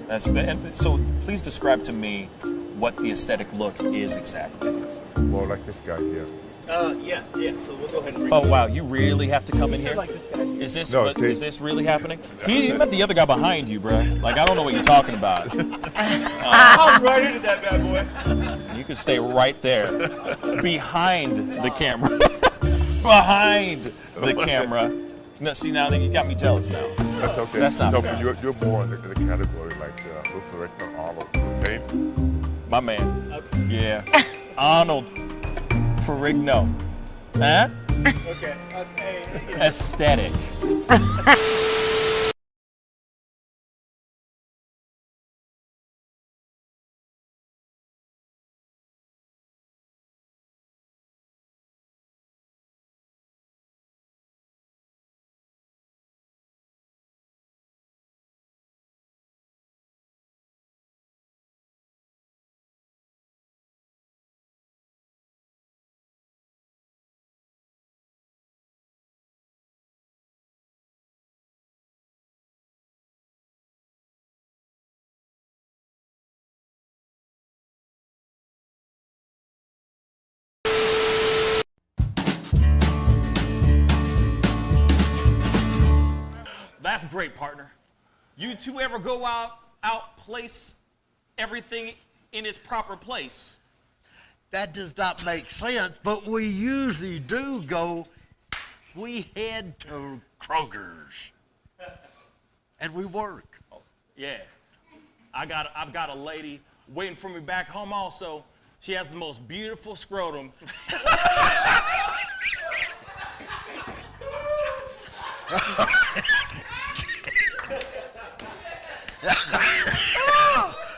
And so please describe to me what the aesthetic look is exactly. More like this guy here. Yeah. So we'll go ahead and bring Oh wow, you really have to come in here? like this guy. Is this really happening? He meant the other guy behind you, bro. Like, I don't know what you're talking about. I'm right into that bad boy. You can stay right there, behind the camera. Behind the camera. No, see, now you got me jealous now. That's okay. That's not no, fair. but you're more in the category like Luther Arnold. Okay? My man. Yeah. Arnold Ferrigno. Huh? Okay. Aesthetic. That's great, partner. You two ever go out place everything in its proper place? That does not make sense, but we usually do go. We head to Kroger's, and we work. Oh, yeah. I've got a lady waiting for me back home also. She has the most beautiful scrotum.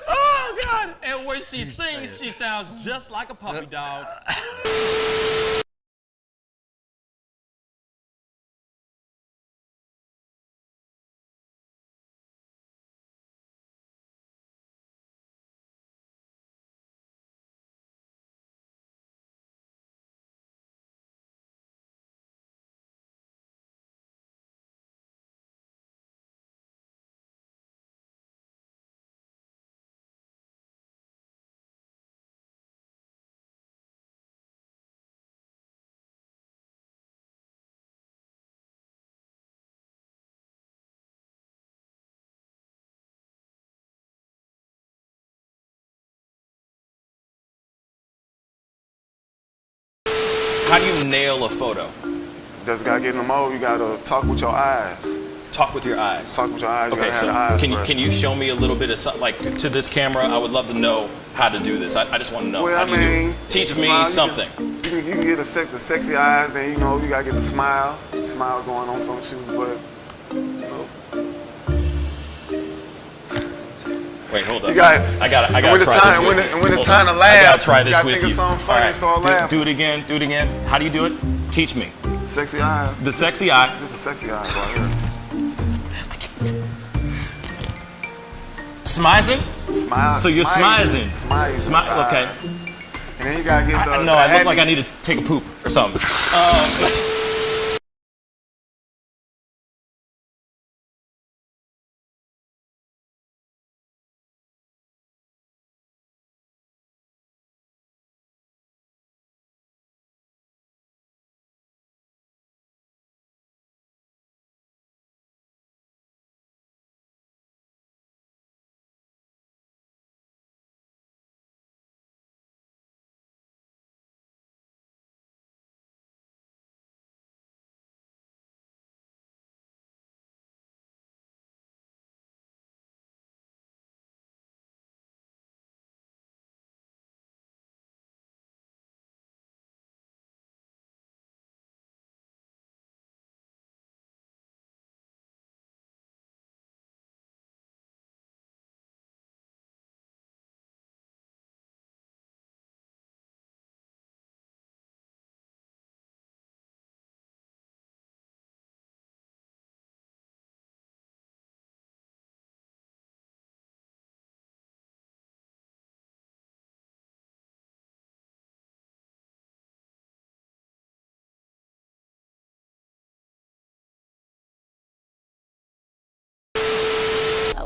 Oh, God. And when she sings, she sounds just like a puppy dog. How do you nail a photo? Just gotta get in the mode. You gotta talk with your eyes. Talk with your eyes. Talk with your eyes. You Okay, gotta so have the eyes can you show me a little bit of something, like to this camera? I would love to know how to do this. I just want to know. Well, how I do you do mean, it? Teach me smile, something. You can get the sexy eyes. Then you know you gotta get the smile going on some shoes. But you know, Wait, hold up. you got. I gotta when it's try time, this with you. when it's Hold time on. to laugh, I gotta try this you gotta with think you. of something funny All and start laughing. Do it again. Do it again. How do you do it? Teach me. Sexy eyes. The sexy eye. This is sexy eyes right here. Smizing? Smile. So you're smizing. Smile. Okay. And then you gotta get the. No, I look like I need to take a poop or something.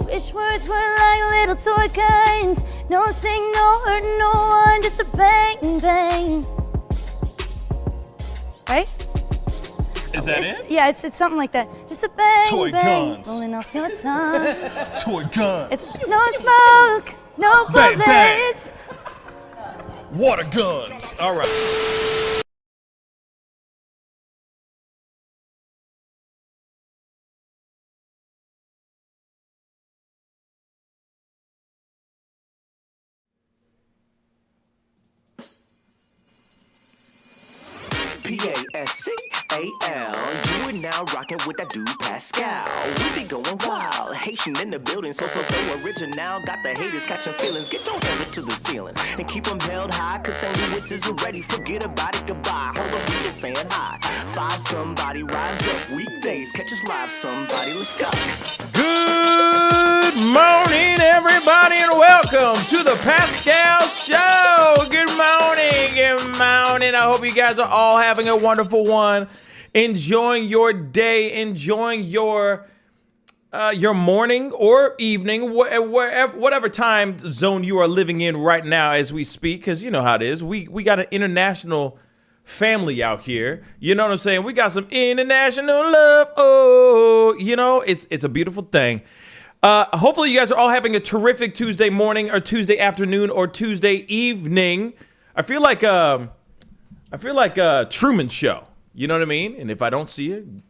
wish words were like little toy guns. No sting, no hurt, no one, just a bang, bang. Right? Is that it? Yeah, it's something like that. Just a bang, Toy bang, guns. rolling off your tongue. Toy guns. It's no smoke, no Bang, bang. bullets. Water guns. All right. Pascal. You are now rocking with that dude Pascal. We be going wild, Haitian in the building, so original. Got the haters catching feelings. Get your hands up to the ceiling and keep them held high, cause St. Louis isn't ready. Forget about it, goodbye. Hold up, we just saying hi. Five somebody, rise up weekdays. Catch us live, somebody, let's go. Good morning, everybody, and welcome to the Pascal Show. Good morning, good morning. I hope you guys are all having a wonderful one. Enjoying your day, enjoying your morning or evening, whatever time zone you are living in right now as we speak, because you know how it is. We got an international family out here. You know what I'm saying? We got some international love. Oh, you know, it's a beautiful thing. Hopefully you guys are all having a terrific Tuesday morning or Tuesday afternoon or Tuesday evening. I feel like a Truman Show. You know what I mean? And if I don't see you,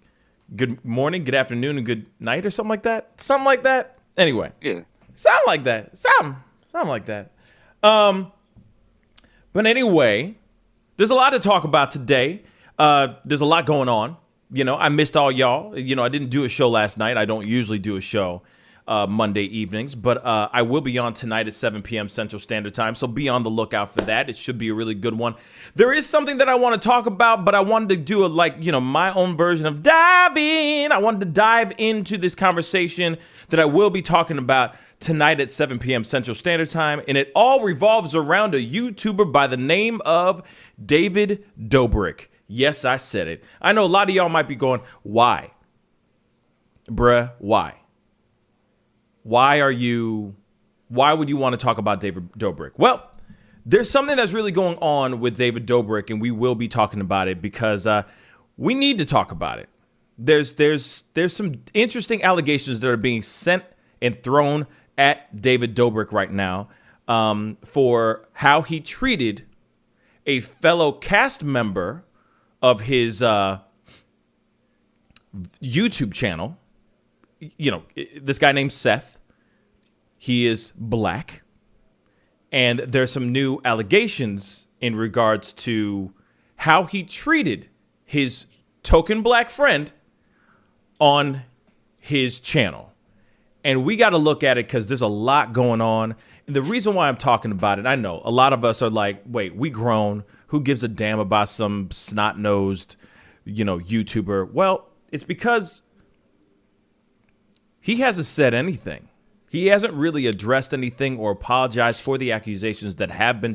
good morning, good afternoon, and good night or something like that. Something like that. Anyway. Yeah. Something like that. Something like that. But anyway, there's a lot to talk about today. There's a lot going on. You know, I missed all y'all. You know, I didn't do a show last night. I don't usually do a show Monday evenings, but I will be on tonight at 7 p.m. Central Standard Time, so be on the lookout for that. It should be a really good one. There is something that I want to talk about, but I wanted to do my own version of dive in. I wanted to dive into this conversation that I will be talking about tonight at 7 p.m. Central Standard Time, and it all revolves around a YouTuber by the name of David Dobrik. Yes, I said it. I know a lot of y'all might be going, why? Bruh, why? Why would you want to talk about David Dobrik? Well, there's something that's really going on with David Dobrik, and we will be talking about it because we need to talk about it. There's some interesting allegations that are being sent and thrown at David Dobrik right now for how he treated a fellow cast member of his YouTube channel. You know, this guy named Seth. He is black. And there's some new allegations in regards to how he treated his token black friend on his channel. And we got to look at it because there's a lot going on. And the reason why I'm talking about it, I know a lot of us are like, wait, we grown. Who gives a damn about some snot-nosed, YouTuber? Well, it's because he hasn't said anything. He hasn't really addressed anything or apologized for the accusations that have been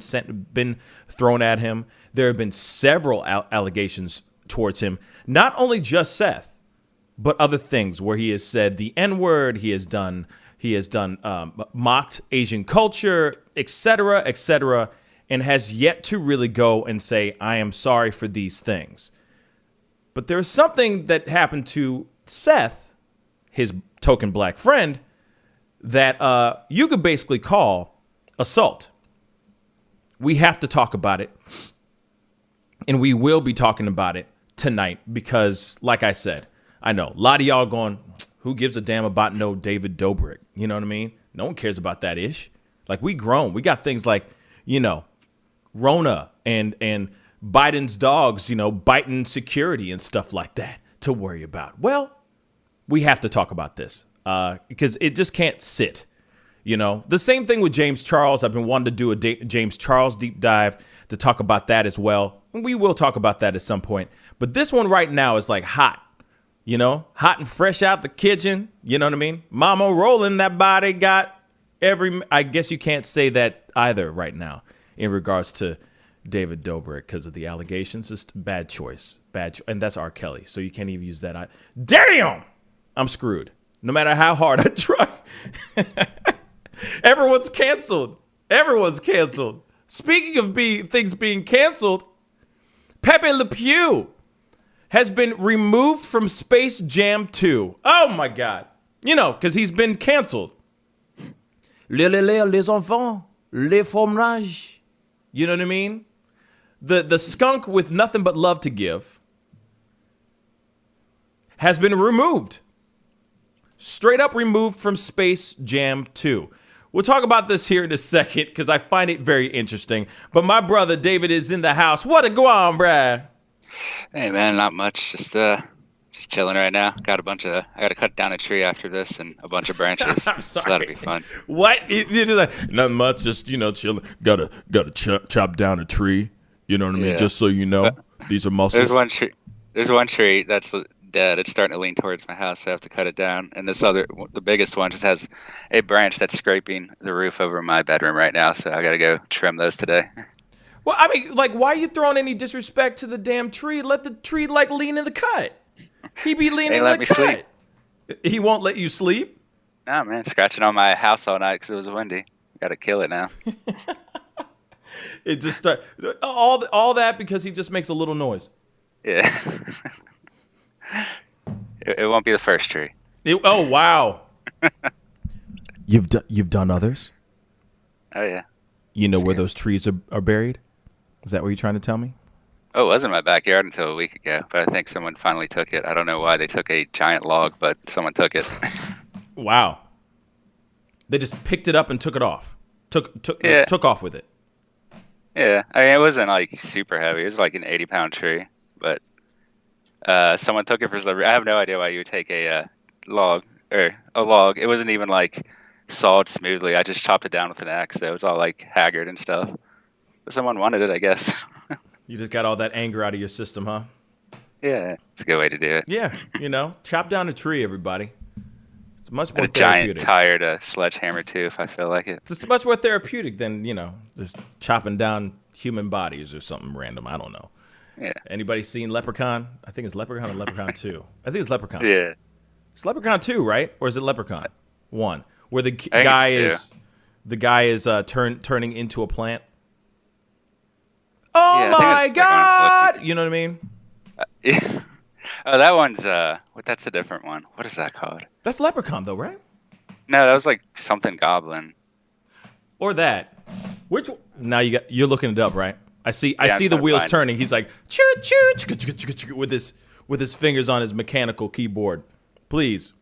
thrown at him. There have been several allegations towards him, not only just Seth, but other things where he has said the N-word. He has done mocked Asian culture, etc., and has yet to really go and say, I am sorry for these things. But there is something that happened to Seth, his token black friend, that you could basically call assault. We have to talk about it. And we will be talking about it tonight because, like I said, I know a lot of y'all going, who gives a damn about no David Dobrik? You know what I mean? No one cares about that ish. Like, we grown. We got things like, Rona and Biden's dogs, biting security and stuff like that to worry about. Well, we have to talk about this because it just can't sit. The same thing with James Charles. I've been wanting to do a James Charles deep dive to talk about that as well. And we will talk about that at some point. But this one right now is like hot, hot and fresh out the kitchen. You know what I mean? Mama rolling that body got I guess you can't say that either right now in regards to David Dobrik because of the allegations. It's bad choice. And that's R. Kelly. So you can't even use that. Damn! I'm screwed. No matter how hard I try. Everyone's canceled. Everyone's canceled. Speaking of things being canceled, Pepe Le Pew has been removed from Space Jam 2. Oh my God. You know, because he's been canceled. Les enfants, les fromages. You know what I mean? The skunk with nothing but love to give has been removed. Straight up removed from Space Jam 2. We'll talk about this here in a second because I find it very interesting. But my brother David is in the house. What a go on, bruh? Hey man, not much. Just chilling right now. I got to cut down a tree after this and a bunch of branches. I'm sorry. So that'll be fun. What? You're just like, nothing much. Just chilling. Gotta chop down a tree. You know what I mean? Yeah. Just so you know, these are muscles. There's one tree that's dead. It's starting to lean towards my house, so I have to cut it down. And the biggest one, just has a branch that's scraping the roof over my bedroom right now. So I got to go trim those today. Well, I mean, like, why are you throwing any disrespect to the damn tree? Let the tree lean in the cut. He be leaning in the cut. Sleep. He won't let you sleep? Nah, man, scratching on my house all night because it was windy. Got to kill it now. It just all that because he just makes a little noise. Yeah. It won't be the first tree. Oh wow. You've done others? Oh yeah. You know where those trees are buried? Is that what you're trying to tell me? Oh, it was in my backyard until a week ago, but I think someone finally took it. I don't know why they took a giant log, but someone took it. Wow. They just picked it up and took it off. Took off with it. Yeah, I mean, it wasn't like super heavy. It was like an 80-pound tree, but someone took it for some reason. I have no idea why you would take a log. It wasn't even like sawed smoothly. I just chopped it down with an axe, so it was all like haggard and stuff. But someone wanted it, I guess. You just got all that anger out of your system, huh? Yeah, it's a good way to do it. Yeah, chop down a tree, everybody. It's much more a therapeutic. Giant tired sledgehammer too, if I feel like it. It's much more therapeutic than just chopping down human bodies or something random. I don't know. Yeah. Anybody seen Leprechaun? I think it's Leprechaun or Leprechaun 2. I think it's Leprechaun. Yeah. It's Leprechaun 2, right? Or is it Leprechaun 1? Where the guy is turning into a plant. Oh my God! You know what I mean? Yeah. Oh, that one's that's a different one. What is that called? That's Leprechaun though, right? No, that was like something goblin. Or that. Which now you're looking it up, right? I see the wheels turning. He's like choo choo with his fingers on his mechanical keyboard. Please.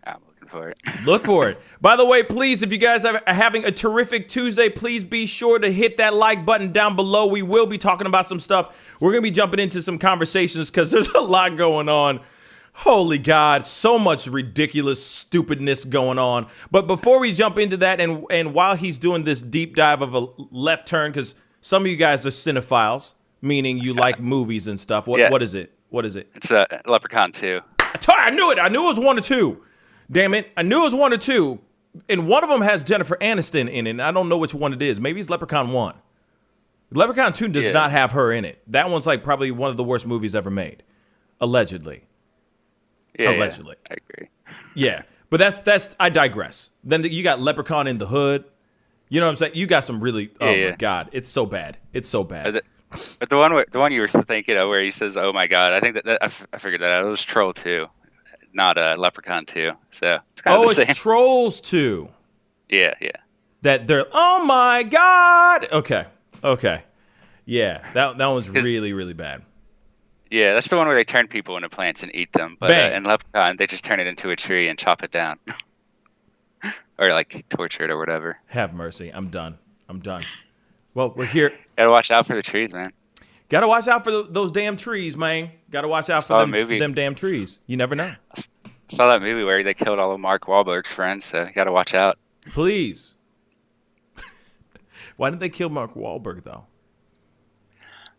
I'm looking for it. Look for it. By the way, please, if you guys are having a terrific Tuesday, please be sure to hit that like button down below. We will be talking about some stuff. We're going to be jumping into some conversations because there's a lot going on. Holy God, so much ridiculous stupidness going on. But before we jump into that, and while he's doing this deep dive of a left turn, because some of you guys are cinephiles, meaning you like movies and stuff. What is it? What is it? It's Leprechaun 2. I knew it. I knew it was 1 or 2. Damn it. I knew it was 1 or 2. And one of them has Jennifer Aniston in it, and I don't know which one it is. Maybe it's Leprechaun 1. Leprechaun 2 does not have her in it. That one's like probably one of the worst movies ever made. Allegedly. Yeah, Allegedly. I agree. Yeah. But that's I digress. Then you got Leprechaun in the Hood. You know what I'm saying? You got some really my God. It's so bad. It's so bad. But the one you were thinking of where he says, "Oh my God," I think that I figured that out. It was Troll 2, not Leprechaun 2. So it's kind of the same. It's Trolls 2. Yeah. That they're oh my God. Okay. Yeah, that one's really really bad. Yeah, that's the one where they turn people into plants and eat them. But in Leprechaun, they just turn it into a tree and chop it down, or like torture it or whatever. Have mercy. I'm done. Well, we're here. Gotta watch out for the trees, man. Gotta watch out for those damn trees, man. Gotta watch out for them damn trees. You never know. I saw that movie where they killed all of Mark Wahlberg's friends, so you gotta watch out. Please. Why didn't they kill Mark Wahlberg, though?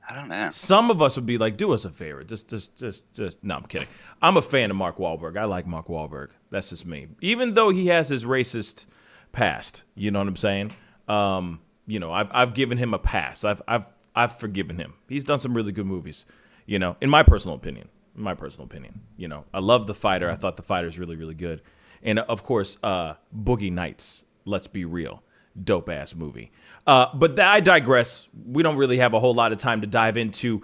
I don't know. Some of us would be like, do us a favor. Just. No, I'm kidding. I'm a fan of Mark Wahlberg. I like Mark Wahlberg. That's just me. Even though he has his racist past, you know what I'm saying? I've given him a pass. I've forgiven him. He's done some really good movies, in my personal opinion. I love The Fighter. I thought The Fighter is really, really good. And of course, Boogie Nights. Let's be real, dope ass movie. But I digress. We don't really have a whole lot of time to dive into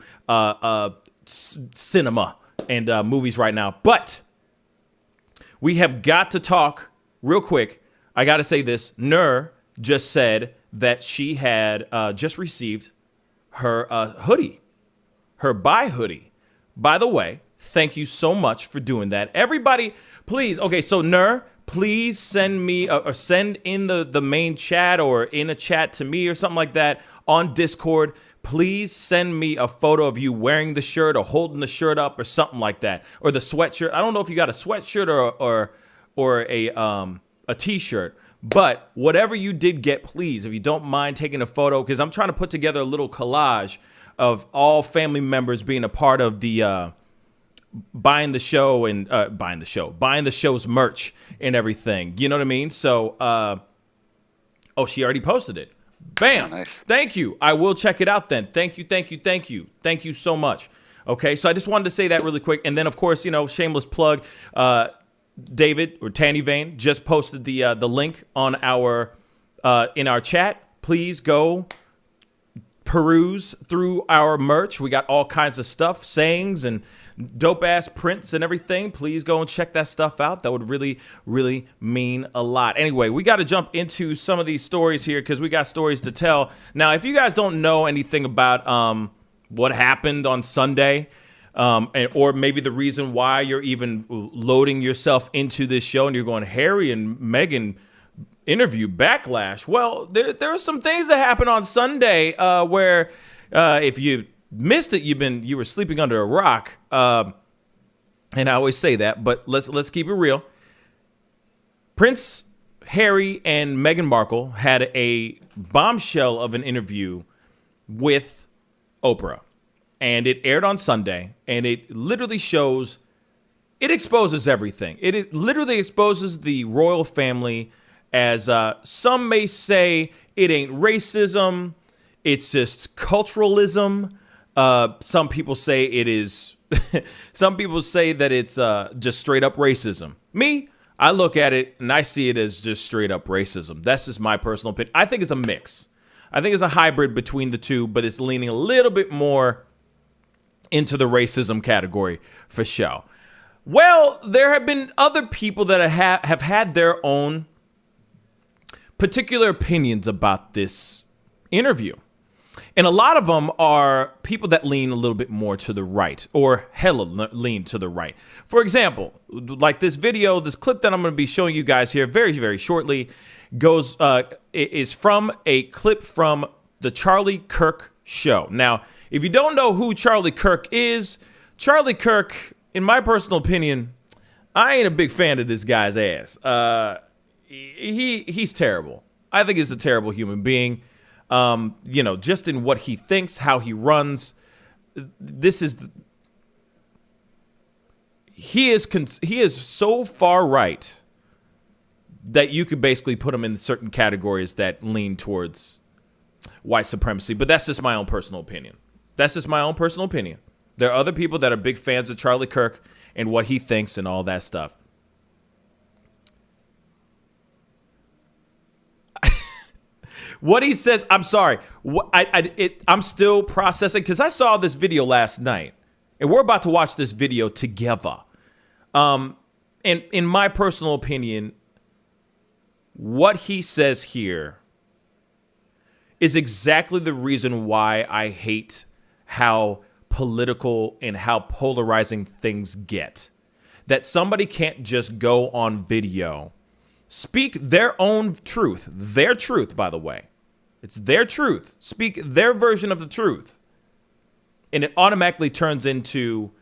cinema and movies right now. But we have got to talk real quick. I got to say this. Nur just said that she had just received her hoodie, her buy hoodie. By the way, thank you so much for doing that. Everybody, please. Okay, so Nur, please send me or send in the main chat or in a chat to me or something like that on Discord. Please send me a photo of you wearing the shirt or holding the shirt up or something like that, or the sweatshirt. I don't know if you got a sweatshirt or a t-shirt, but whatever you did get, please, if you don't mind taking a photo, because I'm trying to put together a little collage of all family members being a part of the buying the show's merch and everything. You know what I mean? So, oh, she already posted it. Bam. Oh, nice. Thank you. I will check it out then. Thank you. Thank you so much. Okay, so I just wanted to say that really quick. And then, of course, shameless plug, David or Tanny Vane just posted the link on our in our chat. Please go peruse through our merch. We got all kinds of stuff, sayings and dope ass prints and everything. Please go and check that stuff out. That would really, really mean a lot. Anyway, we got to jump into some of these stories here because we got stories to tell. Now, if you guys don't know anything about what happened on Sunday, or maybe the reason why you're even loading yourself into this show and you're going, Harry and Meghan interview Backlash. Well, there are some things that happened on Sunday where if you missed it, you were sleeping under a rock. And I always say that, but let's keep it real. Prince Harry and Meghan Markle had a bombshell of an interview with Oprah. And it aired on Sunday, and it literally exposes everything. It literally exposes the royal family as some may say it ain't racism, it's just culturalism. Some people say it is, some people say that it's just straight up racism. Me, I look at it and I see it as just straight up racism. That's just my personal opinion. I think it's a mix. I think it's a hybrid between the two, but it's leaning a little bit more into the racism category for show. Well, there have been other people that have had their own particular opinions about this interview. And a lot of them are people that lean a little bit more to the right, or hella lean to the right. For example, like this video, this clip that I'm going to be showing you guys here very, very shortly is from a clip from the Charlie Kirk show. Now, if you don't know who Charlie Kirk is, Charlie Kirk, in my personal opinion, I ain't a big fan of this guy's ass. He's terrible. I think he's a terrible human being. Just in what he thinks, how he runs. He is so far right that you could basically put him in certain categories that lean towards white supremacy. But that's just my own personal opinion. There are other people that are big fans of Charlie Kirk and what he thinks and all that stuff. What he says, I'm sorry. I'm still processing because I saw this video last night, and we're about to watch this video together. And in my personal opinion, what he says here is exactly the reason why I hate how political and how polarizing things get. That somebody can't just go on video, speak their own truth, by the way. It's their truth. Speak their version of the truth. And it automatically turns into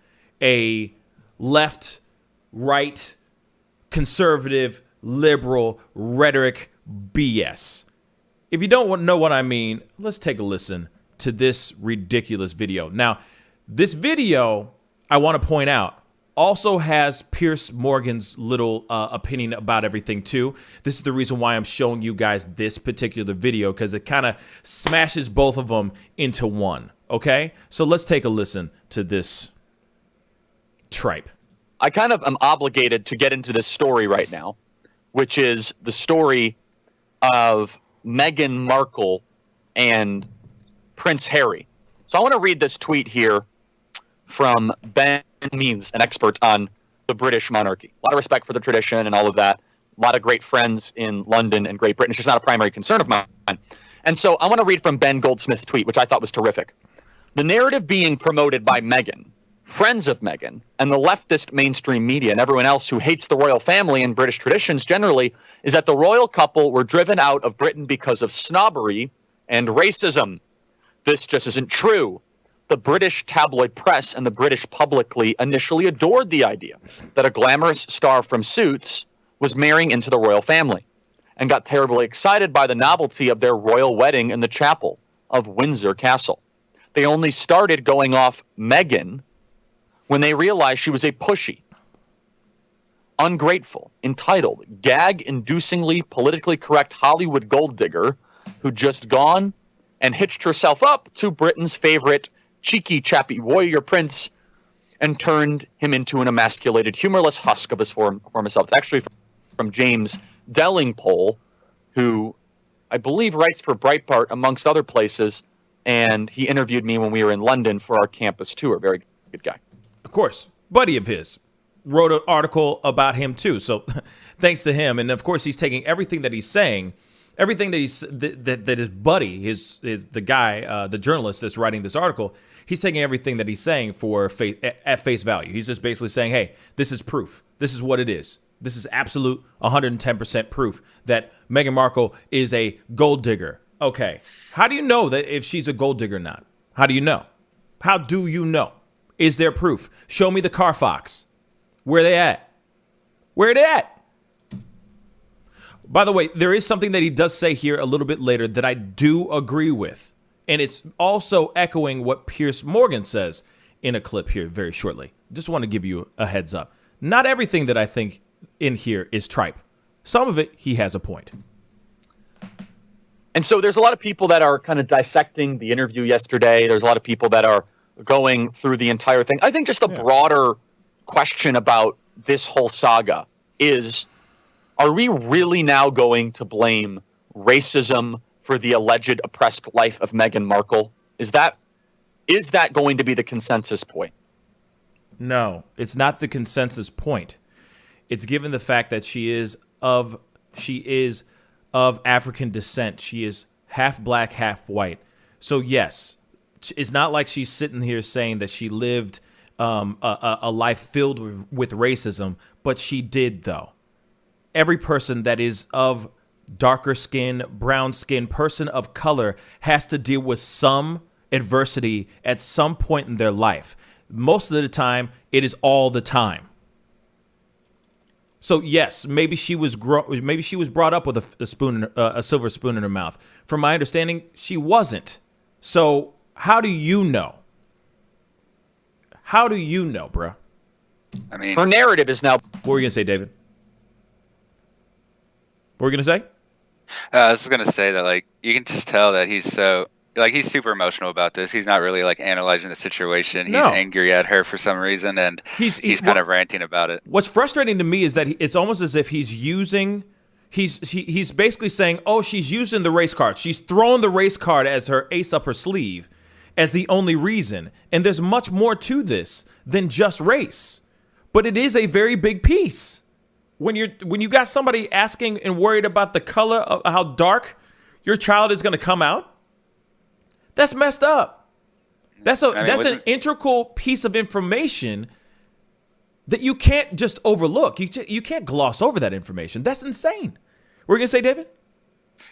a left, right, conservative, liberal rhetoric BS. If you don't know what I mean, let's take a listen to this ridiculous video. Now, this video, I want to point out, also has Piers Morgan's little opinion about everything too. This is the reason why I'm showing you guys this particular video, because it kind of smashes both of them into one. Okay, so let's take a listen to this tripe. I kind of am obligated to get into this story right now which is the story of Meghan Markle and Prince Harry. So I want to read this tweet here from Ben Means, an expert on the British monarchy. A lot of respect for the tradition and all of that. A lot of great friends in London and Great Britain. It's just not a primary concern of mine. And so I want to read from Ben Goldsmith's tweet, which I thought was terrific. The narrative being promoted by Meghan, friends of Meghan, and the leftist mainstream media and everyone else who hates the royal family and British traditions generally is that the royal couple were driven out of Britain because of snobbery and racism. This just isn't true. The British tabloid press and the British publicly initially adored the idea that a glamorous star from Suits was marrying into the royal family and got terribly excited by the novelty of their royal wedding in the chapel of Windsor Castle. They only started going off Meghan when they realized she was a pushy, ungrateful, entitled, gag-inducingly politically correct Hollywood gold digger who just gone and hitched herself up to Britain's favorite cheeky, chappy warrior prince and turned him into an emasculated, humorless husk of his former self. It's actually from James Dellingpole, who I believe writes for Breitbart, amongst other places, and he interviewed me when we were in London for our campus tour. Very good guy. Of course, buddy of his. Wrote an article about him too. So thanks to him. And of course, he's taking everything that he's saying, everything that that his buddy, the guy, the journalist that's writing this article, he's taking everything that he's saying at face value. He's just basically saying, hey, this is proof. This is what it is. This is absolute 110% proof that Meghan Markle is a gold digger. Okay. How do you know that if she's a gold digger or not? How do you know? How do you know? Is there proof? Show me the Carfax. Where they at? Where they at? By the way, there is something that he does say here a little bit later that I do agree with. And it's also echoing what Piers Morgan says in a clip here very shortly. Just want to give you a heads up. Not everything that I think in here is tripe. Some of it, he has a point. And so there's a lot of people that are kind of dissecting the interview yesterday. There's a lot of people that are going through the entire thing. I think just a broader question about this whole saga is, are we really now going to blame racism for the alleged oppressed life of Meghan Markle? Is that going to be the consensus point? No, it's not the consensus point. It's given the fact that she is of African descent. She is half black, half white. So yes, it's not like she's sitting here saying that she lived a life filled with racism, but she did though. Every person that is of darker skin, brown skin, person of color has to deal with some adversity at some point in their life. Most of the time, it is all the time. So yes, maybe she was brought up with a silver spoon in her mouth. From my understanding, she wasn't. So how do you know? How do you know, bro? I mean, her narrative is now. What were you gonna say, David? What were you gonna say? I was just gonna say that, like, you can just tell that he's super emotional about this. He's not really like analyzing the situation. He's angry at her for some reason, and he's kind of ranting about it. What's frustrating to me is that it's almost as if he's basically saying, oh, she's using the race card. She's throwing the race card as her ace up her sleeve as the only reason. And there's much more to this than just race. But it is a very big piece. When you got somebody asking and worried about the color of how dark your child is going to come out, that's messed up. That's an integral piece of information that you can't just overlook. You can't gloss over that information. That's insane. What were you going to say, David?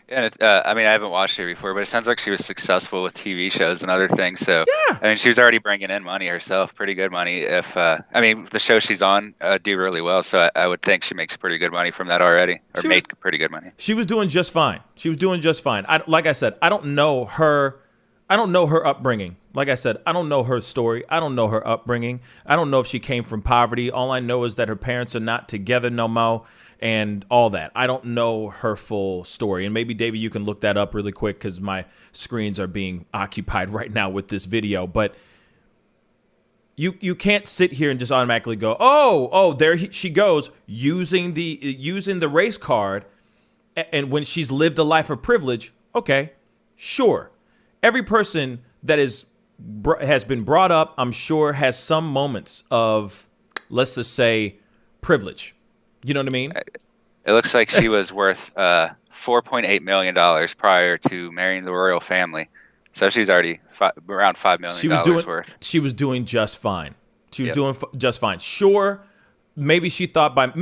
Yeah, I mean, I haven't watched her before, but it sounds like she was successful with TV shows and other things. So, yeah. I mean, she was already bringing in money herself, pretty good money. If the show she's on do really well, so I would think she makes pretty good money from that already, or made pretty good money. She was doing just fine. Like I said, I don't know her upbringing. Like I said, I don't know her story. I don't know her upbringing. I don't know if she came from poverty. All I know is that her parents are not together no more and all that. I don't know her full story. And maybe, David, you can look that up really quick because my screens are being occupied right now with this video. But you can't sit here and just automatically go, oh, there she goes using the race card, and when she's lived a life of privilege. Okay, sure. Every person that has been brought up, I'm sure, has some moments of, let's just say, privilege. You know what I mean? It looks like she was worth $4.8 million prior to marrying the royal family. So she was already around $5 million worth. She was doing just fine. She was doing just fine. Sure, maybe she thought by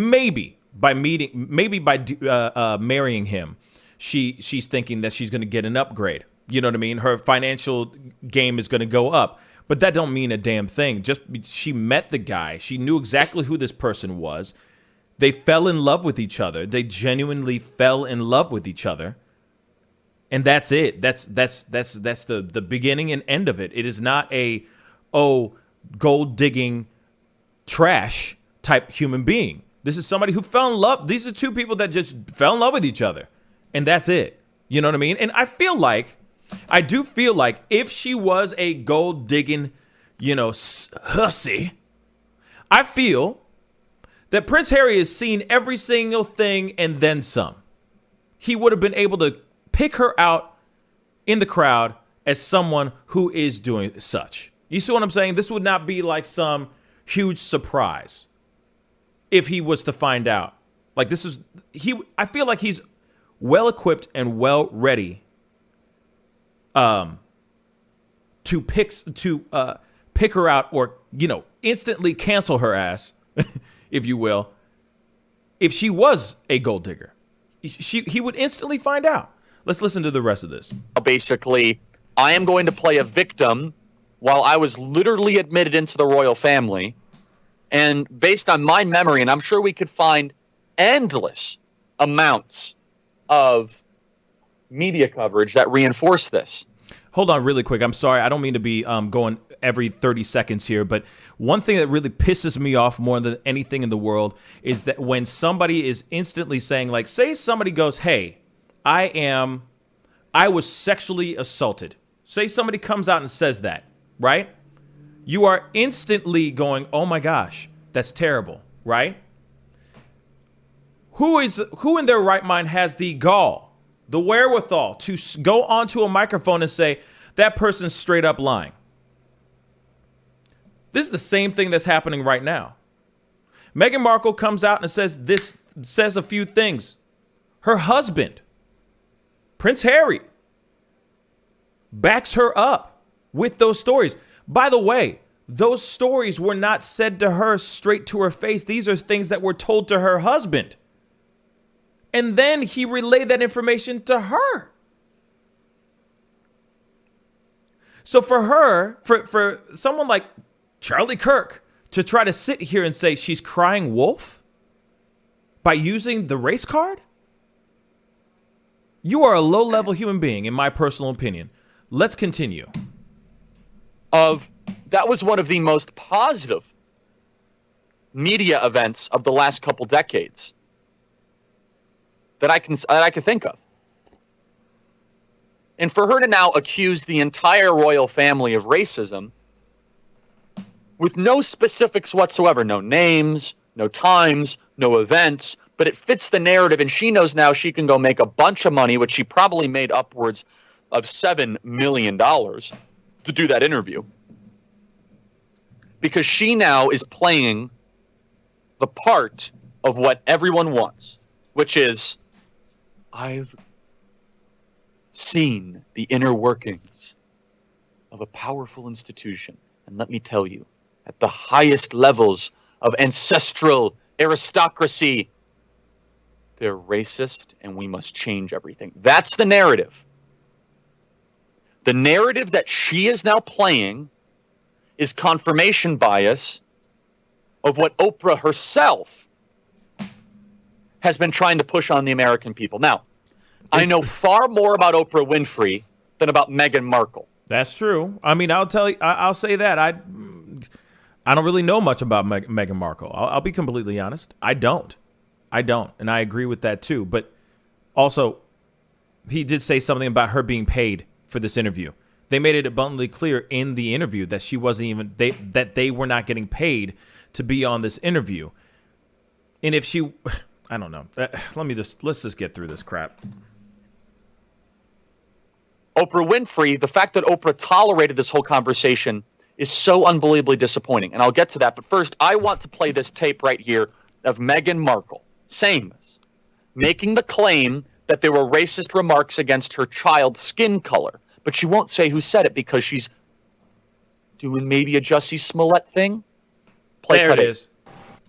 marrying him, she's thinking that she's going to get an upgrade. You know what I mean? Her financial game is going to go up. But that don't mean a damn thing. Just she met the guy. She knew exactly who this person was. They fell in love with each other. They genuinely fell in love with each other. And that's it. That's the beginning and end of it. It is not a gold digging trash type human being. This is somebody who fell in love. These are two people that just fell in love with each other. And that's it. You know what I mean? And I do feel like if she was a gold digging, hussy, I feel that Prince Harry has seen every single thing and then some. He would have been able to pick her out in the crowd as someone who is doing such. You see what I'm saying? This would not be like some huge surprise if he was to find out. Like I feel like he's well equipped and well ready to pick her out, or instantly cancel her ass, if you will. If she was a gold digger, he would instantly find out. Let's listen to the rest of this. Basically, I am going to play a victim while I was literally admitted into the royal family. And based on my memory, and I'm sure we could find endless amounts of media coverage that reinforce this. Hold on really quick. I'm sorry. I don't mean to be going every 30 seconds here, but one thing that really pisses me off more than anything in the world is that when somebody is instantly saying, like, say somebody goes, hey, I was sexually assaulted. Say somebody comes out and says that, right? You are instantly going, oh my gosh, that's terrible, right? Who in their right mind has the gall, the wherewithal to go onto a microphone and say, that person's straight up lying? This is the same thing that's happening right now. Meghan Markle comes out and says a few things. Her husband, Prince Harry, backs her up with those stories. By the way, those stories were not said to her straight to her face. These are things that were told to her husband. And then he relayed that information to her. So for her, for someone like Charlie Kirk to try to sit here and say she's crying wolf by using the race card, you are a low-level human being, in my personal opinion. Let's continue. That was one of the most positive media events of the last couple decades that I can think of. And for her to now accuse the entire royal family of racism with no specifics whatsoever, no names, no times, no events, but it fits the narrative, and she knows now she can go make a bunch of money, which she probably made upwards of $7 million to do that interview. Because she now is playing the part of what everyone wants, which is, I've seen the inner workings of a powerful institution. And let me tell you, at the highest levels of ancestral aristocracy, they're racist and we must change everything. That's the narrative. The narrative that she is now playing is confirmation bias of what Oprah herself has been trying to push on the American people. Now, I know far more about Oprah Winfrey than about Meghan Markle. That's true. I mean, I'll say that. I don't really know much about Meghan Markle. I'll be completely honest. I don't. And I agree with that too. But also, he did say something about her being paid for this interview. They made it abundantly clear in the interview that she wasn't even that they were not getting paid to be on this interview. And if she, I don't know. Let's just get through this crap. Oprah Winfrey, the fact that Oprah tolerated this whole conversation is so unbelievably disappointing. And I'll get to that. But first, I want to play this tape right here of Meghan Markle saying this, making the claim that there were racist remarks against her child's skin color. But she won't say who said it because she's doing maybe a Jussie Smollett thing. There it is.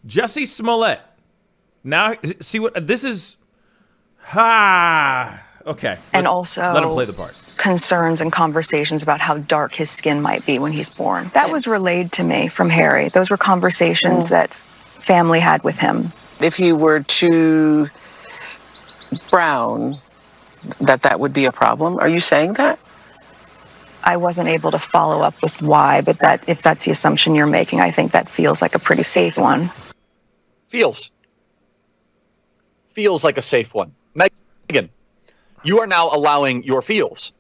Jussie Smollett. Now, see what this is? Okay. And also let him play the part. Concerns and conversations about how dark his skin might be when he's born. That was relayed to me from Harry. Those were conversations that family had with him. If he were too brown, that would be a problem. Are you saying that? I wasn't able to follow up with why, but that if that's the assumption you're making, I think that feels like a pretty safe one. Feels like a safe one. Meghan, you are now allowing your feelings,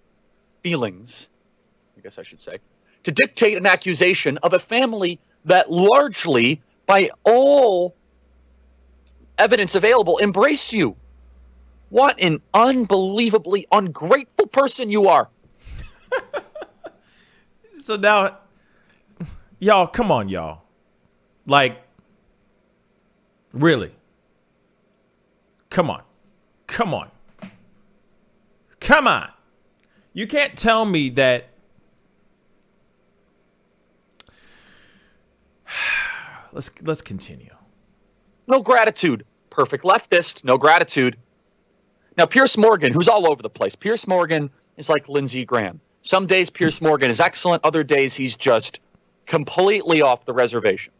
I guess I should say, to dictate an accusation of a family that largely, by all evidence available, embraced you. What an unbelievably ungrateful person you are. So now, y'all, come on, y'all. Like, really? Come on. You can't tell me that. Let's continue. No gratitude. Perfect leftist. No gratitude. Now, Piers Morgan, who's all over the place. Piers Morgan is like Lindsey Graham. Some days Piers Morgan is excellent. Other days he's just completely off the reservation.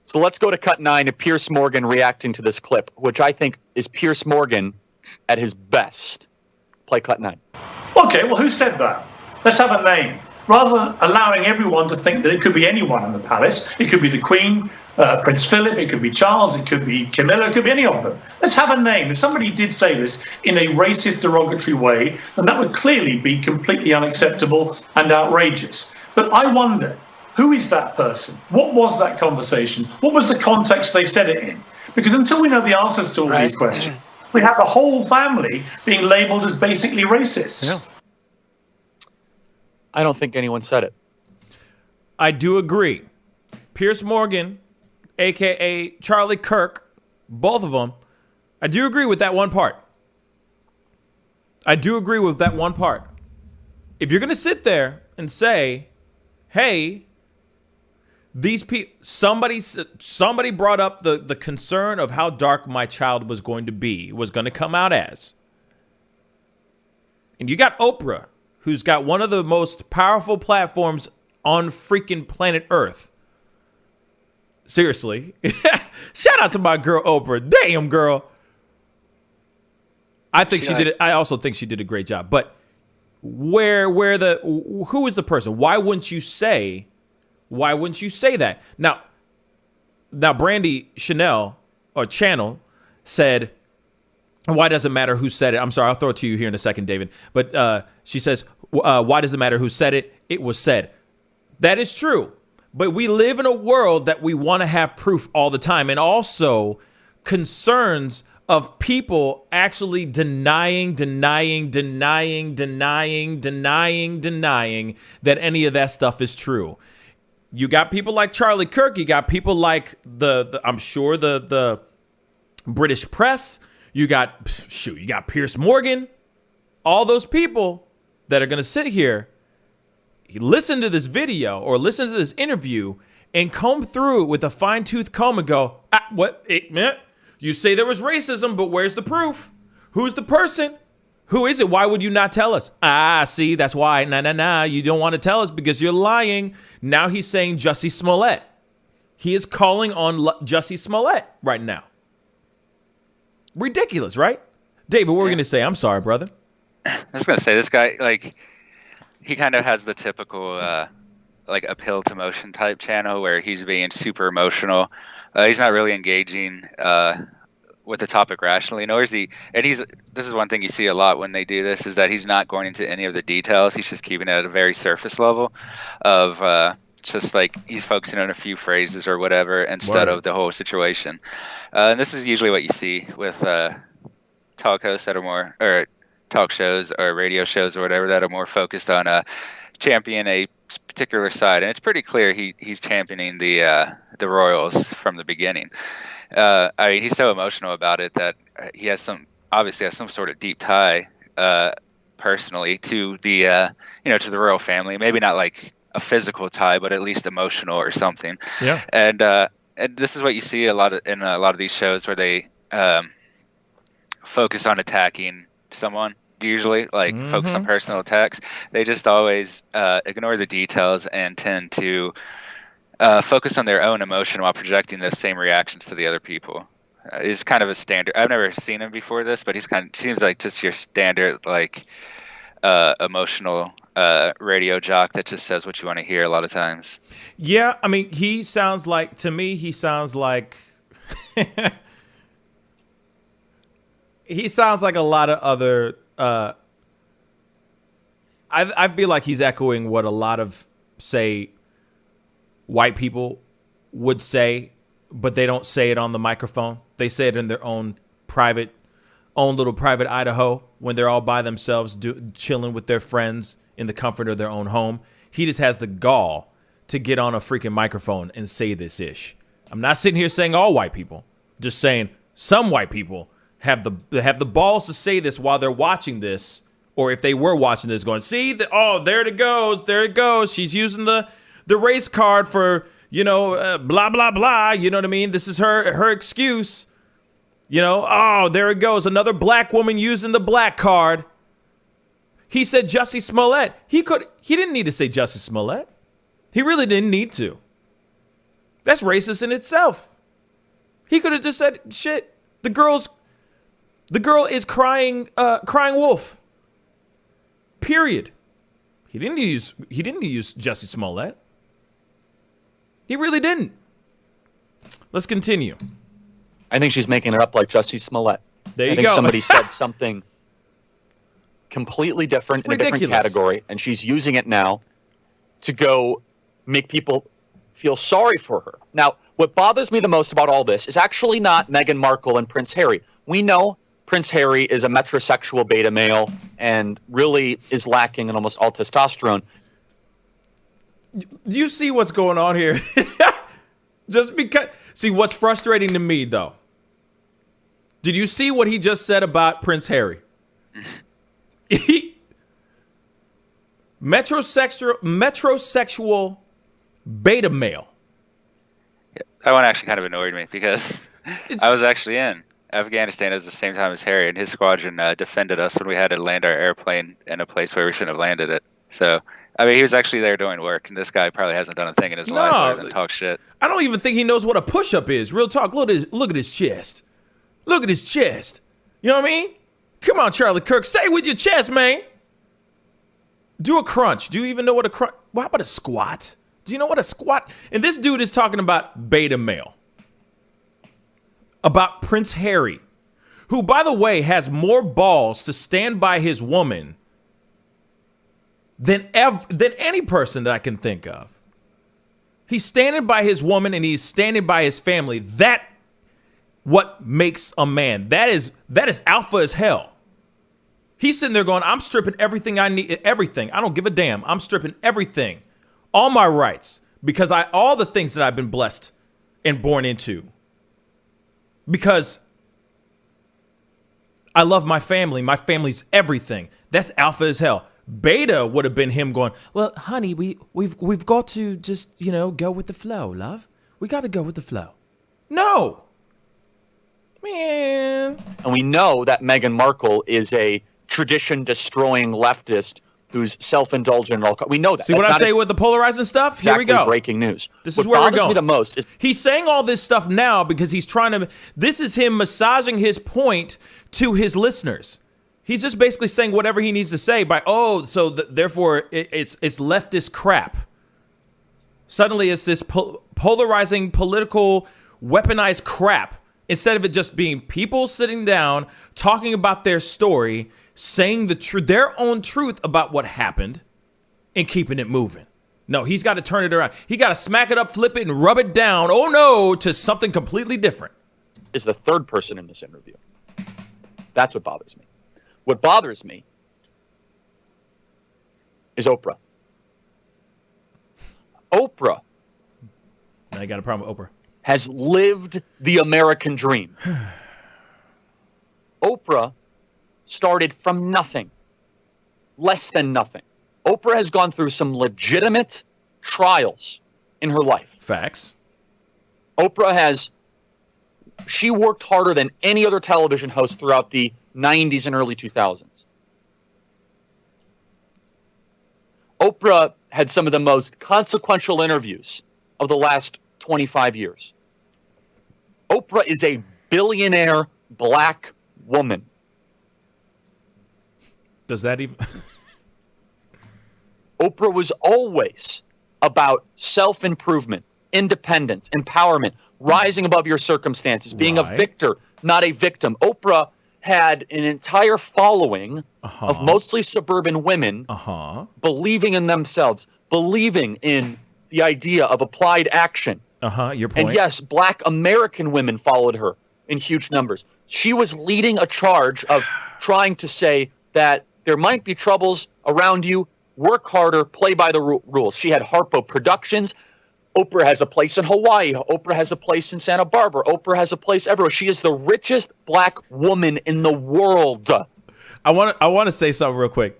So let's go to cut 9 of Piers Morgan reacting to this clip, which I think is Piers Morgan at his best. Play cut 9. Okay, well, who said that? Let's have a name. Rather than allowing everyone to think that it could be anyone in the palace, it could be the Queen, Prince Philip, it could be Charles, it could be Camilla, it could be any of them. Let's have a name. If somebody did say this in a racist, derogatory way, then that would clearly be completely unacceptable and outrageous. But I wonder, who is that person? What was that conversation? What was the context they said it in? Because until we know the answers to all these questions, we have the whole family being labelled as basically racists. Yeah. I don't think anyone said it. I do agree. Piers Morgan, a.k.a. Charlie Kirk, both of them, I do agree with that one part. If you're going to sit there and say, hey, these people, somebody brought up the concern of how dark my child was going to come out as. And you got Oprah, who's got one of the most powerful platforms on freaking planet Earth. Seriously. Shout out to my girl Oprah. Damn, girl. I think she did it. I also think she did a great job. But who is the person? Why wouldn't you say that? Now Brandy Chanel said, why does it matter who said it? I'm sorry, I'll throw it to you here in a second, David. But she says, why does it matter who said it? It was said. That is true. But we live in a world that we want to have proof all the time. And also concerns of people actually denying that any of that stuff is true. You got people like Charlie Kirk. You got people like I'm sure the British press. You got Piers Morgan. All those people that are going to sit here, listen to this video or listen to this interview and comb through it with a fine-tooth comb and go, what? You say there was racism, but where's the proof? Who's the person? Who is it? Why would you not tell us? See, that's why. Nah. You don't want to tell us because you're lying. Now he's saying Jussie Smollett. He is calling on Jussie Smollett right now. Ridiculous, right? David, what were we going to say? I'm sorry, brother. I was going to say, this guy, like, he kind of has the typical, like, appeal to motion type channel where he's being super emotional. He's not really engaging with the topic rationally, nor is he. And this is one thing you see a lot when they do this, is that he's not going into any of the details. He's just keeping it at a very surface level of just like he's focusing on a few phrases or whatever instead of the whole situation. And this is usually what you see with talk hosts that are more, or talk shows or radio shows or whatever, that are more focused on champion a particular side. And it's pretty clear he's championing the Royals from the beginning. I mean, he's so emotional about it that he obviously has some sort of deep tie personally to the to the royal family. Maybe not like a physical tie, but at least emotional or something. Yeah. And this is what you see in a lot of these shows where they focus on attacking someone. Usually, like focus on personal attacks. They just always ignore the details and tend to focus on their own emotion while projecting those same reactions to the other people. Is kind of a standard. I've never seen him before this, but seems like just your standard like emotional radio jock that just says what you want to hear a lot of times. Yeah, I mean, he sounds like he sounds like a lot of other. I feel like he's echoing what a lot of, say, white people would say, but they don't say it on the microphone. They say it in their own little private Idaho when they're all by themselves, chilling with their friends in the comfort of their own home. He just has the gall to get on a freaking microphone and say this ish. I'm not sitting here saying all white people, just saying some white people have the balls to say this while they're watching this, or if they were watching this, going, see, there it goes. She's using the race card for, blah, blah, blah. You know what I mean? This is her excuse. There it goes. Another black woman using the black card. He said Jussie Smollett. He didn't need to say Jussie Smollett. He really didn't need to. That's racist in itself. He could have just said, shit, the girl is crying wolf. Period. He didn't use Jussie Smollett. He really didn't. Let's continue. I think she's making it up like Jussie Smollett. There you I think go. somebody said something completely different in a different category, and she's using it now to go make people feel sorry for her. Now, what bothers me the most about all this is actually not Meghan Markle and Prince Harry. We know Prince Harry is a metrosexual beta male and really is lacking in almost all testosterone. You see what's going on here? See, what's frustrating to me, though, did you see what he just said about Prince Harry? Metrosexual beta male. Yeah, that one actually kind of annoyed me because I was actually in Afghanistan at the same time as Harry, and his squadron defended us when we had to land our airplane in a place where we shouldn't have landed it. So, I mean, he was actually there doing work, and this guy probably hasn't done a thing in his life other than talk shit. I don't even think he knows what a push-up is. Real talk. Look at his chest. Look at his chest. You know what I mean? Come on, Charlie Kirk. Say it with your chest, man. Do a crunch. Do you even know what a crunch? Well, how about a squat? Do you know what a squat? And this dude is talking about beta male. About Prince Harry, who, by the way, has more balls to stand by his woman than any person that I can think of. He's standing by his woman and he's standing by his family. That what makes a man. That is alpha as hell. He's sitting there going, I'm stripping everything I need, everything. I don't give a damn. I'm stripping everything, all my rights, because all the things that I've been blessed and born into. Because I love my family. My family's everything. That's alpha as hell. Beta would have been him going, well, honey, we've got to just, go with the flow, love. We got to go with the flow. No. Man. And we know that Meghan Markle is a tradition-destroying leftist who's self-indulgent and all. We know that. See what I say with the polarizing stuff? Exactly. Here we go. Breaking news. This is where we're going. What bothers me the most is he's saying all this stuff now because he's trying to. This is him massaging his point to his listeners. He's just basically saying whatever he needs to say so therefore it's leftist crap. Suddenly it's this polarizing, political, weaponized crap Instead of it just being people sitting down, talking about their story, saying their own truth about what happened, and keeping it moving. No, he's got to turn it around. He got to smack it up, flip it, and rub it down, oh no, to something completely different. Is the third person in this interview. That's what bothers me. What bothers me is Oprah. Oprah. Now you got a problem with Oprah. Has lived the American dream. Oprah started from nothing. Less than nothing. Oprah has gone through some legitimate trials in her life. Facts. She worked harder than any other television host throughout the 90s and early 2000s. Oprah had some of the most consequential interviews of the last 25 years. Oprah is a billionaire black woman. Does that even... Oprah was always about self-improvement, independence, empowerment, rising above your circumstances, being a victor, not a victim. Oprah had an entire following of mostly suburban women believing in themselves, believing in the idea of applied action. Your point. And yes, black American women followed her in huge numbers. She was leading a charge of trying to say that there might be troubles around you, work harder, play by the rules. She had Harpo Productions. Oprah has a place in Hawaii. Oprah has a place in Santa Barbara. Oprah has a place everywhere. She is the richest black woman in the world. I want to say something real quick.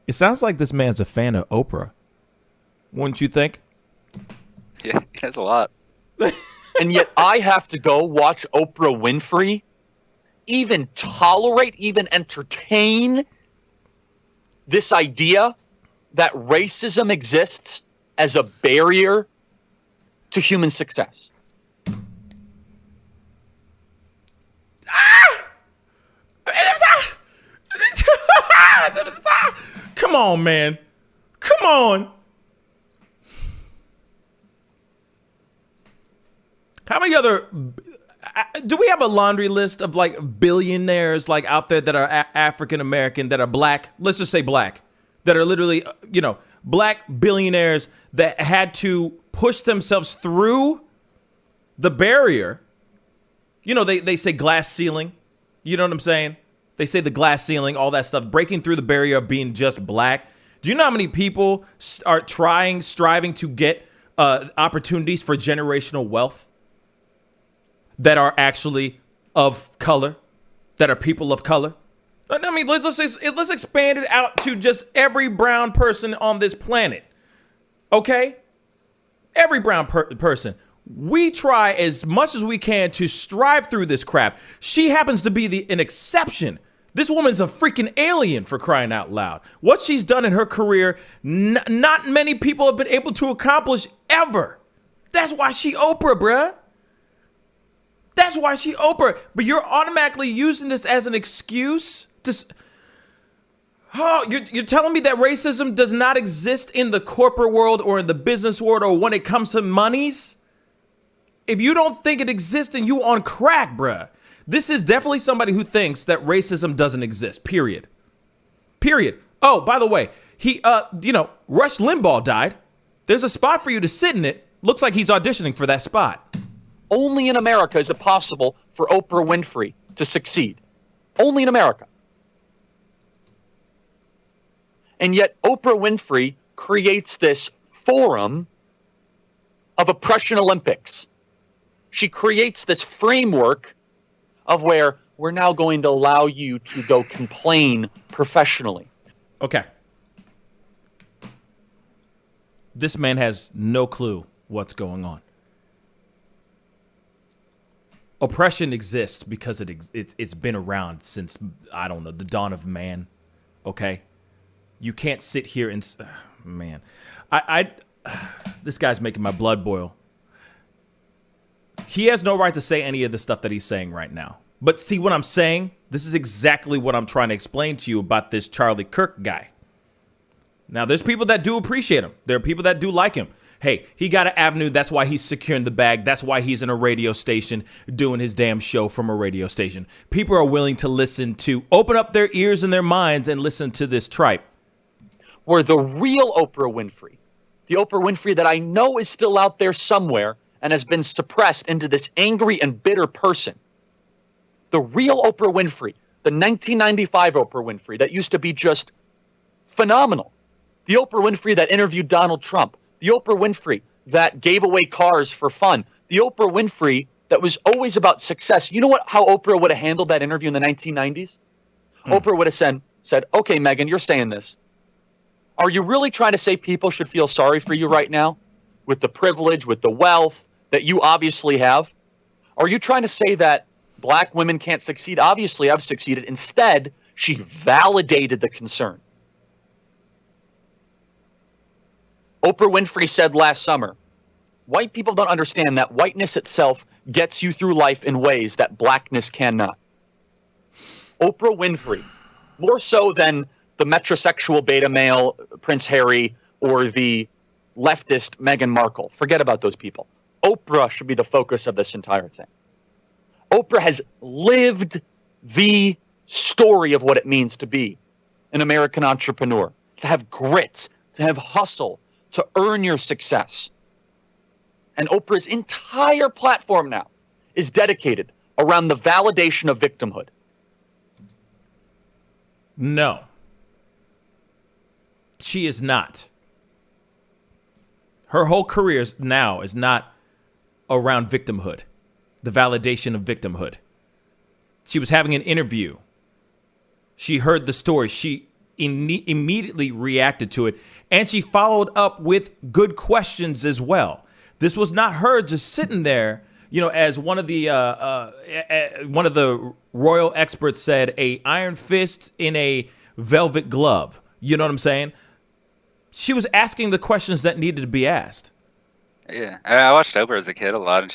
It sounds like this man's a fan of Oprah. Wouldn't you think? Yeah, he has a lot. And yet I have to go watch Oprah Winfrey even tolerate, even entertain this idea that racism exists as a barrier to human success. Come on, man. Come on. How many other... Do we have a laundry list of like billionaires like out there that are African American, that are black? Let's just say black, that are literally, you know, black billionaires that had to push themselves through the barrier. You know, they say glass ceiling. You know what I'm saying? They say the glass ceiling, all that stuff, breaking through the barrier of being just black. Do you know how many people are striving to get opportunities for generational wealth that are actually of color, that are people of color? I mean, let's expand it out to just every brown person on this planet. Okay? Every brown person. We try as much as we can to strive through this crap. She happens to be an exception. This woman's a freaking alien, for crying out loud. What she's done in her career, not many people have been able to accomplish ever. That's why she Oprah, bruh. That's why she Oprah. But you're automatically using this as an excuse to... Oh, you're telling me that racism does not exist in the corporate world or in the business world or when it comes to monies? If you don't think it exists, then you on crack, bruh. This is definitely somebody who thinks that racism doesn't exist, period. Period. Oh, by the way, Rush Limbaugh died. There's a spot for you to sit in it. Looks like he's auditioning for that spot. Only in America is it possible for Oprah Winfrey to succeed. Only in America. And yet Oprah Winfrey creates this forum of oppression Olympics. She creates this framework of where we're now going to allow you to go complain professionally. Okay. This man has no clue what's going on. Oppression exists because it's been around since, I don't know, the dawn of man. Okay? You can't sit here and... man. This guy's making my blood boil. He has no right to say any of the stuff that he's saying right now. But see what I'm saying? This is exactly what I'm trying to explain to you about this Charlie Kirk guy. Now, there's people that do appreciate him. There are people that do like him. Hey, he got an avenue. That's why he's securing the bag. That's why he's in a radio station doing his damn show from a radio station. People are willing to open up their ears and their minds and listen to this tripe. Where the real Oprah Winfrey, the Oprah Winfrey that I know is still out there somewhere and has been suppressed into this angry and bitter person. The real Oprah Winfrey, the 1995 Oprah Winfrey that used to be just phenomenal. The Oprah Winfrey that interviewed Donald Trump. The Oprah Winfrey that gave away cars for fun. The Oprah Winfrey that was always about success. You know how Oprah would have handled that interview in the 1990s? Oprah would have said, okay, Meghan, you're saying this. Are you really trying to say people should feel sorry for you right now? With the privilege, with the wealth that you obviously have? Are you trying to say that black women can't succeed? Obviously, I've succeeded. Instead, she validated the concern. Oprah Winfrey said last summer, white people don't understand that whiteness itself gets you through life in ways that blackness cannot. Oprah Winfrey, more so than the metrosexual beta male Prince Harry or the leftist Meghan Markle. Forget about those people. Oprah should be the focus of this entire thing. Oprah has lived the story of what it means to be an American entrepreneur, to have grit, to have hustle, to earn your success. And Oprah's entire platform now is dedicated around the validation of victimhood. No. She is not. Her whole career now is not around victimhood, the validation of victimhood. She was having an interview. She heard the story. She immediately reacted to it, and she followed up with good questions as well. This was not her just sitting there, as one of the royal experts said, a iron fist in a velvet glove. You know what I'm saying? She was asking the questions that needed to be asked. Yeah, I watched Oprah as a kid a lot, and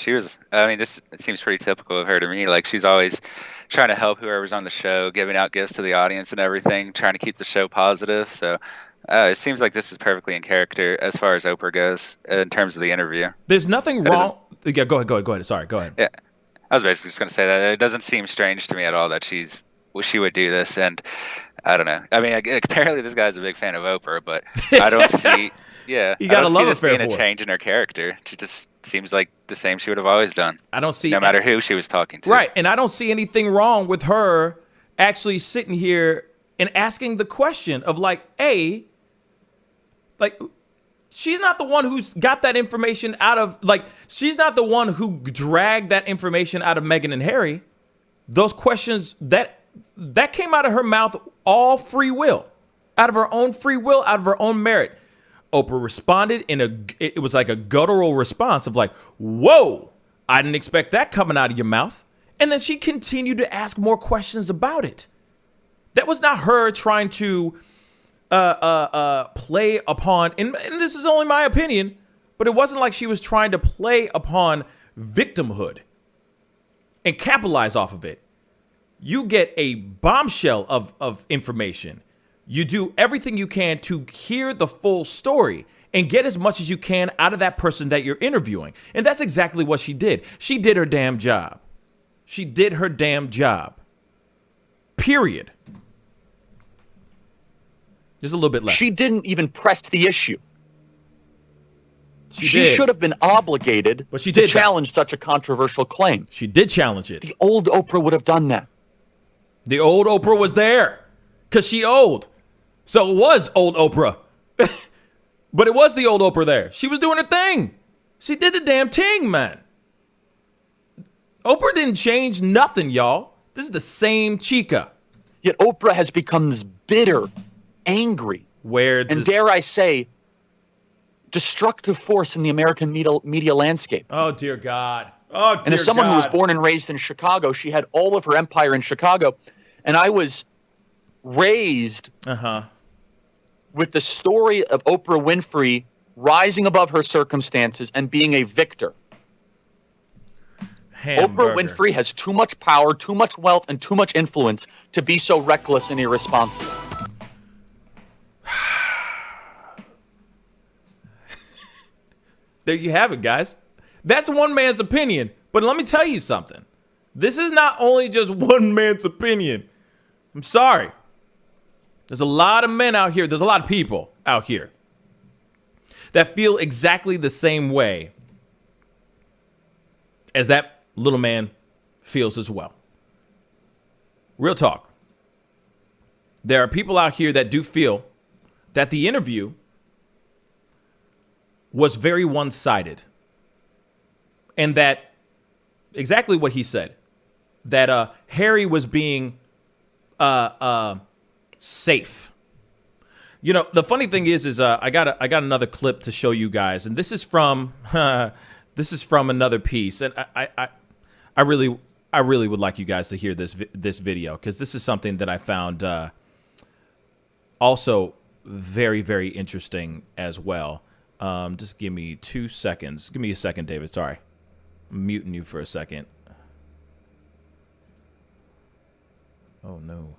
it seems pretty typical of her to me. Like, she's always trying to help whoever's on the show, giving out gifts to the audience and everything, trying to keep the show positive. So it seems like this is perfectly in character as far as Oprah goes in terms of the interview. There's nothing wrong. Yeah, go ahead. Sorry, go ahead. Yeah, I was basically just going to say that it doesn't seem strange to me at all that she would do this, and I don't know. I mean, apparently this guy's a big fan of Oprah, but I don't see. Yeah, you gotta love this affair being a change in her character. She just seems like the same she would have always done. I don't see no matter who she was talking to. Right, and I don't see anything wrong with her actually sitting here and asking the question of she's not the one who's got that information out of she's not the one who dragged that information out of Meghan and Harry. Those questions that came out of her mouth, all free will, out of her own free will, out of her own merit. Oprah responded it was like a guttural response of whoa, I didn't expect that coming out of your mouth. And then she continued to ask more questions about it. That was not her trying to play upon, and this is only my opinion, but it wasn't like she was trying to play upon victimhood and capitalize off of it. You get a bombshell of information. You do everything you can to hear the full story and get as much as you can out of that person that you're interviewing. And that's exactly what she did. She did her damn job. She did her damn job. Period. There's a little bit left. She didn't even press the issue. She should have been obligated to challenge such a controversial claim. She did challenge it. The old Oprah would have done that. The old Oprah was there because she old. So it was old Oprah. But it was the old Oprah there. She was doing her thing. She did the damn thing, man. Oprah didn't change nothing, y'all. This is the same chica. Yet Oprah has become this bitter, angry, and dare I say, destructive force in the American media landscape. Oh, dear God. Oh, dear God. And as someone who was born and raised in Chicago, she had all of her empire in Chicago. And I was raised with the story of Oprah Winfrey rising above her circumstances and being a victor. Hamburger. Oprah Winfrey has too much power, too much wealth, and too much influence to be so reckless and irresponsible. There you have it, guys. That's one man's opinion. But let me tell you something. This is not only just one man's opinion. I'm sorry. There's a lot of men out here. There's a lot of people out here that feel exactly the same way as that little man feels as well. Real talk. There are people out here that do feel that the interview was very one-sided. And that exactly what he said, that Harry was being safe. You know, the funny thing is I got another clip to show you guys, and this is from another piece, and I really would like you guys to hear this video, because this is something that I found also very, very interesting as well. Just give me 2 seconds. Give me a second, David. Sorry, I'm muting you for a second. Oh no.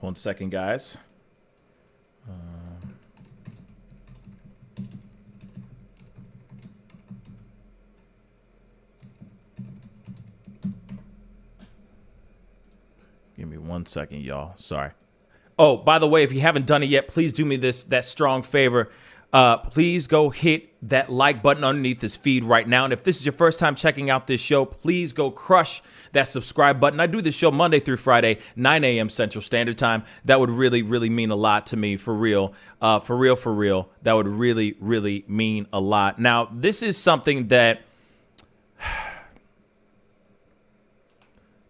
1 second, guys. Give me 1 second, y'all. Sorry. Oh, by the way, if you haven't done it yet, please do me that strong favor. Please go hit that like button underneath this feed right now. And if this is your first time checking out this show, please go crush that subscribe button. I do this show Monday through Friday, 9 a.m. Central Standard Time. That would really, really mean a lot to me, for real. For real. That would really, really mean a lot. Now, this is something that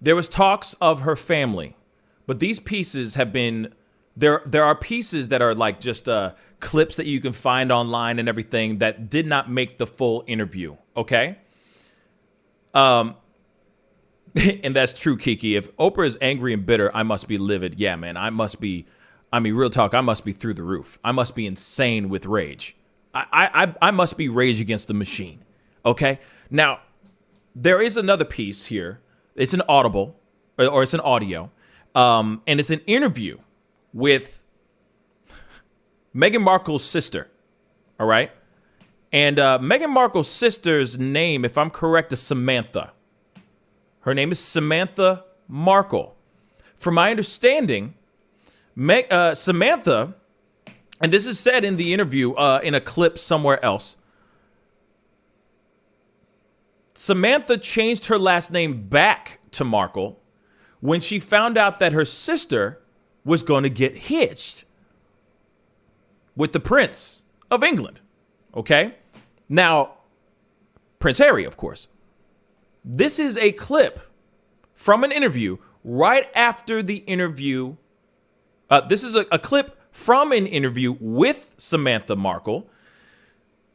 there was talks of her family, but these pieces have been, there are pieces that are like just clips that you can find online and everything that did not make the full interview, okay? And that's true, Kiki. If Oprah is angry and bitter, I must be livid. Yeah, man, I must be, I mean, real talk, I must be through the roof. I must be insane with rage. I must be Rage Against the Machine, okay? Now, there is another piece here. It's an audible, or it's an audio, and it's an interview with Meghan Markle's sister, all right? And Meghan Markle's sister's name, if I'm correct, is Samantha. Her name is Samantha Markle. From my understanding, Samantha, and this is said in the interview in a clip somewhere else, Samantha changed her last name back to Markle when she found out that her sister was going to get hitched with the Prince of England. Okay? Now, Prince Harry, of course. This is a clip from an interview right after the interview. This is a clip from an interview with Samantha Markle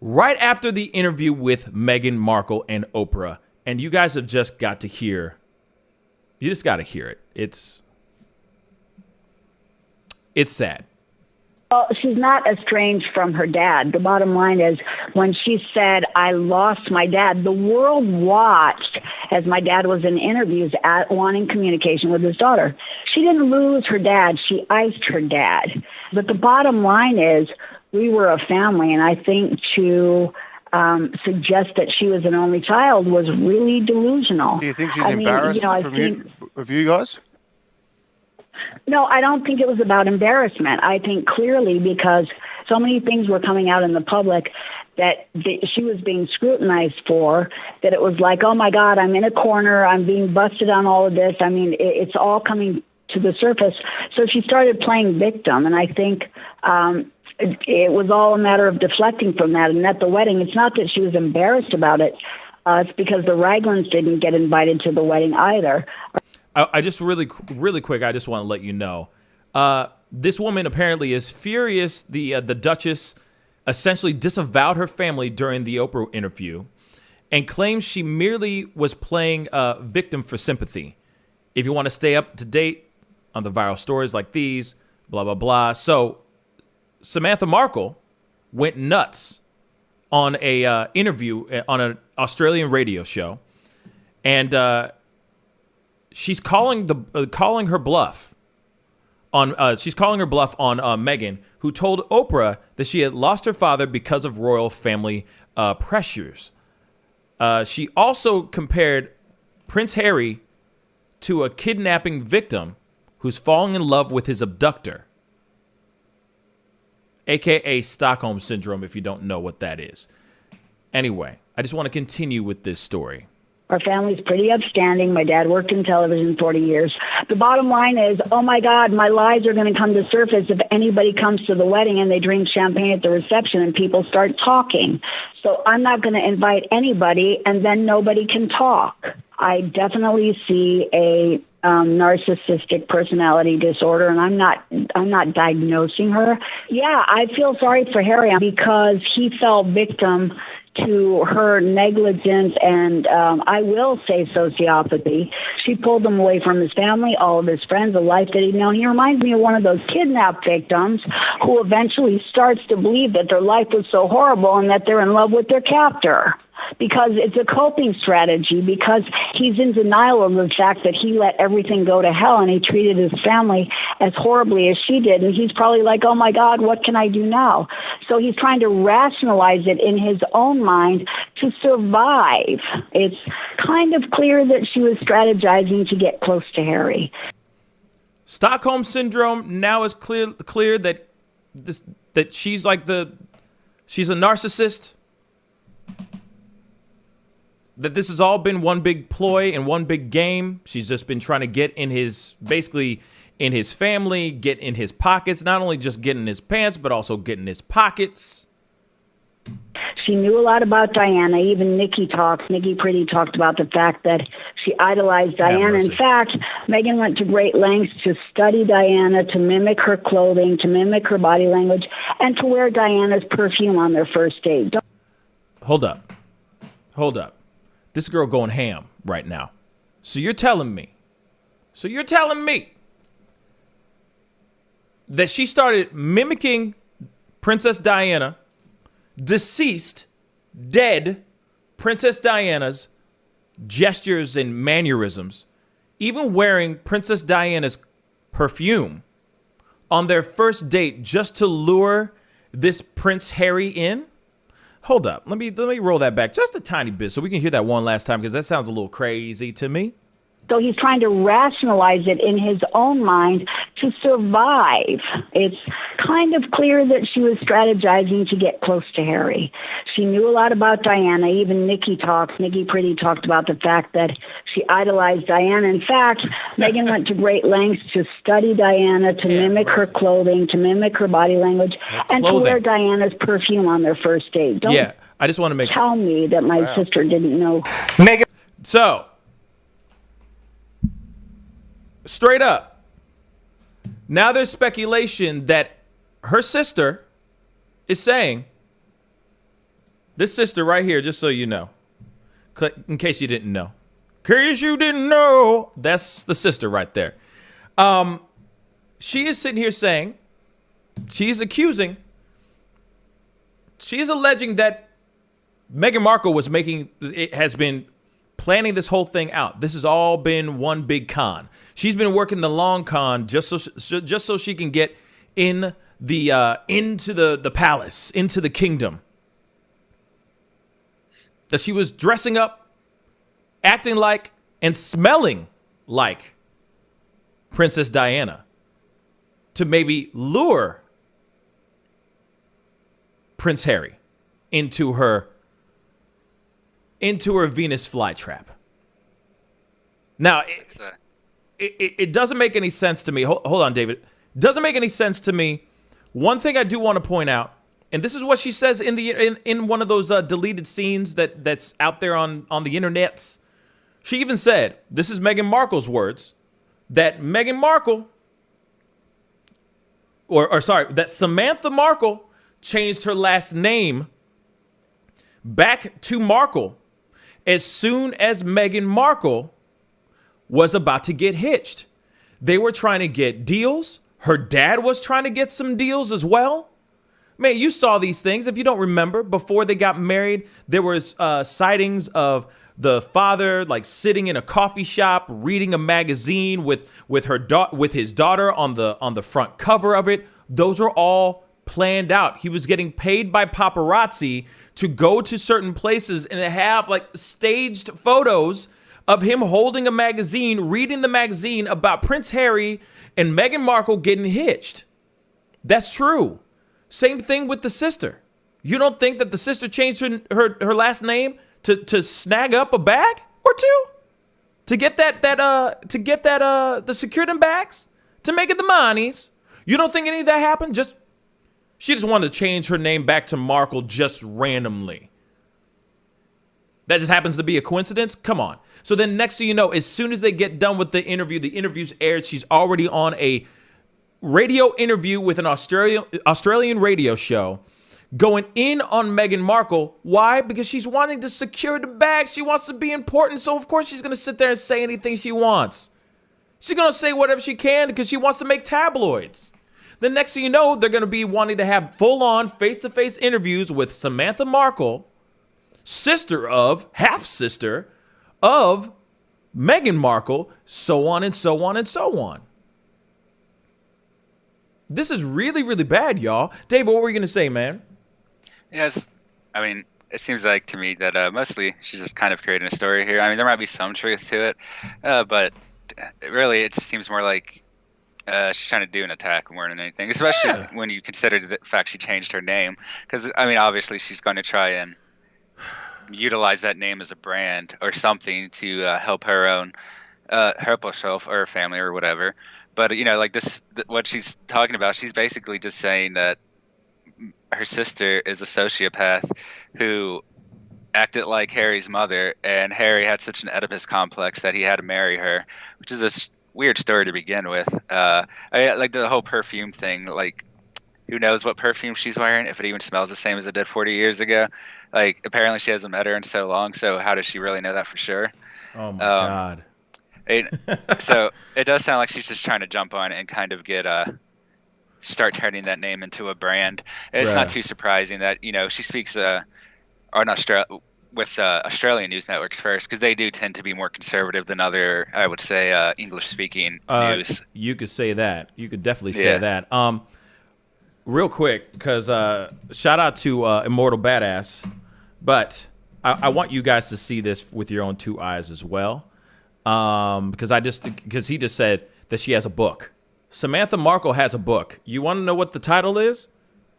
right after the interview with Meghan Markle and Oprah. And you guys have just got to hear, you just got to hear it. It's sad. Well, she's not estranged from her dad. The bottom line is, when she said, I lost my dad, the world watched as my dad was in interviews wanting communication with his daughter. She didn't lose her dad. She iced her dad. But the bottom line is, we were a family, and I think to suggest that she was an only child was really delusional. Do you think she's embarrassed of you guys? No, I don't think it was about embarrassment. I think clearly, because so many things were coming out in the public that she was being scrutinized for, that it was like, oh my God, I'm in a corner, I'm being busted on all of this. I mean, it's all coming to the surface. So she started playing victim, and I think it was all a matter of deflecting from that. And at the wedding, it's not that she was embarrassed about it. It's because the Raglins didn't get invited to the wedding either. I just really quick, I just want to let you know, this woman apparently is furious. The Duchess essentially disavowed her family during the Oprah interview and claims she merely was playing victim for sympathy. If you want to stay up to date on the viral stories like these, blah, blah, blah. So Samantha Markle went nuts on a interview on an Australian radio show, and she's calling her bluff she's calling her bluff on Meghan, who told Oprah that she had lost her father because of royal family pressures. She also compared Prince Harry to a kidnapping victim who's falling in love with his abductor, aka Stockholm Syndrome, if you don't know what that is. Anyway, I just want to continue with this story. Our family's pretty upstanding. My dad worked in television 40 years. The bottom line is, oh my God, my lies are going to come to surface if anybody comes to the wedding and they drink champagne at the reception and people start talking. So I'm not going to invite anybody, and then nobody can talk. I definitely see a narcissistic personality disorder, and I'm not diagnosing her. Yeah, I feel sorry for Harry because he fell victim to her negligence and I will say sociopathy. She pulled him away from his family, all of his friends, the life that he'd known. He reminds me of one of those kidnapped victims who eventually starts to believe that their life was so horrible and that they're in love with their captor. Because it's a coping strategy, because he's in denial of the fact that he let everything go to hell and he treated his family as horribly as she did. And he's probably like, oh my God, what can I do now? So he's trying to rationalize it in his own mind to survive. It's kind of clear that she was strategizing to get close to Harry. Stockholm Syndrome now is clear that she's like she's a narcissist. That this has all been one big ploy and one big game. She's just been trying to get in basically in his family, get in his pockets, not only just get in his pants, but also get in his pockets. She knew a lot about Diana. Even Nikki Pretty talked about the fact that she idolized Diana. In fact, Meghan went to great lengths to study Diana, to mimic her clothing, to mimic her body language, and to wear Diana's perfume on their first date. Hold up. This girl going ham right now. So you're telling me that she started mimicking Princess Diana, deceased, dead Princess Diana's gestures and mannerisms, even wearing Princess Diana's perfume on their first date just to lure this Prince Harry in? Hold up. Let me roll that back just a tiny bit so we can hear that one last time, because that sounds a little crazy to me. So he's trying to rationalize it in his own mind to survive. It's kind of clear that she was strategizing to get close to Harry. She knew a lot about Diana. Even Nikki Pretty talked about the fact that she idolized Diana. In fact, Meghan went to great lengths to study Diana, to mimic her clothing, to mimic her body language, and to wear Diana's perfume on their first date. Don't I just want to make tell me that my sister didn't know. Meghan. So, straight up, now there's speculation that her sister is saying, this sister right here, just so you know, in case you didn't know, that's the sister right there. She is sitting here saying, she's alleging that Meghan Markle has been planning this whole thing out. This has all been one big con. She's been working the long con just so she can get into the palace, into the kingdom. That she was dressing up, acting like, and smelling like Princess Diana to maybe lure Prince Harry into her Venus flytrap. Now, it doesn't make any sense to me. Hold on, David. Doesn't make any sense to me. One thing I do want to point out, and this is what she says in one of those deleted scenes that's out there on the internets. She even said, this is Meghan Markle's words, that Meghan Markle, that Samantha Markle changed her last name back to Markle as soon as Meghan Markle was about to get hitched. They were trying to get deals. Her dad was trying to get some deals as well. Man, you saw these things. If you don't remember, before they got married, there was sightings of the father like sitting in a coffee shop reading a magazine with his daughter on the front cover of it. Those are all planned out. He was getting paid by paparazzi to go to certain places and have like staged photos of him holding a magazine, reading the magazine about Prince Harry and Meghan Markle getting hitched. That's true. Same thing with the sister. You don't think that the sister changed her last name to snag up a bag or two? To get to secure them bags? To make it the monies? You don't think any of that happened? She just wanted to change her name back to Markle just randomly. That just happens to be a coincidence? Come on. So then next thing you know, as soon as they get done with the interview's aired, she's already on a radio interview with an Australian radio show going in on Meghan Markle. Why? Because she's wanting to secure the bag. She wants to be important. So of course she's going to sit there and say anything she wants. She's going to say whatever she can because she wants to make tabloids. The next thing you know, they're going to be wanting to have full-on face-to-face interviews with Samantha Markle, half-sister of Meghan Markle, so on and so on and so on. This is really, really bad, y'all. Dave, what were you going to say, man? Yes, I mean, it seems like to me that mostly she's just kind of creating a story here. I mean, there might be some truth to it, but really it just seems more like she's trying to do an attack more than anything, especially when you consider the fact she changed her name. Because, I mean, obviously she's going to try and utilize that name as a brand or something to help her own, help herself or her family or whatever. But, you know, like what she's talking about, she's basically just saying that her sister is a sociopath who acted like Harry's mother, and Harry had such an Oedipus complex that he had to marry her, which is a weird story to begin with. Like the whole perfume thing, like who knows what perfume she's wearing, if it even smells the same as it did 40 years ago. Like apparently she hasn't met her in so long, so how does she really know that for sure? Oh my God. So it does sound like she's just trying to jump on and kind of get start turning that name into a brand. And it's not too surprising that, you know, she speaks with Australian news networks first, because they do tend to be more conservative than other, I would say, English-speaking news. You could say that. You could definitely say that. Real quick, because shout out to Immortal Badass, but I want you guys to see this with your own two eyes as well, because he just said that she has a book. Samantha Markle has a book. You want to know what the title is?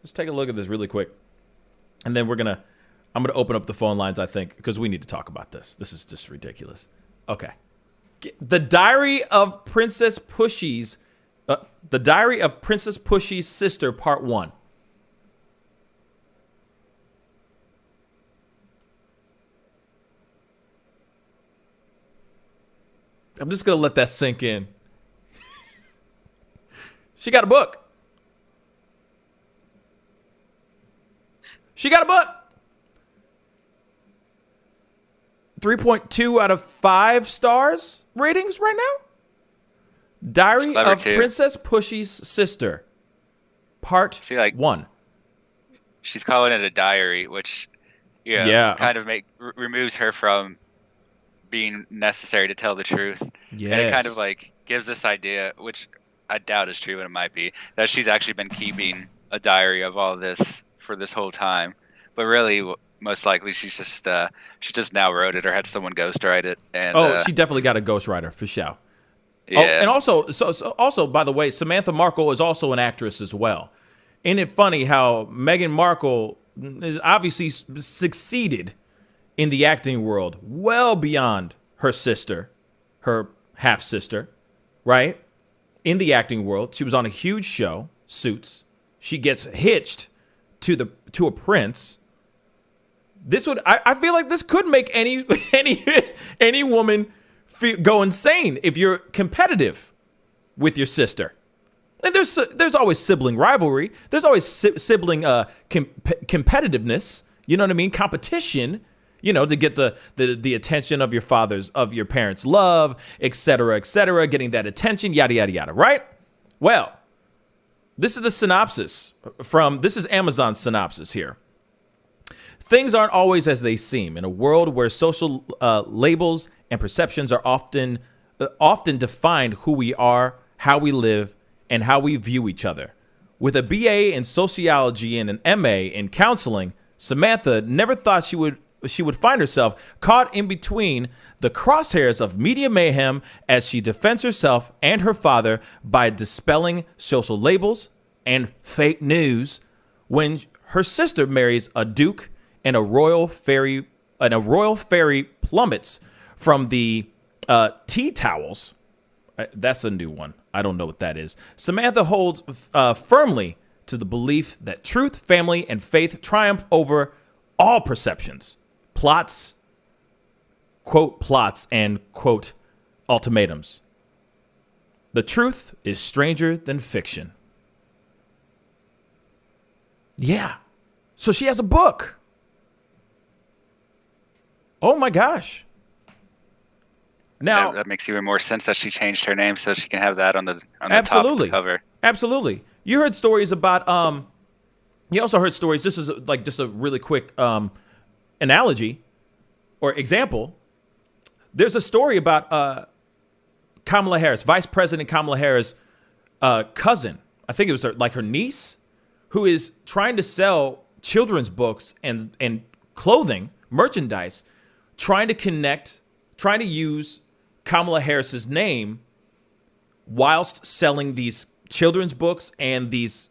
Let's take a look at this really quick, and then I'm gonna open up the phone lines, I think, because we need to talk about this. This is just ridiculous. Okay. The Diary of Princess Pushy's Sister, Part 1. I'm just going to let that sink in. She got a book. She got a book. 3.2 out of 5 stars ratings right now. Diary of Princess Pushy's Sister, Part 1. She's calling it a diary, which kind of removes her from being necessary to tell the truth. Yes. And it kind of like gives this idea, which I doubt is true, but it might be, that she's actually been keeping a diary of all this for this whole time. But really, most likely she just now wrote it or had someone ghostwrite it. And she definitely got a ghostwriter for sure. Yeah. Oh, and also, by the way, Samantha Markle is also an actress as well. Isn't it funny how Meghan Markle is obviously succeeded in the acting world well beyond her sister, her half-sister, right? In the acting world, she was on a huge show, Suits. She gets hitched to a prince. I feel like this could make any woman go insane if you're competitive with your sister. And there's always sibling rivalry. There's always sibling competitiveness. You know what I mean? Competition. You know, to get the attention of your parents' love, et cetera, getting that attention, yada yada yada. Right? Well, this is the synopsis this is Amazon's synopsis here. Things aren't always as they seem. In a world where social labels and perceptions are often define who we are, how we live, and how we view each other. With a BA in sociology and an MA in counseling, Samantha never thought she would find herself caught in between the crosshairs of media mayhem as she defends herself and her father by dispelling social labels and fake news when her sister marries a duke and a royal fairy plummets from the tea towels. That's a new one. I don't know what that is. Samantha holds firmly to the belief that truth, family, and faith triumph over all perceptions, plots, quote, plots, and, quote, ultimatums. The truth is stranger than fiction. Yeah. So she has a book. Oh, my gosh. Now that makes even more sense that she changed her name so she can have that on the top of the cover. Absolutely. You heard stories about you also heard stories. This is like just a really quick analogy or example. There's a story about Kamala Harris, Vice President Kamala Harris' cousin. I think it was like her niece, who is trying to sell children's books and clothing, merchandise, trying to use Kamala Harris's name whilst selling these children's books and these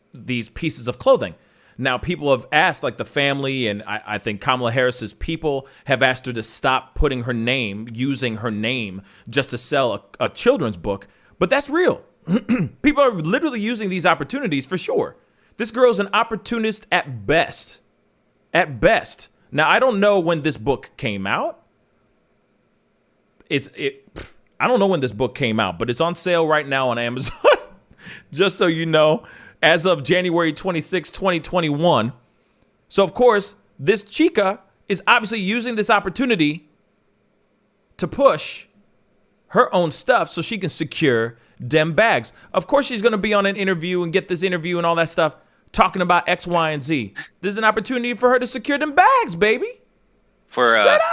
pieces of clothing. Now, people have asked, like the family, and I think Kamala Harris's people have asked her to stop putting her name, using her name just to sell a children's book. But that's real. People are literally using these opportunities for sure. This girl's an opportunist at best. At best. Now, I don't know when this book came out. I don't know when this book came out, but it's on sale right now on Amazon. Just so you know, as of January 26, 2021. So, of course, this chica is obviously using this opportunity to push her own stuff so she can secure them bags. Of course, she's going to be on an interview and get this interview and all that stuff talking about X, Y, and Z. This is an opportunity for her to secure them bags, baby. For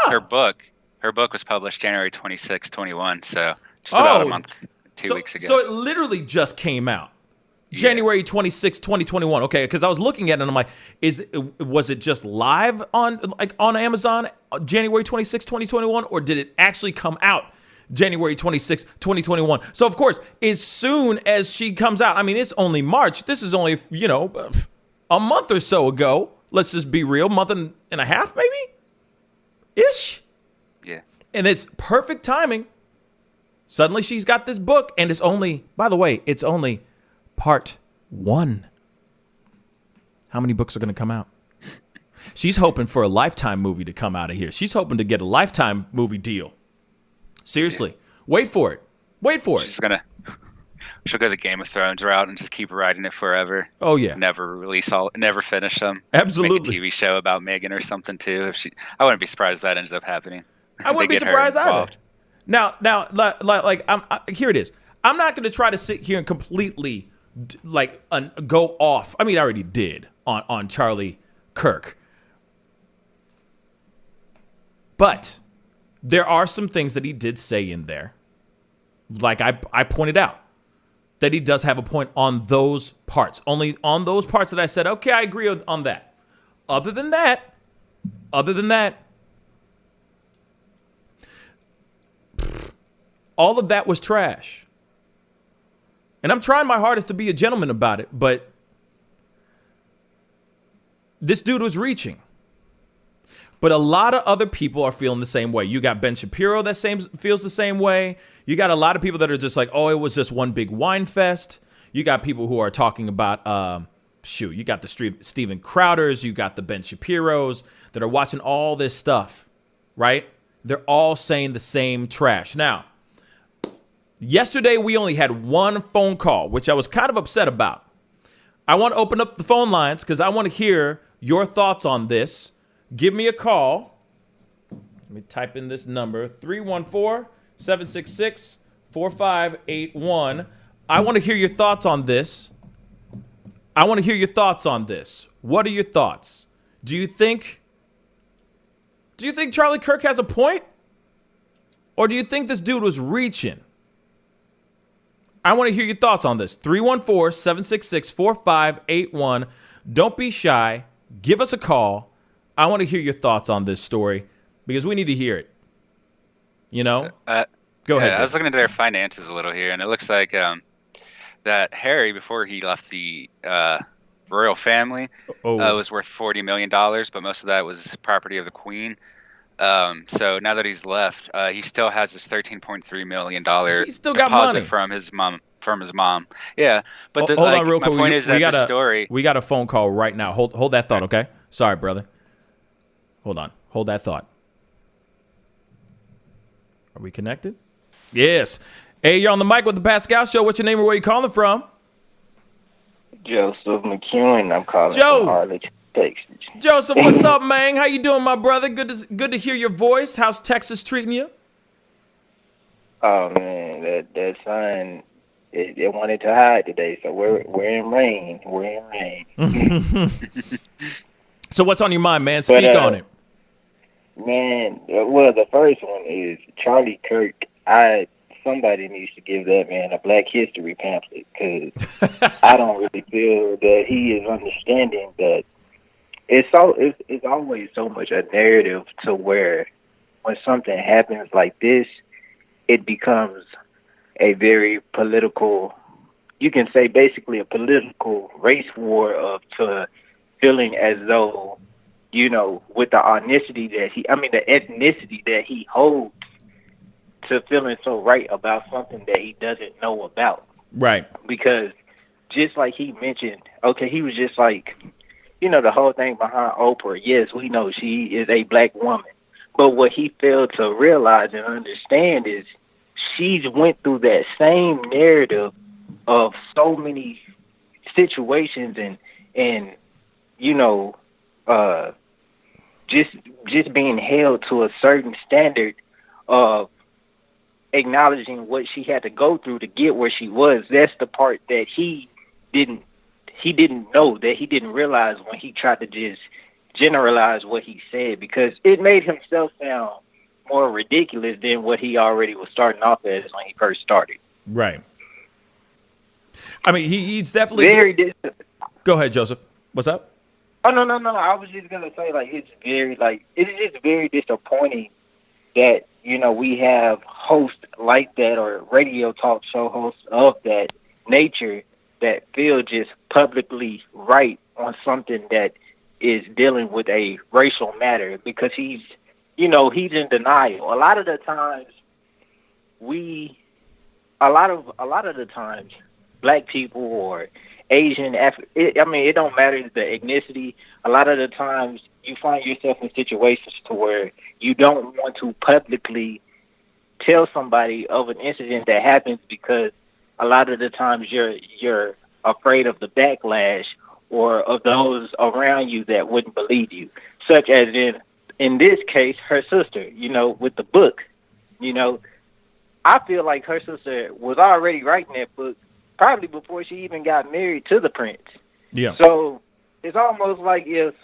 her book. Her book was published January 26, 21, so just about a month, 2 weeks ago. So it literally just came out. January 26, 2021. Okay, because I was looking at it and I'm like, was it just live on Amazon January 26, 2021, or did it actually come out January 26, 2021? So of course, as soon as she comes out, I mean, it's only March. This is only, a month or so ago. Let's just be real, month and a half maybe? Ish. Yeah. And it's perfect timing. Suddenly she's got this book, and it's only, by the way, it's only part 1. How many books are going to come out? She's hoping for a Lifetime movie to come out of here. She's hoping to get a Lifetime movie deal. Seriously. Yeah. Wait for it. She'll go the Game of Thrones route and just keep writing it forever. Oh yeah. Never finish them. Absolutely. Make a TV show about Meghan or something too. I wouldn't be surprised if that ends up happening. I wouldn't be surprised either. Now, here it is. I'm not going to try to sit here and completely go off. I mean, I already did on Charlie Kirk. But there are some things that he did say in there. Like I pointed out, that he does have a point on those parts. Only on those parts that I said, okay, I agree on that. Other than that, all of that was trash. And I'm trying my hardest to be a gentleman about it, but this dude was reaching. But a lot of other people are feeling the same way. You got Ben Shapiro that feels the same way. You got a lot of people that are just like, oh, it was just one big wine fest. You got people who are talking about, you got the Steven Crowders, you got the Ben Shapiros that are watching all this stuff, right? They're all saying the same trash. Now, yesterday we only had one phone call, which I was kind of upset about. I want to open up the phone lines because I want to hear your thoughts on this. Give me a call. Let me type in this number, 314-766-4581. I want to hear your thoughts on this. What are your thoughts? Do you think Do you think Charlie Kirk has a point? Or do you think this dude was reaching? I want to hear your thoughts on this. 314-766-4581. Don't be shy. Give us a call. I want to hear your thoughts on this story because we need to hear it. You know? Go ahead. I was looking into their finances a little here, and it looks like that Harry, before he left the royal family, was worth $40 million, but most of that was property of the Queen. So now that he's left, he still has his $13.3 million He's still got deposit money. from his mom. Yeah, but Hold on real my quick. point is that the story. We got a phone call right now. Hold that thought, okay? Sorry, brother. Hold on. Hold that thought. Are we connected? Yes. Hey, you're on the mic with the Pascal Show. What's your name and where you calling from? Joseph McEwen. I'm calling Joe. from Arlington, Texas. Joseph, what's up, man? How you doing, my brother? Good to hear your voice. How's Texas treating you? Oh man, that sun it wanted to hide today, so we're in rain. We're in rain. So what's on your mind, man? Speak on it. Man, well, the first one is Charlie Kirk. Somebody needs to give that man a Black History pamphlet because I don't really feel that he is understanding that it's always so much a narrative to where when something happens like this, it becomes a very political, you can say basically a political race war to feeling as though, you know, with the ethnicity that he holds, to feeling so right about something that he doesn't know about. Right. Because just like he mentioned, okay, he was just like, you know, the whole thing behind Oprah, yes, we know she is a black woman. But what he failed to realize and understand is she's went through that same narrative of so many situations and you know, just being held to a certain standard of acknowledging what she had to go through to get where she was. That's the part that he didn't know, that he didn't realize when he tried to just generalize what he said, because it made himself sound more ridiculous than what he already was starting off as when he first started. Right. I mean, he's definitely Go ahead, Joseph. What's up? Oh no! I was just gonna say, like, it's just very disappointing that, you know, we have hosts like that or radio talk show hosts of that nature that feel just publicly right on something that is dealing with a racial matter, because he's in denial. A lot of the times, black people or Asian, it don't matter the ethnicity. A lot of the times you find yourself in situations to where you don't want to publicly tell somebody of an incident that happens, because a lot of the times you're afraid of the backlash or of those around you that wouldn't believe you. Such as in this case, her sister, you know, with the book. You know, I feel like her sister was already writing that book probably before she even got married to the prince. Yeah. So it's almost like if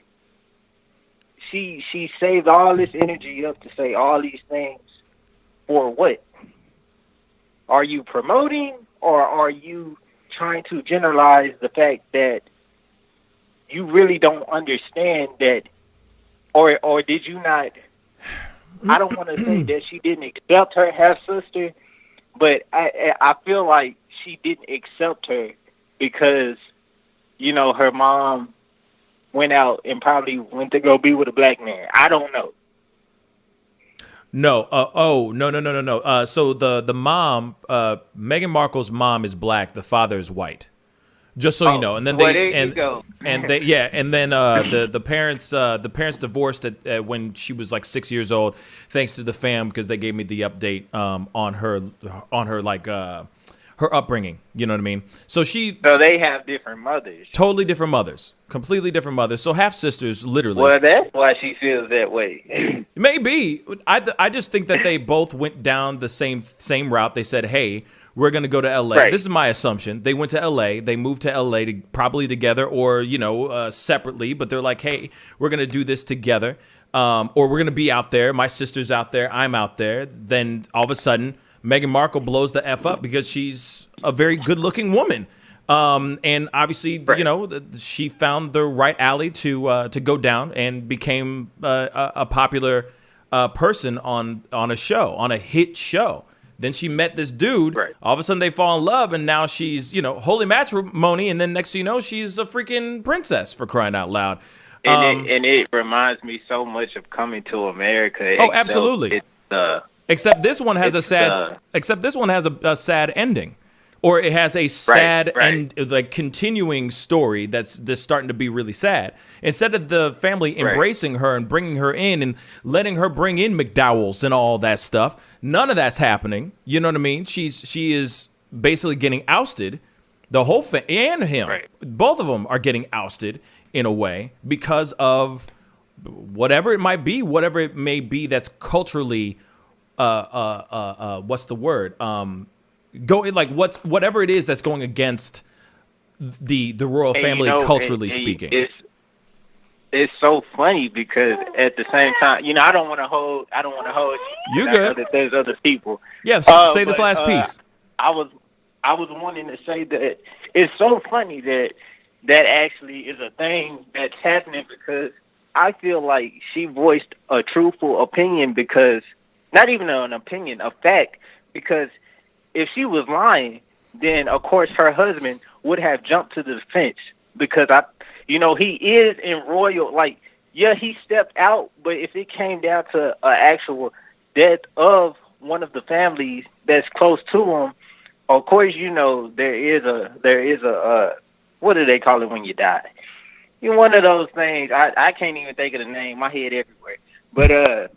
she saved all this energy up to say all these things for what? Are you promoting, or are you trying to generalize the fact that you really don't understand that, or did you not? I don't want to say that she didn't accept her half sister, but I feel like she didn't accept her because, you know, her mom went out and probably went to go be with a black man. I don't know. No. No. So the mom, Meghan Markle's mom is black. The father is white. Just so you know. And then there you go. and then the parents divorced when she was like 6 years old, thanks to the fam, because they gave me the update on her like her upbringing. You know what I mean? So they have different mothers. Totally different mothers. Completely different mothers. So half sisters, literally. Well, that's why she feels that way. Maybe. I just think that they both went down the same route. They said, hey, we're going to go to L.A. Right. This is my assumption. They went to L.A. They moved to L.A. Probably together or, you know, separately. But they're like, hey, we're going to do this together. or we're going to be out there. My sister's out there. I'm out there. Then all of a sudden, Meghan Markle blows the F up because she's a very good-looking woman. And obviously, you know, she found the right alley to go down and became a popular person on a show, on a hit show. Then she met this dude. Right. All of a sudden, they fall in love, and now she's, you know, holy matrimony. And then next thing you know, she's a freaking princess, for crying out loud. And it reminds me so much of Coming to America. Oh, absolutely. Except this one has a sad. Except this one has a sad ending, or it has a sad and like continuing story that's starting to be really sad. Instead of the family embracing her and bringing her in and letting her bring in McDowell's and all that stuff, none of that's happening. You know what I mean? She is basically getting ousted. The whole and him, both of them are getting ousted in a way because of whatever it might be, whatever it may be that's culturally. What's the word? Whatever it is that's going against the royal family, culturally speaking. It's so funny because at the same time, you know, I don't want to hold. You good? That there's other people. Yes. Say this last piece. I was wanting to say that it's so funny that actually is a thing that's happening because I feel like she voiced a truthful opinion because. Not even an opinion, a fact, because if she was lying, then, of course, her husband would have jumped to the defense because, he is in royal, like, yeah, he stepped out, but if it came down to an actual death of one of the families that's close to him, of course, you know, there is a what do they call it when you die? You're one of those things. I can't even think of the name. My head everywhere. But,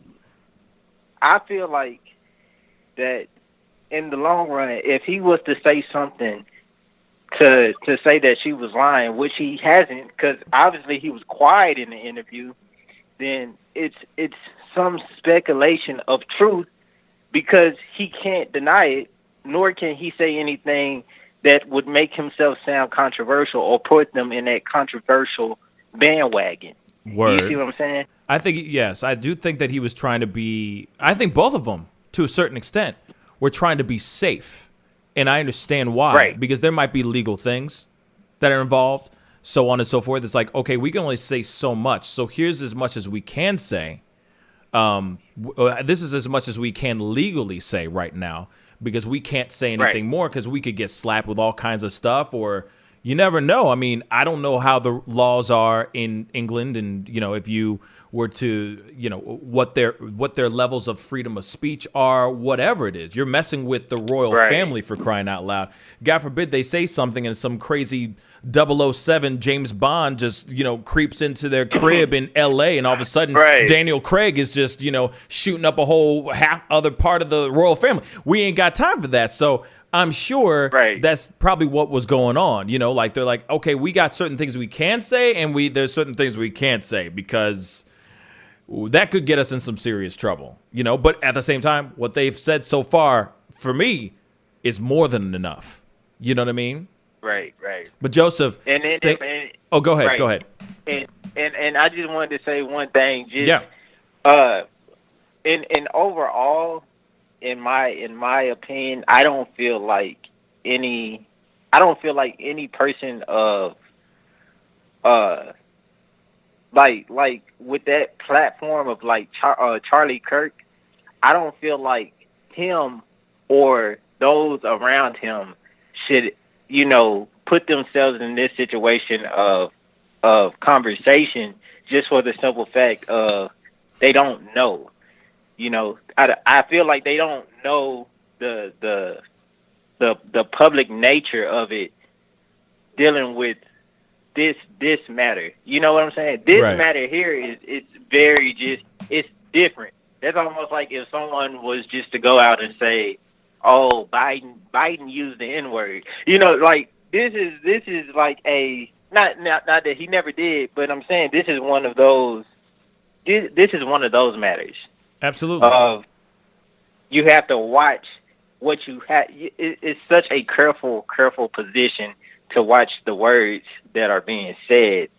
I feel like that in the long run, if he was to say something to say that she was lying, which he hasn't, because obviously he was quiet in the interview, then it's some speculation of truth because he can't deny it, nor can he say anything that would make himself sound controversial or put them in that controversial bandwagon. Word. You see what I'm saying? I think, yes, I do think that he was trying to be, I think both of them, to a certain extent, were trying to be safe. And I understand why. Right. Because there might be legal things that are involved, so on and so forth. It's like, okay, we can only say so much. So here's as much as we can say. This is as much as we can legally say right now, because we can't say anything more because we could get slapped with all kinds of stuff, or you never know. I mean, I don't know how the laws are in England, and you know, if you were to, you know, what their levels of freedom of speech are, whatever it is. You're messing with the royal family, for crying out loud. God forbid they say something and some crazy 007 James Bond just, you know, creeps into their crib in LA, and all of a sudden Daniel Craig is just, you know, shooting up a whole half other part of the royal family. We ain't got time for that. So I'm sure that's probably what was going on. You know, like they're like, okay, we got certain things we can say, and there's certain things we can't say because that could get us in some serious trouble. You know, but at the same time, what they've said so far for me is more than enough. You know what I mean? Right. But Joseph, go ahead. Go ahead. And I just wanted to say one thing. Just, in overall, in my opinion, I don't feel like any person of like with that platform of like Charlie Kirk, I don't feel like him or those around him should, you know, put themselves in this situation of conversation just for the simple fact of they don't know. You know, I feel like they don't know the public nature of it dealing with this matter. You know what I'm saying? This matter here it's different. That's almost like if someone was just to go out and say, "Oh, Biden used the N-word." You know, like this is like a not that he never did, but I'm saying this is one of those. This is one of those matters. Absolutely. You have to watch what you have. It's such a careful position to watch the words that are being said,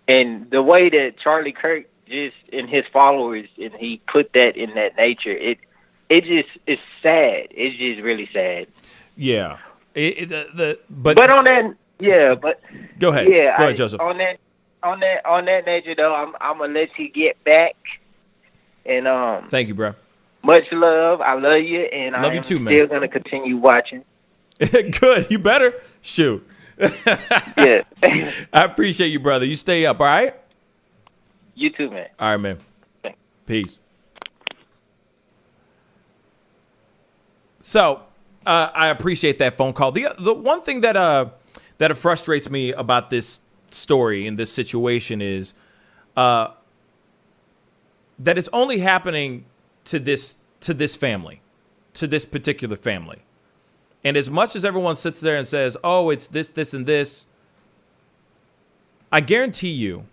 and the way that Charlie Kirk just in his followers, and he put that in that nature. It just is sad. It's just really sad. Yeah. But on that, but go ahead. Yeah, go ahead, Joseph. On that nature though, I'm gonna let you get back. And thank you, bro. Much love. I love you, and love I'm you too, man. Still gonna continue watching. Good. You better shoot. Yeah. I appreciate you, brother. You stay up. All right. You too, man. All right, man. Thanks. Peace. So, I appreciate that phone call. The one thing that frustrates me about this story in this situation is that it's only happening to this family, to this particular family. And as much as everyone sits there and says, "Oh, it's this, this, and this," I guarantee you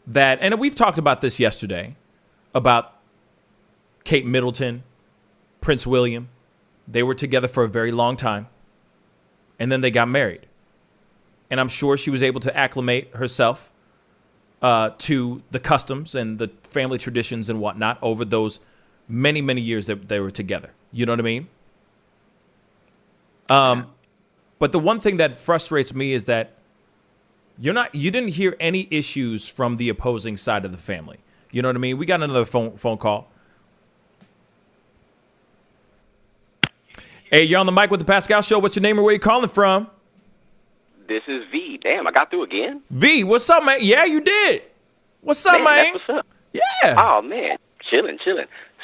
that, and we've talked about this yesterday, about Kate Middleton, Prince William. They were together for a very long time, and then they got married. And I'm sure she was able to acclimate herself to the customs and the family traditions and whatnot over those many, many years that they were together. You know what I mean? But the one thing that frustrates me is that you didn't hear any issues from the opposing side of the family. You know what I mean? We got another phone call. Hey, you're on the mic with the Pascal Show. What's your name and where you calling from? This is V. Damn, I got through again. V, what's up, man? Yeah, you did. What's up, man? That's what's up. Yeah. Oh, man. Chilling.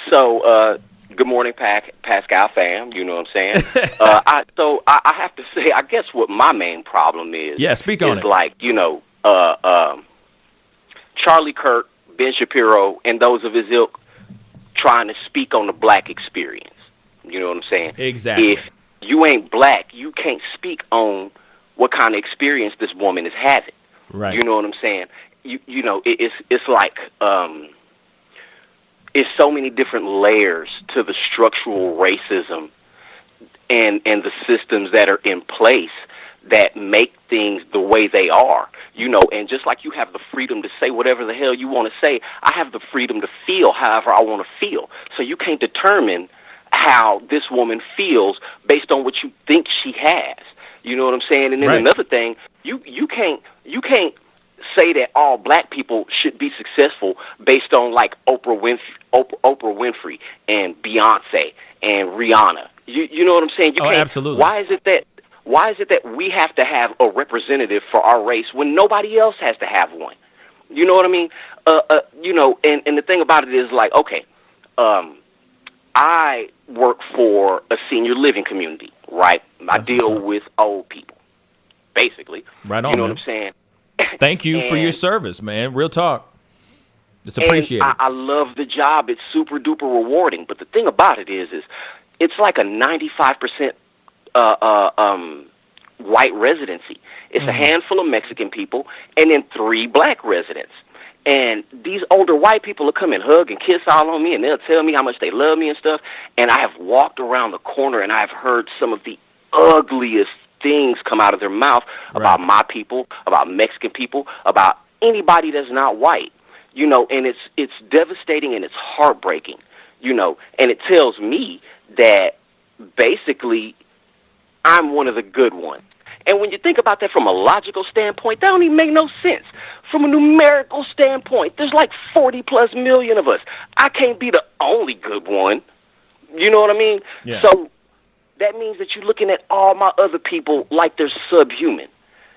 So, good morning, Pascal fam. You know what I'm saying? I have to say, I guess what my main problem is. Yeah, speak on it. Like, Charlie Kirk, Ben Shapiro, and those of his ilk trying to speak on the black experience. You know what I'm saying? Exactly. If you ain't black, you can't speak on what kind of experience this woman is having. Right. You know what I'm saying? It's like it's so many different layers to the structural racism and the systems that are in place that make things the way they are. And just like you have the freedom to say whatever the hell you want to say, I have the freedom to feel however I want to feel. So you can't determine how this woman feels based on what you think she has. You know what I'm saying? And then another thing, you can't say that all black people should be successful based on like Oprah Winfrey and Beyonce and Rihanna. You know what I'm saying? You can't. Absolutely. Why is it that we have to have a representative for our race when nobody else has to have one? You know what I mean? And the thing about it is like, okay, I work for a senior living community, right? I deal with old people, basically. Right on, you know man. what I'm saying? Thank you for your service, man. Real talk. It's appreciated. I love the job. It's super duper rewarding. But the thing about it is it's like a 95% white residency. It's a handful of Mexican people and then 3 black residents. And these older white people will come and hug and kiss all on me, and they'll tell me how much they love me and stuff. And I have walked around the corner, and I've heard some of the ugliest things come out of their mouth about my people, about Mexican people, about anybody that's not white. And it's devastating and it's heartbreaking. And it tells me that basically I'm one of the good ones. And when you think about that from a logical standpoint, that don't even make no sense. From a numerical standpoint, there's like 40+ million of us. I can't be the only good one. You know what I mean? Yeah. So that means that you're looking at all my other people like they're subhuman.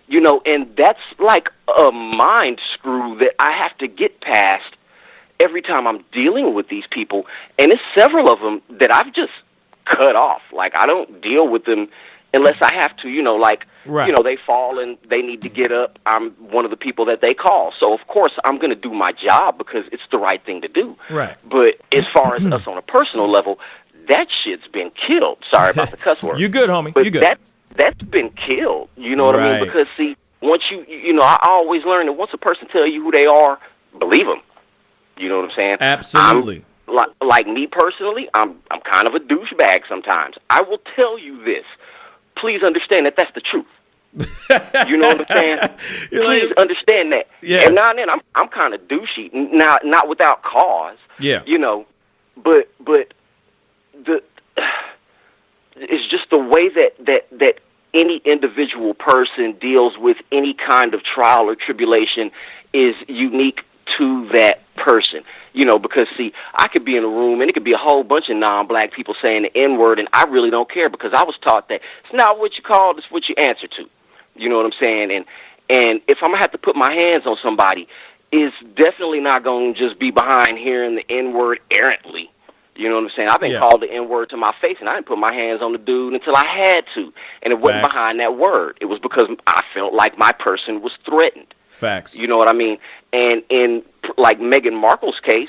And that's like a mind screw that I have to get past every time I'm dealing with these people. And it's several of them that I've just cut off. Like, I don't deal with them unless I have to, they fall and they need to get up. I'm one of the people that they call. So, of course, I'm going to do my job because it's the right thing to do. Right. But as far as us on a personal level, that shit's been killed. Sorry about the cuss word. You good, homie. But you good. That's been killed. You know what I mean? Because, see, once I always learn that once a person tell you who they are, believe them. You know what I'm saying? Absolutely. Like me personally, I'm kind of a douchebag sometimes. I will tell you this. Please understand that that's the truth. You know what I'm saying? Please understand that. Yeah. And now and then I'm kind of douchey. Now, not without cause. Yeah. You know, but it's just the way that any individual person deals with any kind of trial or tribulation is unique to that person. You know, because, see, I could be in a room and it could be a whole bunch of non-black people saying the N-word, and I really don't care because I was taught that it's not what you call, it's what you answer to. You know what I'm saying? And if I'm going to have to put my hands on somebody, it's definitely not going to just be behind hearing the N-word errantly. You know what I'm saying? I've been called the N-word to my face, and I didn't put my hands on the dude until I had to. And it wasn't behind that word. It was because I felt like my person was threatened. Facts. You know what I mean? And in, like, Meghan Markle's case,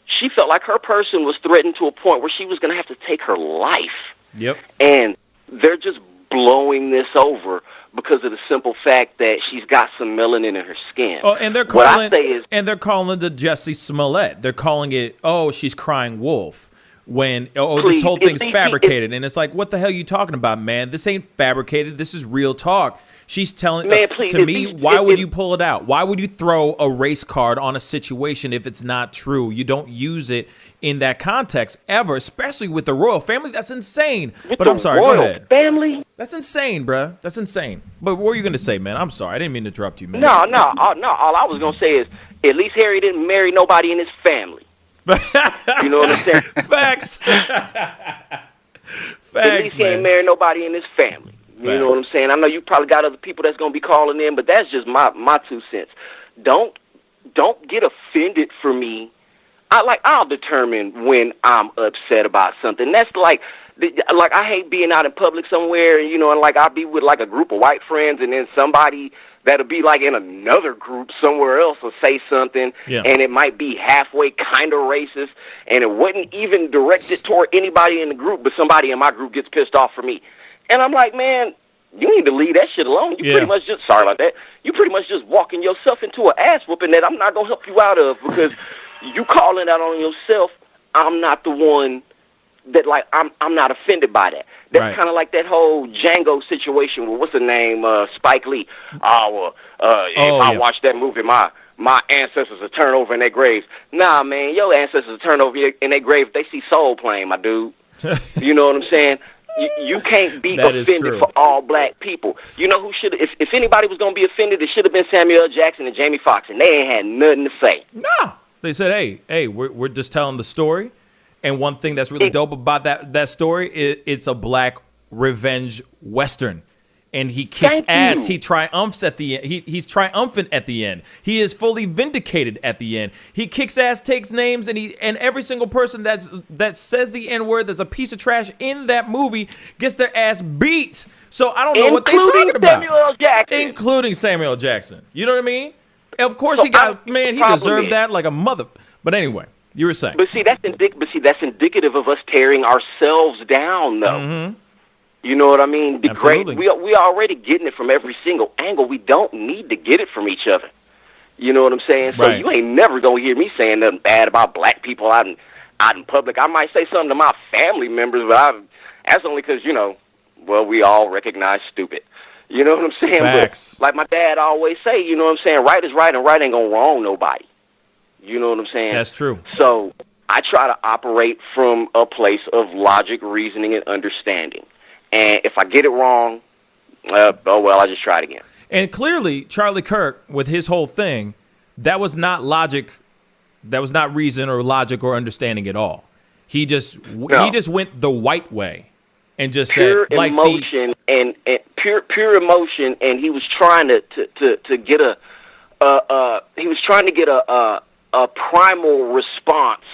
she felt like her person was threatened to a point where she was going to have to take her life. Yep. And they're just blowing this over because of the simple fact that she's got some melanin in her skin. Oh, and they're calling they're calling the Jussie Smollett. They're calling it, oh, she's crying wolf. When this whole thing's fabricated, and it's like, what the hell are you talking about, man? This ain't fabricated. This is real talk. She's telling why would you pull it out? Why would you throw a race card on a situation if it's not true? You don't use it in that context ever, especially with the royal family. That's insane. But I'm sorry, go ahead. Family? That's insane, bruh. That's insane. But what were you gonna say, man? I'm sorry, I didn't mean to interrupt you, man. No. All I was gonna say is, at least Harry didn't marry nobody in his family. You know what I'm saying? Facts. At least he ain't marry nobody in his family. You know what I'm saying? I know you probably got other people that's gonna be calling in, but that's just my 2 cents. Don't get offended for me. I'll determine when I'm upset about something. That's like I hate being out in public somewhere, you know, and like I'll be with like a group of white friends, and then somebody that'll be like in another group somewhere else will say something, and it might be halfway kind of racist, and it wasn't even directed toward anybody in the group, but somebody in my group gets pissed off for me. And I'm like, man, you need to leave that shit alone. You pretty much just, sorry about that, you pretty much just walking yourself into an ass whooping that I'm not going to help you out of, because you calling out on yourself, I'm not the one that, like, I'm not offended by that. That's kind of like that whole Django situation with, what's the name, Spike Lee. If I watch that movie, my ancestors will turn over in their graves. Nah, man, your ancestors will turn over in their grave if they see Soul playing, my dude. You know what I'm saying? You can't be offended for all black people. You know who should? If anybody was going to be offended, it should have been Samuel L. Jackson and Jamie Foxx, and they ain't had nothing to say. No. They said, hey, we're just telling the story. And one thing that's really dope about that story, it's a black revenge Western. And he kicks ass. He triumphs at the end. He's triumphant at the end. He is fully vindicated at the end. He kicks ass, takes names, and every single person that says the N-word, that's a piece of trash in that movie, gets their ass beat. So I don't know what they're talking about. Including Samuel L. Jackson. You know what I mean? Of course, he deserved that like a mother. But anyway, you were saying. But see, that's indicative of us tearing ourselves down, though. Mm-hmm. You know what I mean? We already getting it from every single angle. We don't need to get it from each other. You know what I'm saying? So you ain't never gonna hear me saying nothing bad about black people out in public. I might say something to my family members, but that's only because, you know, well, we all recognize stupid. You know what I'm saying? Facts. But like my dad always say, you know what I'm saying? Right is right, and right ain't gonna wrong nobody. You know what I'm saying? That's true. So I try to operate from a place of logic, reasoning, and understanding. And if I get it wrong, I just try it again. And clearly, Charlie Kirk, with his whole thing, that was not logic. That was not reason or logic or understanding at all. He just went the white way and just pure said, like, emotion and pure emotion. And he was trying to get a primal response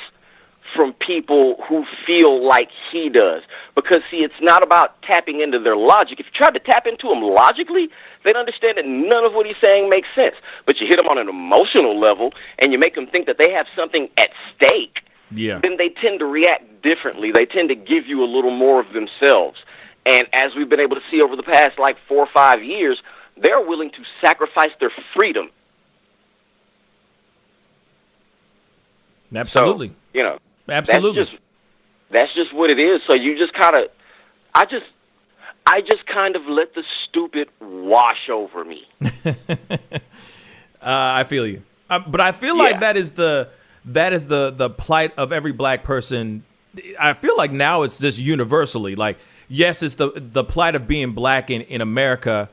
from people who feel like he does. Because, see, it's not about tapping into their logic. If you try to tap into them logically, they'd understand that none of what he's saying makes sense. But you hit them on an emotional level, and you make them think that they have something at stake, then they tend to react differently. They tend to give you a little more of themselves. And as we've been able to see over the past, 4 or 5 years, they're willing to sacrifice their freedom. Absolutely. So, you know, absolutely. That's just what it is. So you just kind of, I I just kind of let the stupid wash over me. I feel you, but I feel like that is the plight of every black person. I feel like now it's just universally like, yes, it's the plight of being black in America.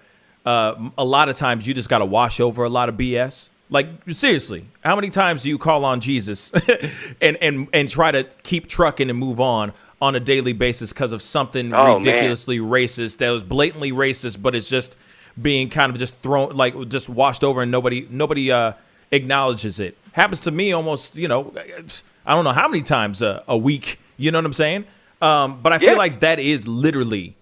A lot of times you just got to wash over a lot of BS. Like, seriously, how many times do you call on Jesus and try to keep trucking and move on a daily basis because of something ridiculously racist that was blatantly racist, but it's just being kind of just thrown, like just washed over, and nobody acknowledges it. Happens to me almost, I don't know how many times a week. You know what I'm saying? But I feel like that is literally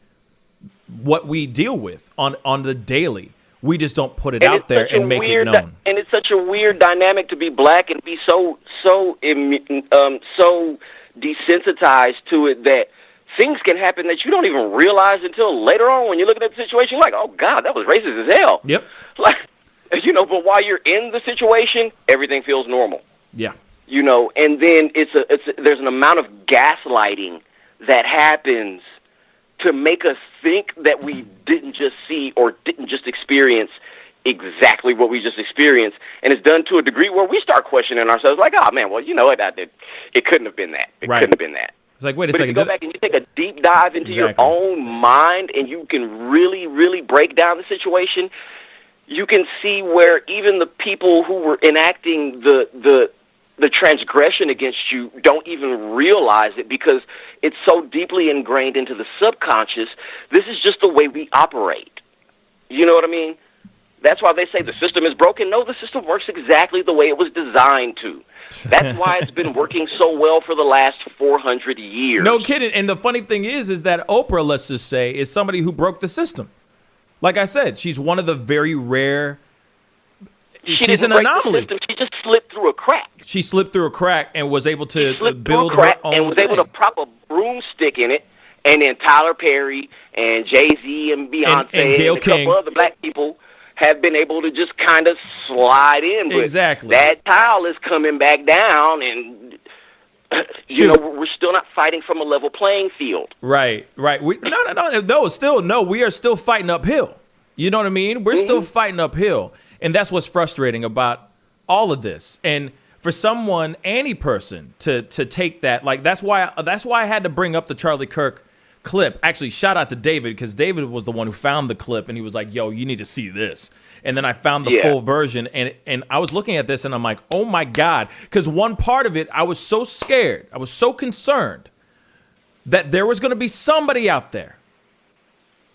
what we deal with on the daily. We just don't put it out there and make it known. And it's such a weird dynamic to be black and be so desensitized to it that things can happen that you don't even realize until later on when you're looking at the situation. You're like, oh God, that was racist as hell. Yep. Like, but while you're in the situation, everything feels normal. Yeah. And then there's an amount of gaslighting that happens to make us think that we didn't just see or didn't just experience exactly what we just experienced, and it's done to a degree where we start questioning ourselves, like, oh man, well, it couldn't have been that. It couldn't have been that. It's like, wait a but second. If you go back and you take a deep dive into your own mind, and you can really, really break down the situation, you can see where even the people who were enacting the transgression against you don't even realize it because it's so deeply ingrained into the subconscious. This is just the way we operate. You know what I mean? That's why they say the system is broken. No, the system works exactly the way it was designed to. That's why it's been working so well for the last 400 years. No kidding. And the funny thing is that Oprah, let's just say, is somebody who broke the system. Like I said, she's one of the very rare. She's an anomaly. She just slipped through a crack. She slipped through a crack and was able to build her own and was able to prop a broomstick in it. And then Tyler Perry and Jay-Z and Beyonce and Gayle a couple other black people have been able to just kind of slide in. But that tile is coming back down, and we're still not fighting from a level playing field. Right. No. We are still fighting uphill. You know what I mean? We're still fighting uphill. And that's what's frustrating about all of this. And for someone, any person, to take that, like that's why I had to bring up the Charlie Kirk clip. Actually, shout out to David, because David was the one who found the clip, and he was like, yo, you need to see this. And then I found the full version, and I was looking at this, and I'm like, oh my God. Because one part of it, I was so scared, I was so concerned that there was going to be somebody out there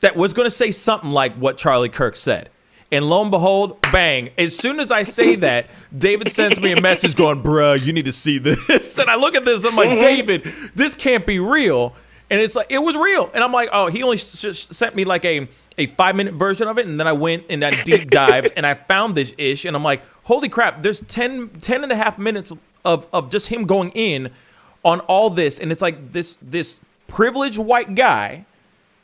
that was going to say something like what Charlie Kirk said. And lo and behold, bang. As soon as I say that, David sends me a message going, bruh, you need to see this. And I look at this, I'm like, David, this can't be real. And it's like, it was real. And I'm like, oh, he only sent me like a 5-minute version of it. And then I went and I deep dived and I found this ish. And I'm like, holy crap, there's 10 and a half minutes of just him going in on all this. And it's like this privileged white guy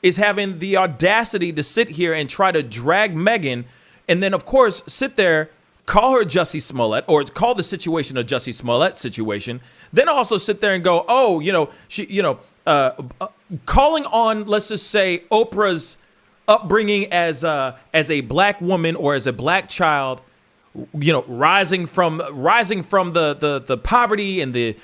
is having the audacity to sit here and try to drag Meghan, and then of course sit there, call her Jussie Smollett, or call the situation a Jussie Smollett situation. Then also sit there and go, oh, calling on, let's just say, Oprah's upbringing as a black woman or as a black child, rising from the poverty and the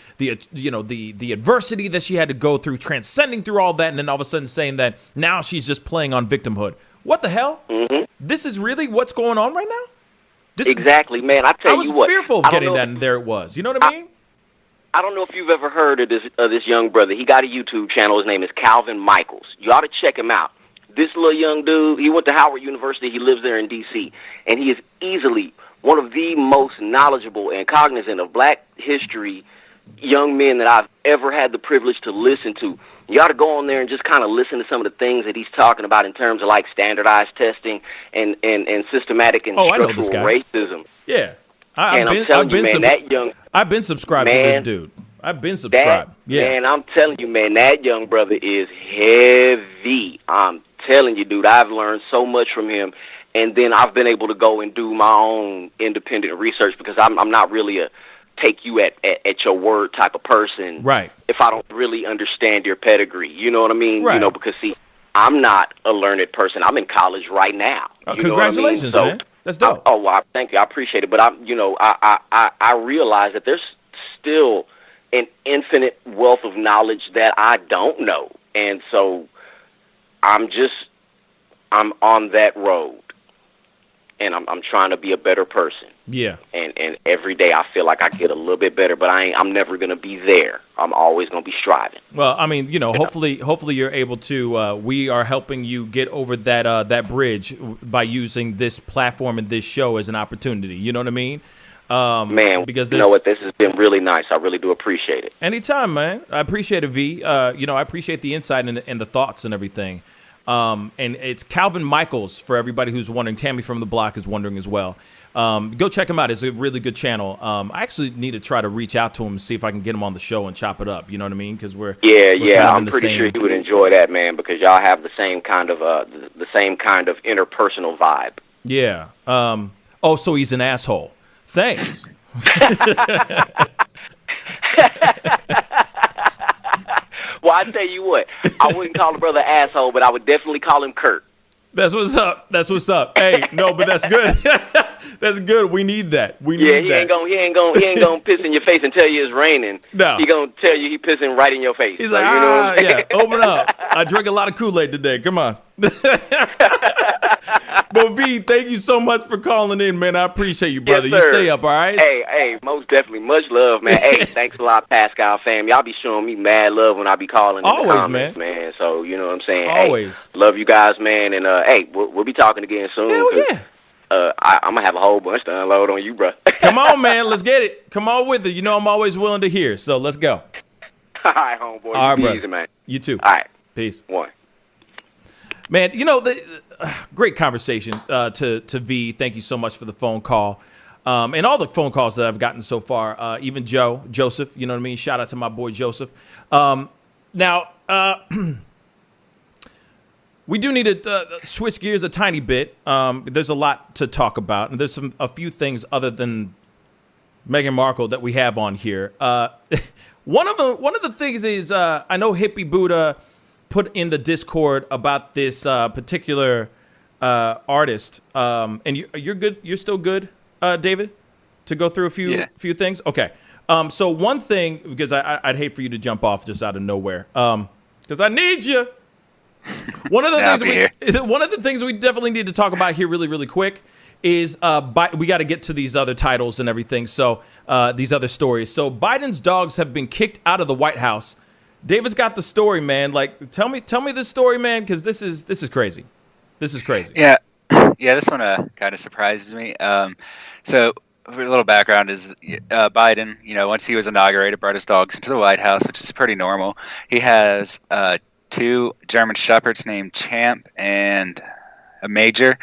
adversity that she had to go through, transcending through all that, and then all of a sudden saying that now she's just playing on victimhood. What the hell? Mm-hmm. This is really what's going on right now? Exactly, man. I tell you what. I was fearful of getting that, and there it was. You know what I mean? I don't know if you've ever heard of this young brother. He got a YouTube channel. His name is Calvin Michaels. You ought to check him out. This little young dude, he went to Howard University. He lives there in D.C., and he is easily one of the most knowledgeable and cognizant of black history young men that I've ever had the privilege to listen to. You ought to go on there and just kind of listen to some of the things that he's talking about in terms of like standardized testing and systematic and structural racism. Yeah. I've been subscribed to this dude. I've been subscribed. Man, I'm telling you, man, that young brother is heavy. I'm telling you, dude, I've learned so much from him. And then I've been able to go and do my own independent research because I'm not really a take you at your word type of person. Right. If I don't really understand your pedigree, you know what I mean? Right. Because see, I'm not a learned person. I'm in college right now. You Congratulations, know what I mean? man. That's dope. Well, thank you. I appreciate it. But I realize that there's still an infinite wealth of knowledge that I don't know. And so I'm on that road. And I'm trying to be a better person. Yeah. And every day I feel like I get a little bit better, but I'm never going to be there. I'm always going to be striving. Well, I mean, hopefully you're able to. We are helping you get over that bridge by using this platform and this show as an opportunity. You know what I mean? Man, because you know what? This has been really nice. I really do appreciate it. Anytime, man. I appreciate it, V. I appreciate the insight and the thoughts and everything. And it's Calvin Michaels for everybody who's wondering. Tammy from the block is wondering as well. Go check him out. It's a really good channel. I actually need to try to reach out to him and see if I can get him on the show and chop it up. You know what I mean? Because we're I'm pretty sure he would enjoy that, man, because y'all have the same kind of interpersonal vibe. Yeah. So he's an asshole. Thanks. Well, I tell you what, I wouldn't call the brother asshole, but I would definitely call him Kirk. That's what's up. Hey, no, but that's good. That's good. We need that. He ain't gonna piss in your face and tell you it's raining. No. He gonna tell you he pissing right in your face. He's like, open up. I drank a lot of Kool-Aid today. Come on. But V, thank you so much for calling in, man. I appreciate you, brother. Yes, you stay up, all right? Hey, most definitely. Much love, man. Hey, thanks a lot, Pascal fam. Y'all be showing me mad love when I be calling. Always, comments, man. So, you know what I'm saying? Always. Hey, love you guys, man. And, we'll be talking again soon. Hell yeah. I'm going to have a whole bunch to unload on you, bro. Come on, man. Let's get it. Come on with it. You know I'm always willing to hear. So let's go. All right, homeboy. All right, brother. Easy, man. You too. All right. Peace. One. Man, great conversation to V. Thank you so much for the phone call. And all the phone calls that I've gotten so far, even Joseph, you know what I mean? Shout out to my boy Joseph. Now, we do need to switch gears a tiny bit. There's a lot to talk about, and there's a few things other than Meghan Markle that we have on here. One of the things is I know Hippie Buddha put in the Discord about this particular artist, and you're good. You're still good, David, to go through a few things. Okay. So one thing, because I'd hate for you to jump off just out of nowhere, because I need you. One of the things we definitely need to talk about here, really, really quick, is we got to get to these other titles and everything. So these other stories. So Biden's dogs have been kicked out of the White House. David's got the story, man. Like, tell me this story, man, because this is crazy. This is crazy. Yeah. This one kind of surprises me. So for a little background is Biden, once he was inaugurated, brought his dogs into the White House, which is pretty normal. He has 2 German Shepherds named Champ and a Major,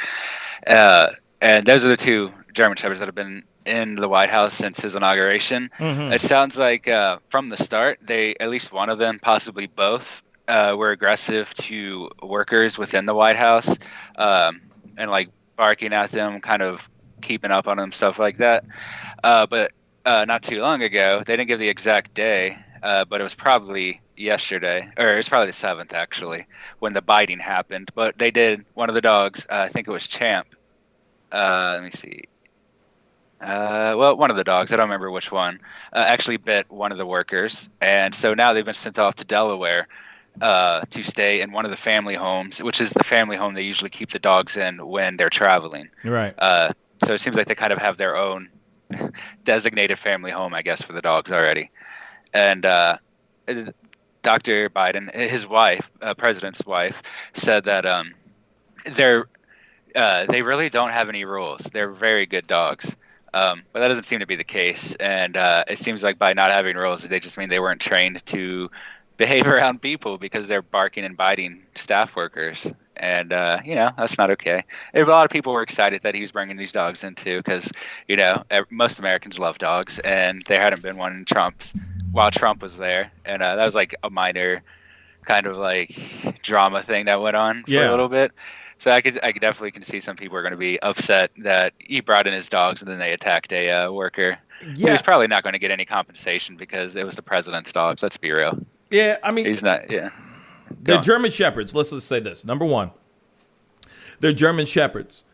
and those are the 2 German Shepherds that have been in the White House since his inauguration. Mm-hmm. It sounds like from the start, at least one of them, possibly both, were aggressive to workers within the White House, and like barking at them, kind of keeping up on them, stuff like that. But not too long ago, they didn't give the exact day, but it was probably yesterday, or it was probably the 7th actually, when the biting happened. But they did, one of the dogs, I think it was Champ. Let me see. One of the dogs, I don't remember which one, actually bit one of the workers. And so now they've been sent off to Delaware to stay in one of the family homes, which is the family home they usually keep the dogs in when they're traveling. Right. So it seems like they kind of have their own designated family home, I guess, for the dogs already. And Dr. Biden, his wife, president's wife, said that they really don't have any rules. They're very good dogs. But that doesn't seem to be the case. And it seems like by not having rules, they just mean they weren't trained to behave around people because they're barking and biting staff workers. And, that's not okay. A lot of people were excited that he was bringing these dogs in, too, because, most Americans love dogs. And there hadn't been one while Trump was there. And that was like a minor kind of like drama thing that went on for a little bit. So I could definitely can see some people are going to be upset that he brought in his dogs and then they attacked a worker. Yeah. Who's probably not going to get any compensation because it was the president's dogs. Let's be real. Yeah, I mean, he's not. Yeah. They're German Shepherds. Let's just say this. Number one, they're German Shepherds.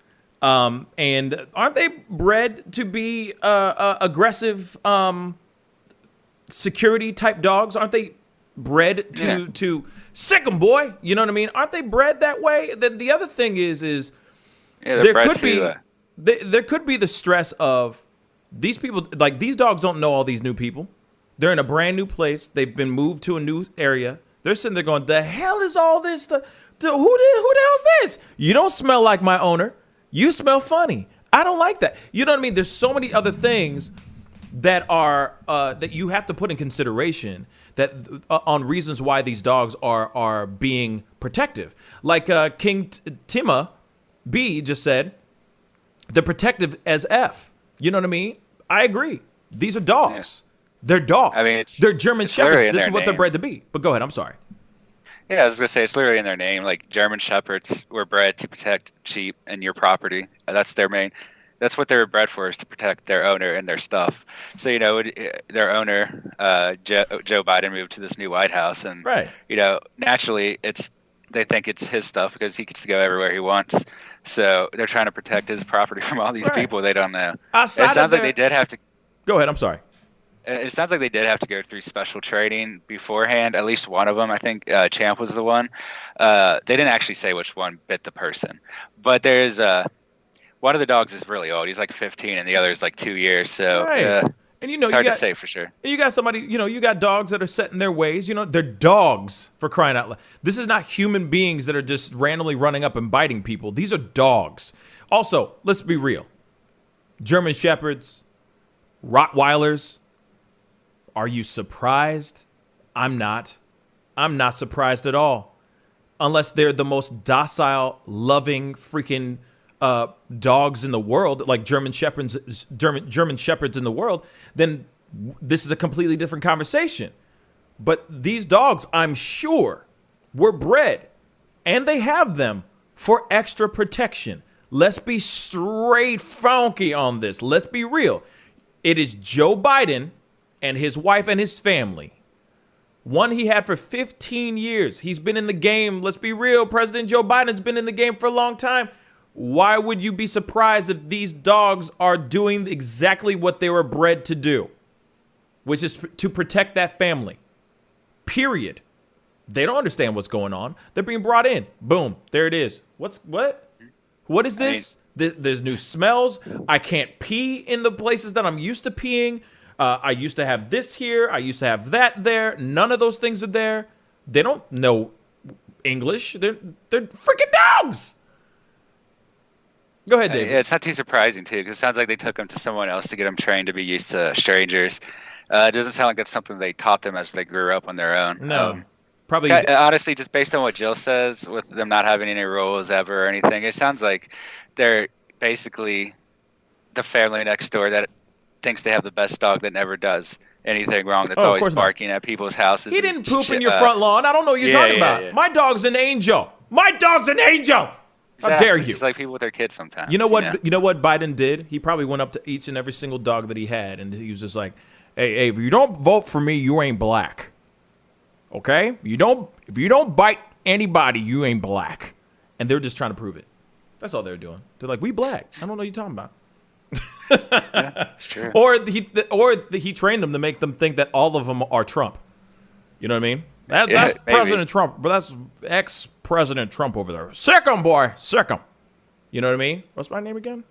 And aren't they bred to be aggressive security type dogs? Aren't they bred to sick 'em, boy? You know what I mean? Aren't they bred that way? The other thing is there could be there could be the stress of these people. Like, these dogs don't know all these new people. They're in a brand new place. They've been moved to a new area. They're sitting there going, the hell is all this? Who the hell's this? You don't smell like my owner. You smell funny. I don't like that. You know what I mean? There's so many other things that are that you have to put in consideration that on reasons why these dogs are being protective. Like King Tima B just said, they're protective as F. You know what I mean? I agree. These are dogs. Yeah. They're dogs. I mean, they're German Shepherds. This is what they're bred to be. But go ahead. I'm sorry. Yeah, I was going to say, it's literally in their name. Like, German Shepherds were bred to protect sheep and your property. That's their main. That's what they were bred for, is to protect their owner and their stuff. So, you know, their owner, Joe Biden, moved to this new White House. And, you know, naturally, they think it's his stuff because he gets to go everywhere he wants. So they're trying to protect his property from all these people they don't know. It sounds like they did have to. Go ahead. I'm sorry. It sounds like they did have to go through special training beforehand. At least one of them, I think, Champ was the one. They didn't actually say which one bit the person, but there's one of the dogs is really old. He's like 15, and the other is like 2 years. So and you know, it's hard to say for sure. You got somebody, you know, you got dogs that are set in their ways. You know, they're dogs, for crying out loud. This is not human beings that are just randomly running up and biting people. These are dogs. Also, let's be real. German Shepherds, Rottweilers. Are you surprised? I'm not. I'm not surprised at all. Unless they're the most docile, loving, freaking dogs in the world, like German Shepherds in the world, then this is a completely different conversation. But these dogs, I'm sure, were bred, and they have them for extra protection. Let's be straight funky on this. Let's be real. It is Joe Biden and his wife and his family. One he had for 15 years. He's been in the game. Let's be real. President Joe Biden's been in the game for a long time. Why would you be surprised if these dogs are doing exactly what they were bred to do, which is to protect that family? Period. They don't understand what's going on. They're being brought in. Boom. There it is. What is this? There's new smells. I can't pee in the places that I'm used to peeing. I used to have this here. I used to have that there. None of those things are there. They don't know English. They're freaking dogs. Go ahead, David. Yeah, it's not too surprising, too, because it sounds like they took them to someone else to get them trained to be used to strangers. It doesn't sound like that's something they taught them as they grew up on their own. No. Probably. Honestly, just based on what Jill says, with them not having any rules ever or anything, it sounds like they're basically the family next door that thinks they have the best dog that never does anything wrong. That's always barking at people's houses. He didn't poop in your front lawn. I don't know what you're talking about. Yeah. My dog's an angel. My dog's an angel. Exactly. How dare you? It's like people with their kids sometimes. You know what? You know what Biden did? He probably went up to each and every single dog that he had, and he was just like, "Hey, if you don't vote for me, you ain't black. Okay? If you don't bite anybody, you ain't black." And they're just trying to prove it. That's all they're doing. They're like, "We black. I don't know what you're talking about." Yeah, sure. Or he trained them to make them think that all of them are Trump. You know what I mean? That's President Trump, but that's ex-President Trump over there. Sick 'em, boy, sick 'em. You know what I mean? What's my name again?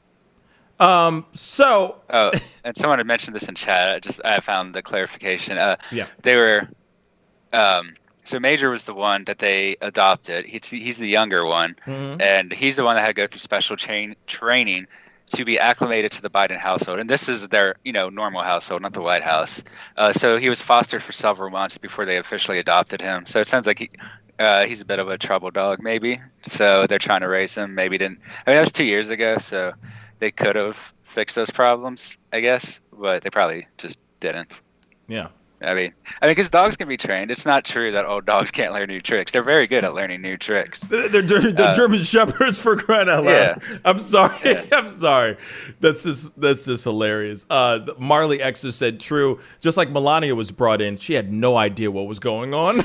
And someone had mentioned this in chat. I found the clarification. Yeah, they were. So Major was the one that they adopted. He's the younger one, and he's the one that had to go through special training to be acclimated to the Biden household. And this is their, normal household, not the White House. So he was fostered for several months before they officially adopted him. So it sounds like he's a bit of a trouble dog, maybe. So they're trying to raise him. Maybe didn't. I mean, that was 2 years ago, so they could have fixed those problems, I guess, but they probably just didn't. Yeah. I mean, because dogs can be trained. It's not true that old dogs can't learn new tricks. They're very good at learning new tricks. They're German Shepherds, for crying out loud. Yeah. I'm sorry. Yeah. I'm sorry. That's just hilarious. Marley Exer said, true. Just like Melania was brought in, she had no idea what was going on.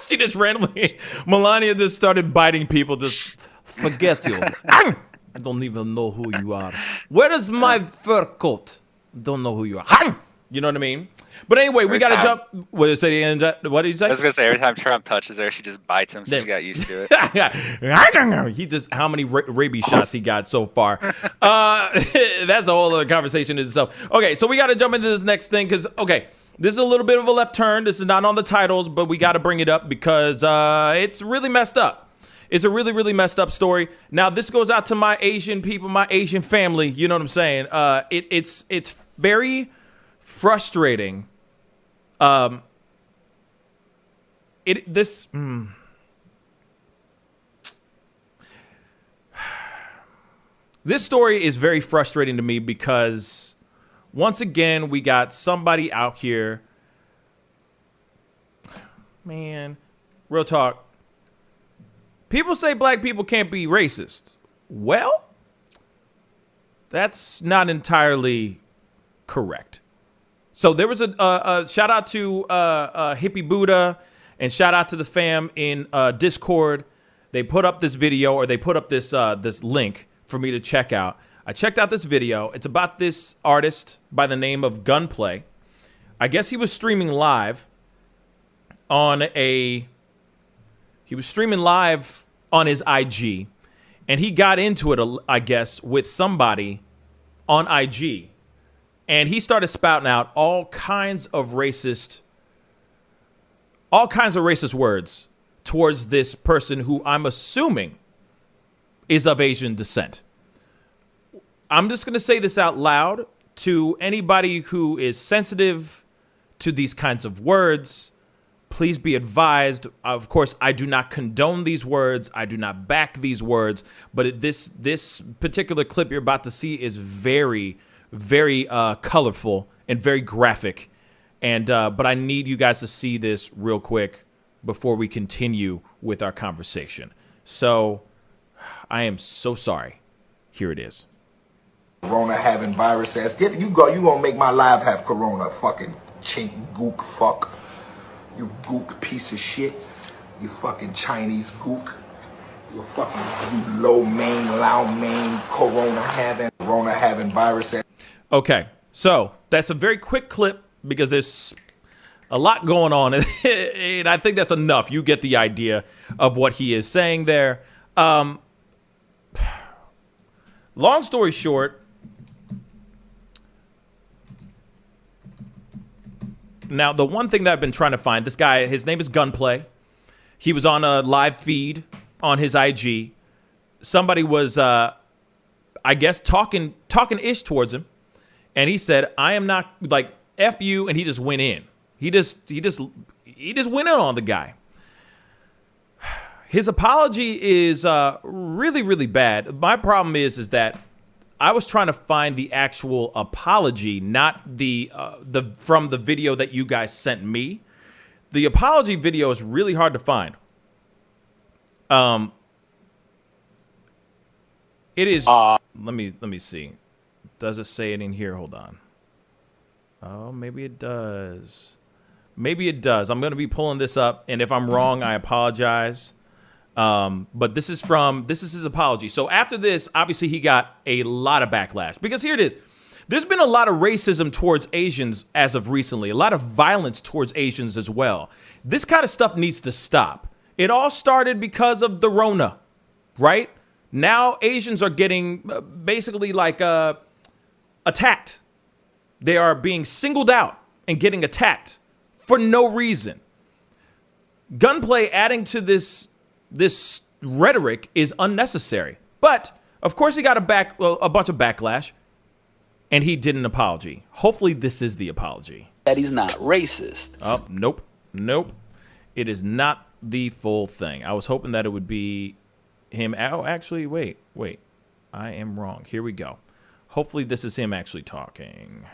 She just randomly, Melania just started biting people. Just forget you. I don't even know who you are. Where is my fur coat? Don't know who you are. You know what I mean? But anyway, we got to jump. What did you say? I was going to say, every time Trump touches her, she just bites him, so she got used to it. He just, how many rabies shots he got so far. That's a whole other conversation in itself. Okay, so we got to jump into this next thing because, okay, this is a little bit of a left turn. This is not on the titles, but we got to bring it up because it's really messed up. It's a really, really messed up story. Now, this goes out to my Asian people, my Asian family. You know what I'm saying? It's very frustrating. This story is very frustrating to me because once again we got somebody out here, man, real talk. People say black people can't be racist. Well, that's not entirely correct. So there was a shout out to Hippie Buddha and shout out to the fam in Discord. They put up this video, or they put up this this link for me to check out. I checked out this video. It's about this artist by the name of Gunplay. I guess he was streaming live on his IG, and he got into it, I guess, with somebody on IG. And he started spouting out all kinds of racist words towards this person who I'm assuming is of Asian descent. I'm just going to say this out loud to anybody who is sensitive to these kinds of words. Please be advised. Of course, I do not condone these words. I do not back these words. But this particular clip you're about to see is very, very colorful and very graphic. And but I need you guys to see this real quick before we continue with our conversation. So I am so sorry. Here it is. Corona having virus ass. You gonna make my life have corona, fucking chink gook fuck. You gook piece of shit. You fucking Chinese gook. You low main, corona having virus ass. Okay, so that's a very quick clip because there's a lot going on, and I think that's enough. You get the idea of what he is saying there. Long story short, now the one thing that I've been trying to find, this guy, his name is Gunplay. He was on a live feed on his IG. Somebody was, I guess, talking ish towards him. And he said, I am not, like, F you, and he just went in. He just went in on the guy. His apology is really, really bad. My problem is that I was trying to find the actual apology, not the from the video that you guys sent me. The apology video is really hard to find. It is. Let me see. Does it say it in here? Hold on. Oh, maybe it does. Maybe it does. I'm going to be pulling this up, and if I'm wrong, I apologize. But this is his apology. So after this, obviously he got a lot of backlash because here it is. There's been a lot of racism towards Asians as of recently, a lot of violence towards Asians as well. This kind of stuff needs to stop. It all started because of the Rona, right? Now Asians are getting basically like attacked. They are being singled out and getting attacked for no reason. Gunplay adding to this rhetoric is unnecessary. But of course he got a bunch of backlash, and he did an apology. Hopefully this is the apology. That he's not racist. Oh, nope. It is not the full thing. I was hoping that it would be him. Oh, actually, wait. I am wrong. Here we go. Hopefully this is him actually talking.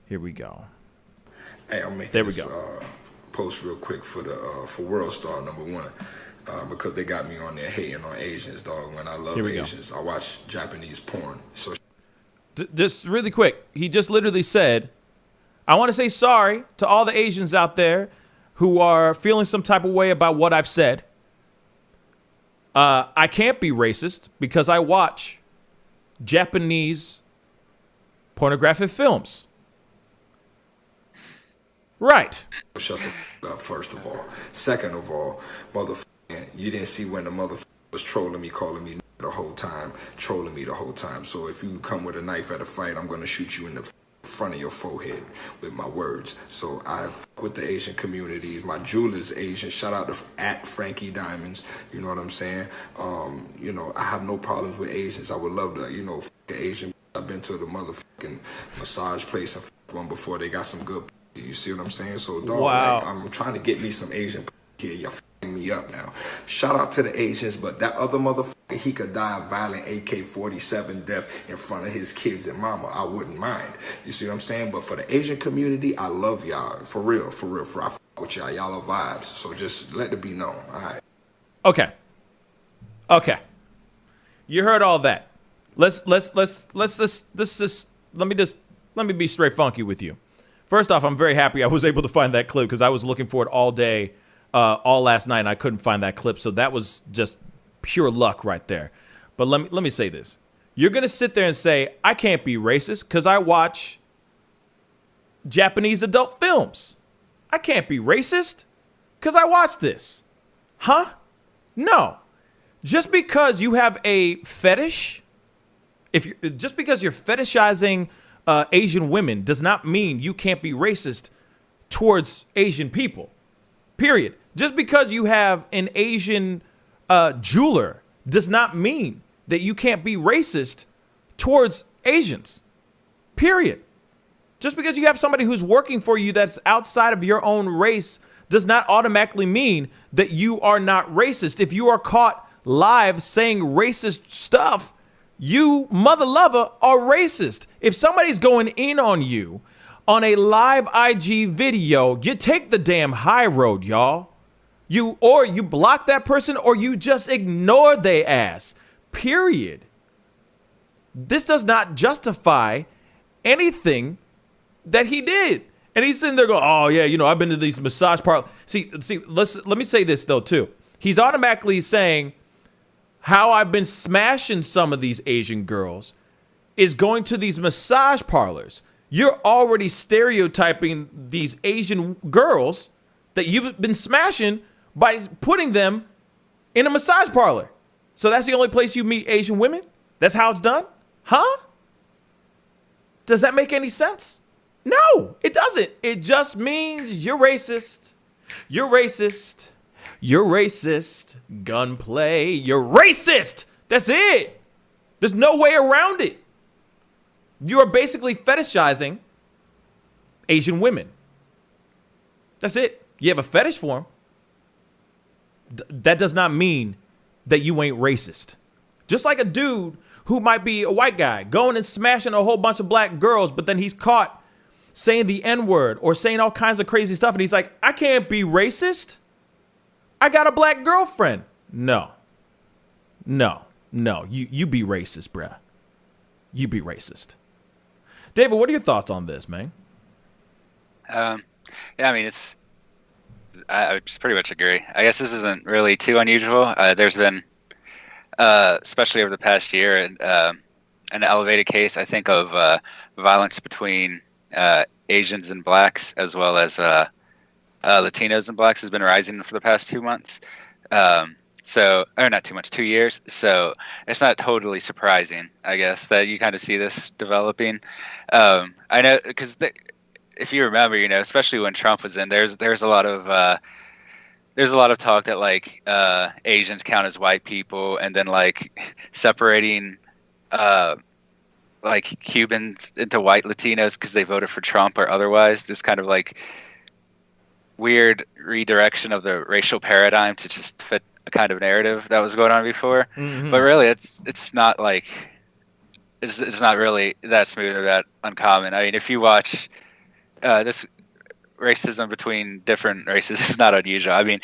Here we go. Hey, I'll make there we this, go. Post real quick for World Star #1 because they got me on there hating on Asians, dog. When I love Asians, I watch Japanese porn. So just really quick, he just literally said, "I want to say sorry to all the Asians out there. who are feeling some type of way about what I've said. I can't be racist because I watch Japanese pornographic films. Right. Shut the up, first of all. Second of all, motherfucker, you didn't see when the motherfucker was trolling me, calling me the whole time, trolling me the whole time. So if you come with a knife at a fight, I'm going to shoot you in the front of your forehead with my words. So I fuck with the Asian communities. My jeweler's Asian. Shout out to at Frankie Diamonds. You know what I'm saying? You know, I have no problems with Asians. I would love to, you know, fuck an Asian. I've been to the motherfucking massage place and fuck one before. They got some good. You see what I'm saying? So dog, wow. Like, I'm trying to get me some Asian here. Y'all fucking me up now. Shout out to the Asians, but that other motherfucker, he could die a violent AK-47 death in front of his kids and mama. I wouldn't mind. You see what I'm saying? But for the Asian community, I love y'all. For real. I fuck with y'all. Y'all are vibes. So just let it be known. All right. Okay. You heard all that. Let me be straight funky with you. First off, I'm very happy I was able to find that clip because I was looking for it all day, all last night, and I couldn't find that clip. So that was just pure luck right there. But let me say this. You're going to sit there and say, I can't be racist because I watch Japanese adult films. I can't be racist because I watch this. Huh? No. Just because you have a fetish, just because you're fetishizing Asian women does not mean you can't be racist towards Asian people. Period. Just because you have an Asian jeweler does not mean that you can't be racist towards Asians. Period. Just because you have somebody who's working for you that's outside of your own race does not automatically mean that you are not racist. If you are caught live saying racist stuff, you mother lover are racist. If somebody's going in on you on a live IG video, you take the damn high road, y'all. You block that person or you just ignore their ass. Period. This does not justify anything that he did. And he's sitting there going, oh yeah, you know, I've been to these massage parlors. See, let me say this though too. He's automatically saying how I've been smashing some of these Asian girls is going to these massage parlors. You're already stereotyping these Asian girls that you've been smashing by putting them in a massage parlor. So that's the only place you meet Asian women? That's how it's done? Huh? Does that make any sense? No, it doesn't. It just means you're racist. You're racist. You're racist. Gunplay. You're racist. That's it. There's no way around it. You are basically fetishizing Asian women. That's it. You have a fetish for them. That does not mean that you ain't racist. Just like a dude who might be a white guy going and smashing a whole bunch of black girls, but then he's caught saying the N-word or saying all kinds of crazy stuff. And he's like, I can't be racist. I got a black girlfriend. No. You be racist, bruh. You be racist. David, what are your thoughts on this, man? Yeah, I mean, I just pretty much agree. I guess this isn't really too unusual. There's been, especially over the past year, an elevated case, I think, of violence between Asians and blacks, as well as Latinos and blacks, has been rising for the past 2 months. Or not 2 months, 2 years. So it's not totally surprising, I guess, that you kind of see this developing. I know, because if you remember, you know, especially when Trump was in, there's a lot of talk that like Asians count as white people, and then like separating like Cubans into white Latinos because they voted for Trump or otherwise. This kind of like weird redirection of the racial paradigm to just fit a kind of narrative that was going on before. Mm-hmm. But really, it's not like it's not really that smooth or that uncommon. I mean, if you watch this racism between different races is not unusual. I mean,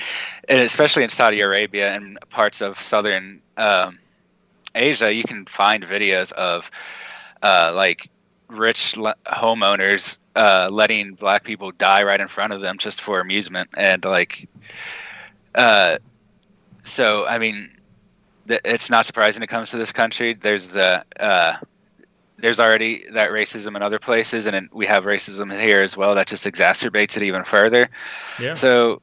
and especially in Saudi Arabia and parts of southern Asia, you can find videos of like rich homeowners letting black people die right in front of them just for amusement. And like, so I mean, it's not surprising it comes to this country. There's already that racism in other places, and we have racism here as well. That just exacerbates it even further. Yeah. So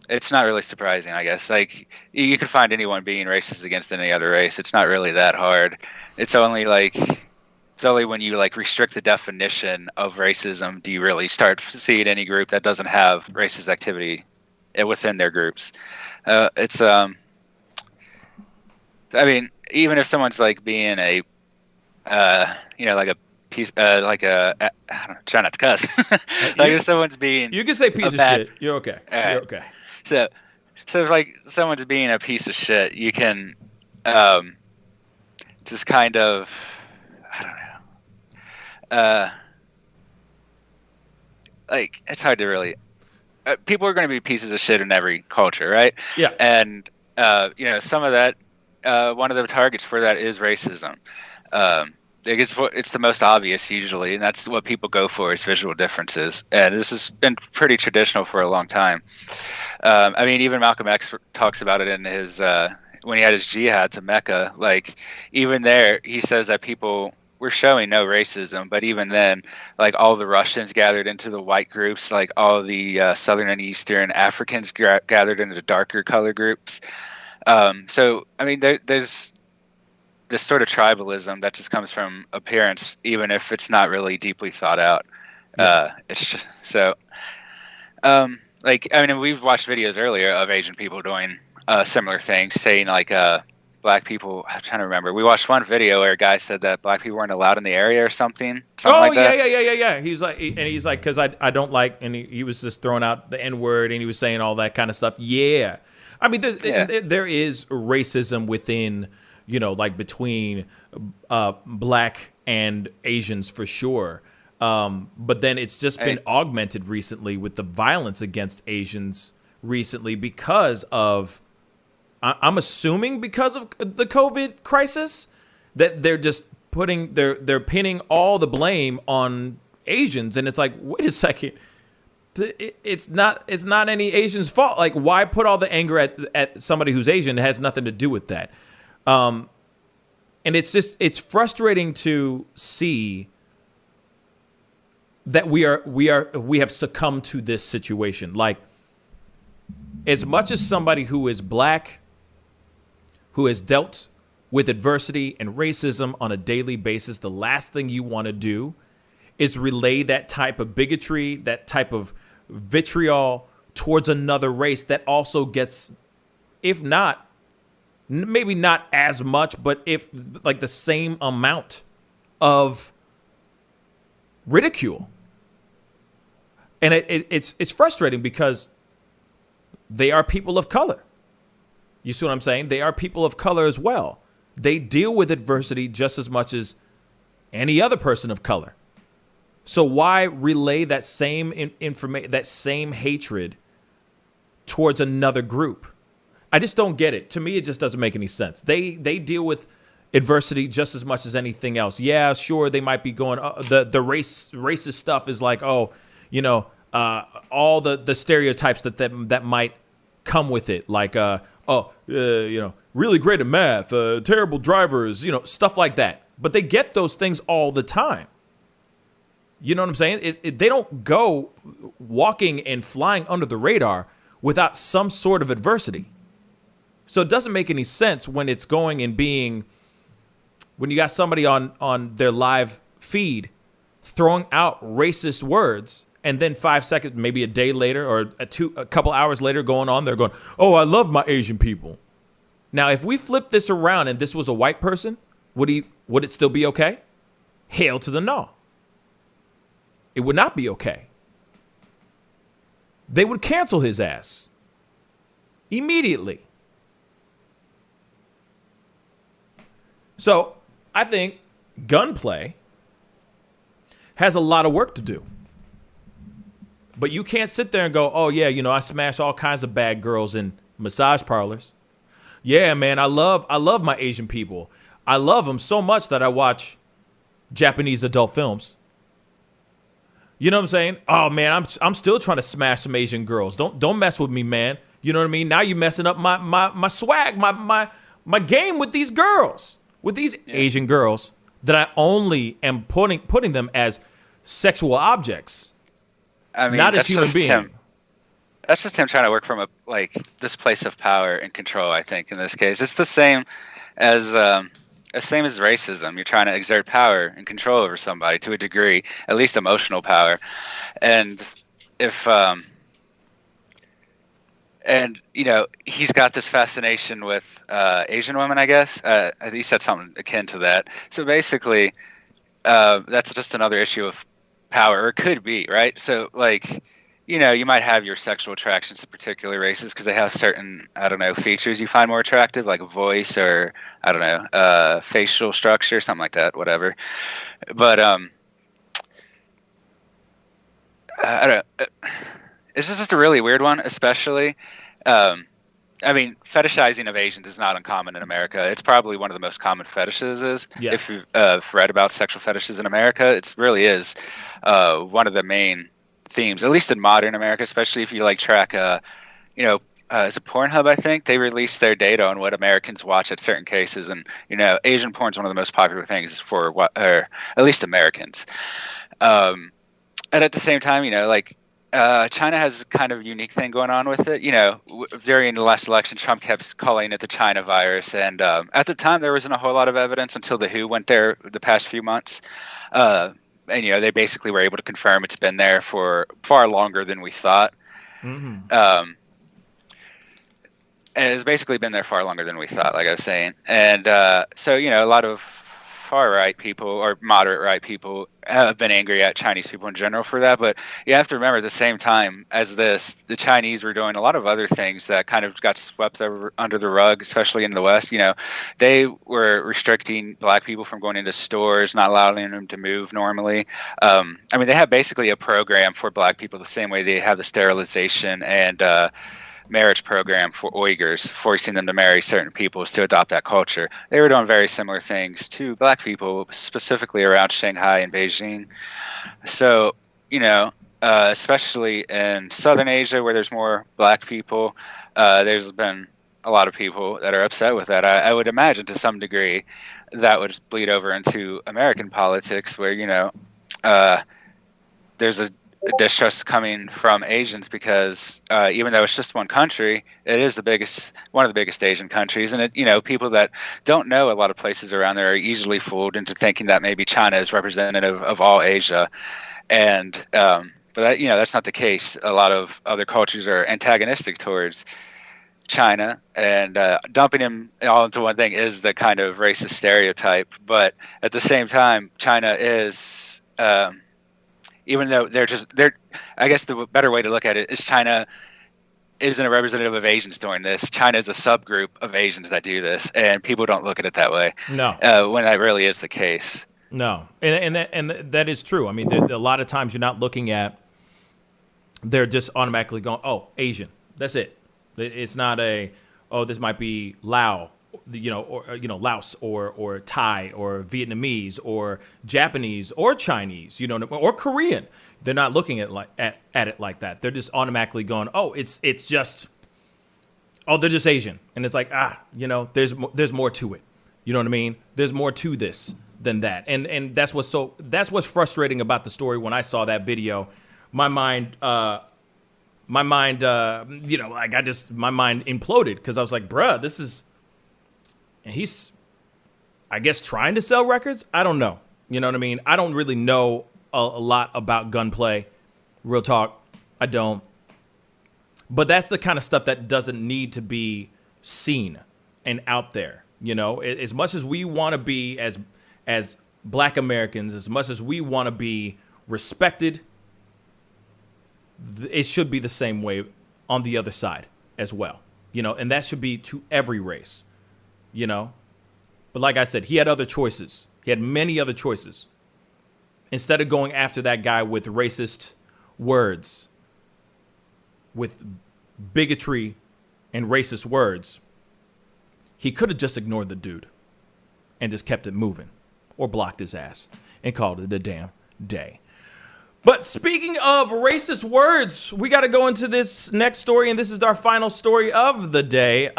it's not really surprising, I guess. Like, you could find anyone being racist against any other race. It's not really that hard. It's only when you like restrict the definition of racism do you really start seeing any group that doesn't have racist activity within their groups. I mean, even if someone's like being a, like a piece, like a, I don't know, try not to cuss. Like if someone's being, you can say piece of shit. You're okay. You're okay. So if like someone's being a piece of shit, you can, just kind of, I don't know. Like it's hard to really. People are going to be pieces of shit in every culture, right? Yeah. And some of that, one of the targets for that is racism. It's the most obvious usually, and that's what people go for is visual differences. And this has been pretty traditional for a long time. I mean, even Malcolm X talks about it in his when he had his jihad to Mecca. Like even there, he says that people were showing no racism, but even then, like all the Russians gathered into the white groups, like all the Southern and Eastern Africans gathered into the darker color groups. So, I mean, there's this sort of tribalism that just comes from appearance, even if it's not really deeply thought out. Yeah. It's just so, like, I mean, we've watched videos earlier of Asian people doing similar things, saying like, black people, I'm trying to remember. We watched one video where a guy said that black people weren't allowed in the area or something like that. Yeah. He's like, because I don't like, and he was just throwing out the N-word, and he was saying all that kind of stuff. Yeah. I mean, there is racism within, like between black and Asians for sure. But then it's just been augmented recently with the violence against Asians recently because of, I'm assuming because of the COVID crisis, that they're just they're pinning all the blame on Asians. And it's like, wait a second. It's not any Asian's fault. Like, why put all the anger at somebody who's Asian? It has nothing to do with that. And it's frustrating to see that we have succumbed to this situation. Like, as much as somebody who is black, who has dealt with adversity and racism on a daily basis, the last thing you want to do is relay that type of bigotry, that type of vitriol towards another race that also gets, if not, maybe not as much, but if like the same amount of ridicule. And it's frustrating because they are people of color. You see what I'm saying? They are people of color as well. They deal with adversity just as much as any other person of color. So why relay that same information, that same hatred towards another group? I just don't get it. To me, it just doesn't make any sense. They deal with adversity just as much as anything else. Yeah, sure, they might be going, the racist stuff is like, all the stereotypes that might come with it, like really great at math, terrible drivers, stuff like that. But they get those things all the time. You know what I'm saying? They don't go walking and flying under the radar without some sort of adversity. So it doesn't make any sense when it's going and being, when you got somebody on their live feed throwing out racist words, and then 5 seconds, maybe a day later or a couple hours later going on, they're going, oh, I love my Asian people. Now, if we flip this around and this was a white person, would it still be okay? Hail to the no. It would not be okay. They would cancel his ass immediately. So I think Gunplay has a lot of work to do. But you can't sit there and go, oh, yeah, I smash all kinds of bad girls in massage parlors. Yeah, man, I love my Asian people. I love them so much that I watch Japanese adult films. You know what I'm saying? Oh man, I'm still trying to smash some Asian girls. Don't mess with me, man. You know what I mean? Now you're messing up my swag, my game with these girls, with these Asian girls that I only am putting them as sexual objects, I mean, not as human beings. That's just him trying to work from this place of power and control. I think in this case, it's the same as racism. You're trying to exert power and control over somebody to a degree, at least emotional power. And if he's got this fascination with Asian women, I guess. He said something akin to that. So basically, that's just another issue of power, or it could be, right? So you might have your sexual attractions to particular races because they have certain, features you find more attractive, like a voice or, facial structure, something like that, whatever. But, I don't know. It's just a really weird one, especially. Fetishizing of Asians is not uncommon in America. It's probably one of the most common fetishes. Yeah. If you've read about sexual fetishes in America, it really is one of the main themes, at least in modern America, especially if you track, is it Pornhub, I think? They release their data on what Americans watch at certain cases. And, Asian porn is one of the most popular things for at least Americans. And at the same time, China has kind of a unique thing going on with it. During the last election, Trump kept calling it the China virus. And at the time, there wasn't a whole lot of evidence until the WHO went there the past few months. And, they basically were able to confirm it's been there for far longer than we thought. Mm-hmm. And it's basically been there far longer than we thought, like I was saying. And so, a lot of far-right people or moderate-right people have been angry at Chinese people in general for that. But you have to remember, at the same time as this, the Chinese were doing a lot of other things that kind of got swept under the rug, especially in the West. They were restricting black people from going into stores, not allowing them to move normally. They have basically a program for black people the same way they have the sterilization and marriage program for Uyghurs, forcing them to marry certain peoples to adopt that culture. They were doing very similar things to black people, specifically around Shanghai and Beijing. So, especially in Southern Asia, where there's more black people, there's been a lot of people that are upset with that. I would imagine to some degree that would bleed over into American politics, where, there's a distrust coming from Asians because even though it's just one country, it is one of the biggest Asian countries, and people that don't know a lot of places around there are easily fooled into thinking that maybe China is representative of all Asia, and but that's not the case. A lot of other cultures are antagonistic towards China, and dumping him all into one thing is the kind of racist stereotype. But at the same time, China is. Even though I guess the better way to look at it is China isn't a representative of Asians doing this. China is a subgroup of Asians that do this, and people don't look at it that way. No, when that really is the case. No, and that is true. I mean, a lot of times you're not looking at. They're just automatically going, oh, Asian. That's it. It's not this might be Lao. Laos or Thai or Vietnamese or Japanese or Chinese, or Korean. They're not looking at it like that. They're just automatically going, oh, it's just, oh, they're just Asian, and it's like there's more to it. You know what I mean? There's more to this than that, and that's what's frustrating about the story. When I saw that video, my mind imploded because I was like, bruh, this is. And he's, I guess, trying to sell records. I don't know. You know what I mean? I don't really know a lot about Gunplay. Real talk, I don't. But that's the kind of stuff that doesn't need to be seen and out there. As much as we want to be as Black Americans, as much as we want to be respected, it should be the same way on the other side as well. And that should be to every race. But like I said, he had other choices. He had many other choices. Instead of going after that guy with racist words, with bigotry and racist words, he could have just ignored the dude and just kept it moving or blocked his ass and called it a damn day. But speaking of racist words, we got to go into this next story, and this is our final story of the day.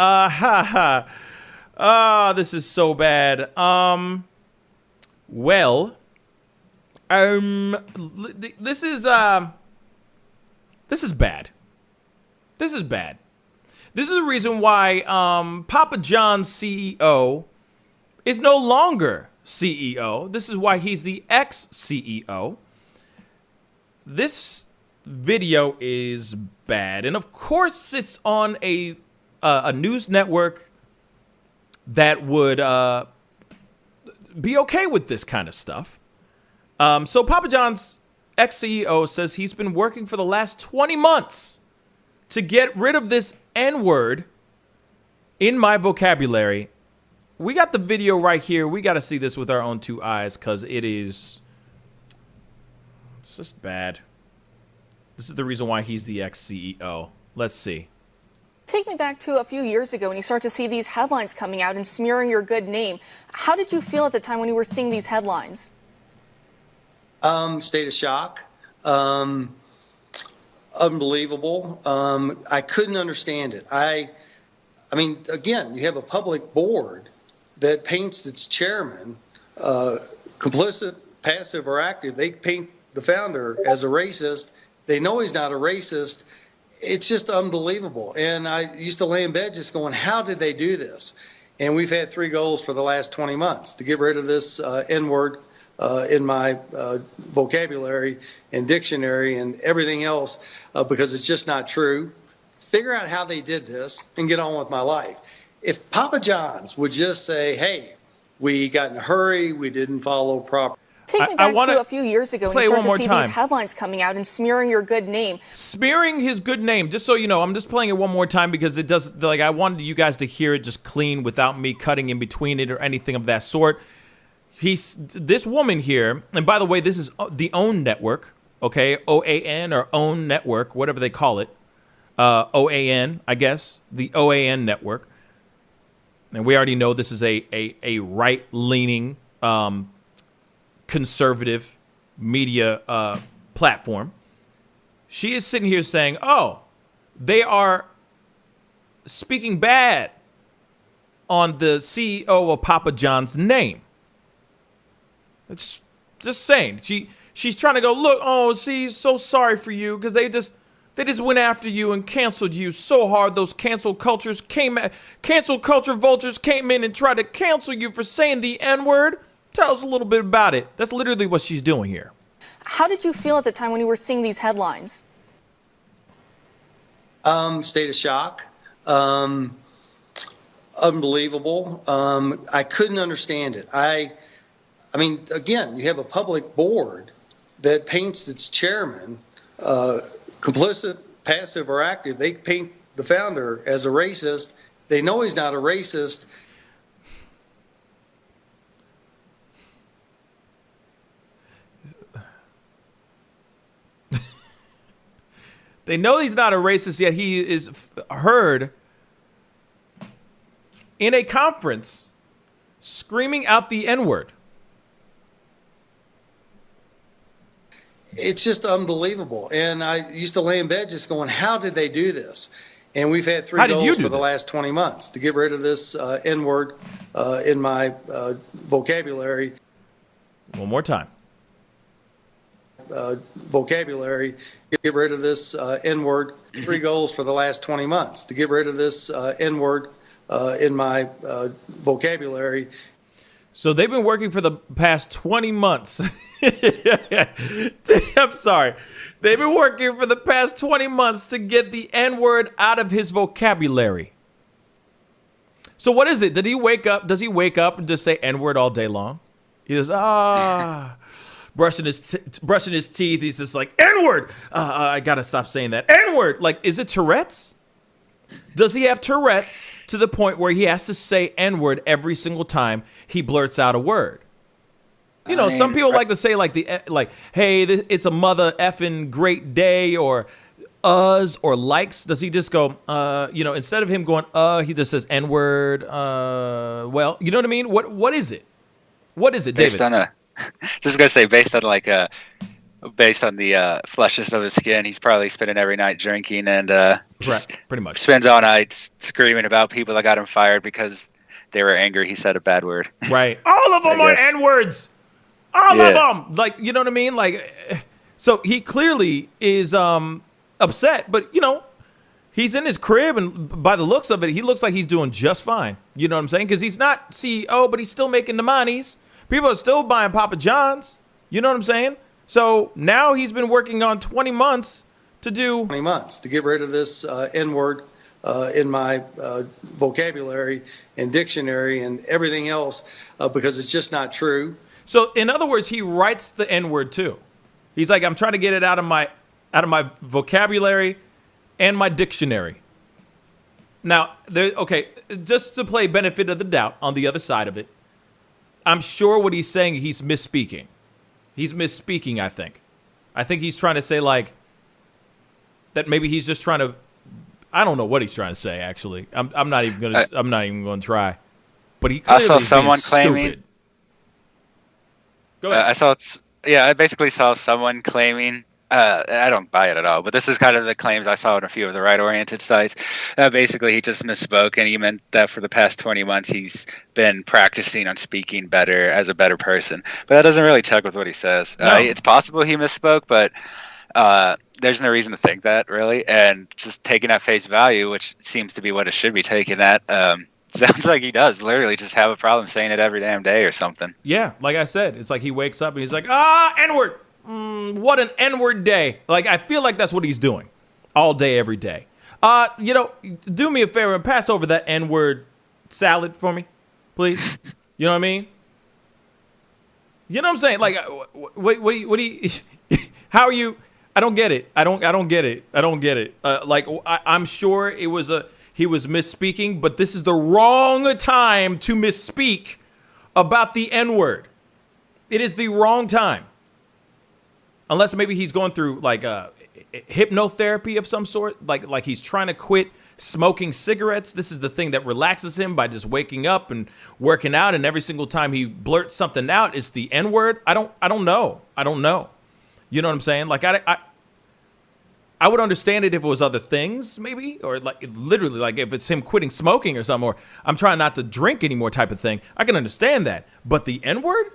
This is so bad. This is bad. This is bad. This is the reason why Papa John's CEO is no longer CEO. This is why he's the ex-CEO. This video is bad, and of course it's on a news network that would be okay with this kind of stuff. So Papa John's ex-CEO says he's been working for the last 20 months to get rid of this N-word in my vocabulary. We got the video right here. We got to see this with our own two eyes because it's just bad. This is the reason why he's the ex-CEO. Let's see. Take me back to a few years ago when you start to see these headlines coming out and smearing your good name. How did you feel at the time when you were seeing these headlines? State of shock. Unbelievable. I couldn't understand it. I mean, again, you have a public board that paints its chairman complicit, passive, or active. They paint the founder as a racist. They know he's not a racist. It's just unbelievable. And I used to lay in bed just going, how did they do this? And we've had 3 goals for the last 20 months to get rid of this N-word in my vocabulary and dictionary and everything else because it's just not true. Figure out how they did this and get on with my life. If Papa John's would just say, hey, we got in a hurry, we didn't follow proper. Take me back to a few years ago when you start to see these headlines coming out and smearing your good name. Smearing his good name. Just so you know, I'm just playing it one more time because it does, like, I wanted you guys to hear it just clean without me cutting in between it or anything of that sort. This woman here, and by the way, this is the OWN network, okay? OAN or OWN network, whatever they call it. OAN, I guess, the OAN network. And we already know this is a right-leaning conservative media platform. She is sitting here saying, oh, they are speaking bad on the CEO of Papa John's name. It's just saying. She's trying to go, look, oh, see, so sorry for you because they just went after you and canceled you so hard. Those cancel culture vultures came in and tried to cancel you for saying the N-word. Tell us a little bit about it. That's literally what she's doing here. How did you feel at the time when you were seeing these headlines? State of shock. Unbelievable. I couldn't understand it. I mean, again, you have a public board that paints its chairman complicit, passive, or active. They paint the founder as a racist. They know he's not a racist. They know he's not a racist, yet he is heard in a conference screaming out the N-word. It's just unbelievable. And I used to lay in bed just going, how did they do this? And we've had 3 goals for the last 20 months to get rid of this N-word in my vocabulary. One more time. Vocabulary. Get rid of this N-word. 3 goals for the last 20 months to get rid of this N-word in my vocabulary. So they've been working for the past 20 months. I'm sorry. They've been working for the past 20 months to get the N-word out of his vocabulary. So what is it? Did he wake up? Does he wake up and just say N-word all day long? He goes, brushing his teeth. He's just like, N-word. I got to stop saying that. N-word. Like, is it Tourette's? Does he have Tourette's to the point where he has to say N-word every single time he blurts out a word? You know, some people like to say like hey, it's a mother effing great day, or or likes. Does he just go, instead of him going, he just says N-word, well, you know what I mean? What is it? What is it, David? Based on just gonna say, based on like based on the fleshness of his skin, he's probably spending every night drinking and just pretty much spends all night screaming about people that got him fired because they were angry he said a bad word. Right. All of them are N-words. All of them. Like, you know what I mean? Like, so he clearly is upset, but, you know, he's in his crib, and by the looks of it, he looks like he's doing just fine. You know what I'm saying? Because he's not CEO, but he's still making the monies. People are still buying Papa John's. You know what I'm saying? So now he's been working on 20 months to do 20 months to get rid of this N-word in my vocabulary and dictionary and everything else because it's just not true. So in other words, he writes the N-word too. He's like, I'm trying to get it out of my vocabulary and my dictionary. Now, okay, just to play benefit of the doubt on the other side of it, I'm sure what he's saying, he's misspeaking. He's misspeaking, I think. I think he's trying to say, like, that maybe he's just trying to, I don't know what he's trying to say, actually. I'm not even going to try. But he clearly I saw someone claiming, stupid. Go ahead. I basically saw someone claiming, I don't buy it at all, but this is kind of the claims I saw on a few of the right-oriented sites. Basically, he just misspoke, and he meant that for the past 20 months, he's been practicing on speaking better as a better person. But that doesn't really check with what he says. No. It's possible he misspoke, but there's no reason to think that, really. And just taking at face value, which seems to be what it should be taken at, sounds like he does literally just have a problem saying it every damn day or something. Yeah, like I said, it's like he wakes up and he's like, N-word. What an N-word day. Like, I feel like that's what he's doing all day, every day. You know, do me a favor and pass over that N-word salad for me, please. You know what I mean? You know what I'm saying? Like, what do you, how are you? I don't get it. I don't get it. I don't get it. Like, I'm sure he was misspeaking, but this is the wrong time to misspeak about the N-word. It is the wrong time. Unless maybe he's going through like hypnotherapy of some sort, like he's trying to quit smoking cigarettes. This is the thing that relaxes him by just waking up and working out, and every single time he blurts something out, it's the N-word. I don't know. You know what I'm saying? Like I would understand it if it was other things, maybe, or like literally, like if it's him quitting smoking or something, or I'm trying not to drink anymore type of thing. I can understand that, but the N-word,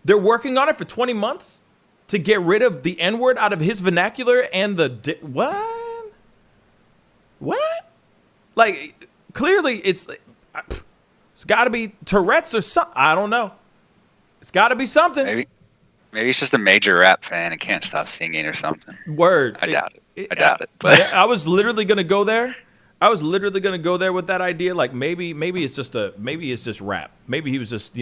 they're working on it for 20 months. To get rid of the N-word out of his vernacular and the what? Like, clearly it's got to be Tourette's or something. I don't know. It's got to be something. Maybe he's just a major rap fan and can't stop singing or something. Word. I doubt it. But I was literally gonna go there. With that idea. Like maybe it's just rap. Maybe he was just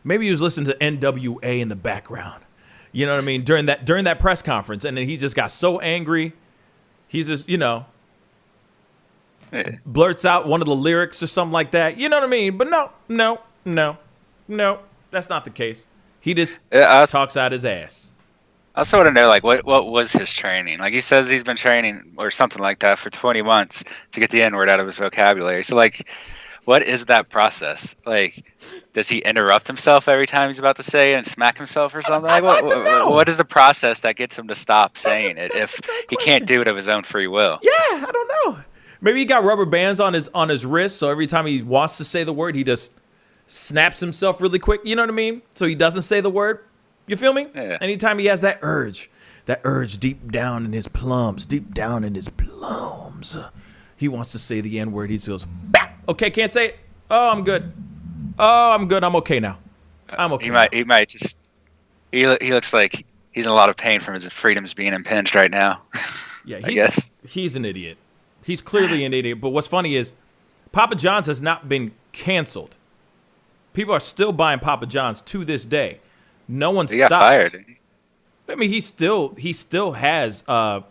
maybe he was listening to NWA in the background. You know what I mean? During that press conference, and then he just got so angry, he's just, blurts out one of the lyrics or something like that. You know what I mean? But no, that's not the case. He just talks out his ass. I also want to know, like, what was his training? Like, he says he's been training or something like that for 20 months to get the N-word out of his vocabulary. So, like, what is that process? Like, does he interrupt himself every time he's about to say it and smack himself or something? What is the process that gets him to stop saying it if he can't do it of his own free will? Yeah, I don't know. Maybe he got rubber bands on his wrist, so every time he wants to say the word, he just snaps himself really quick. You know what I mean? So he doesn't say the word. You feel me? Yeah. Anytime he has that urge deep down in his plums, he wants to say the N-word. He goes, bah! Okay, can't say it. Oh, I'm good. I'm okay now. I'm okay. He might just. He looks like he's in a lot of pain from his freedoms being impinged right now. Yeah, I guess he's an idiot. He's clearly an idiot. But what's funny is, Papa John's has not been canceled. People are still buying Papa John's to this day. No one stopped. He got fired. I mean, he still has a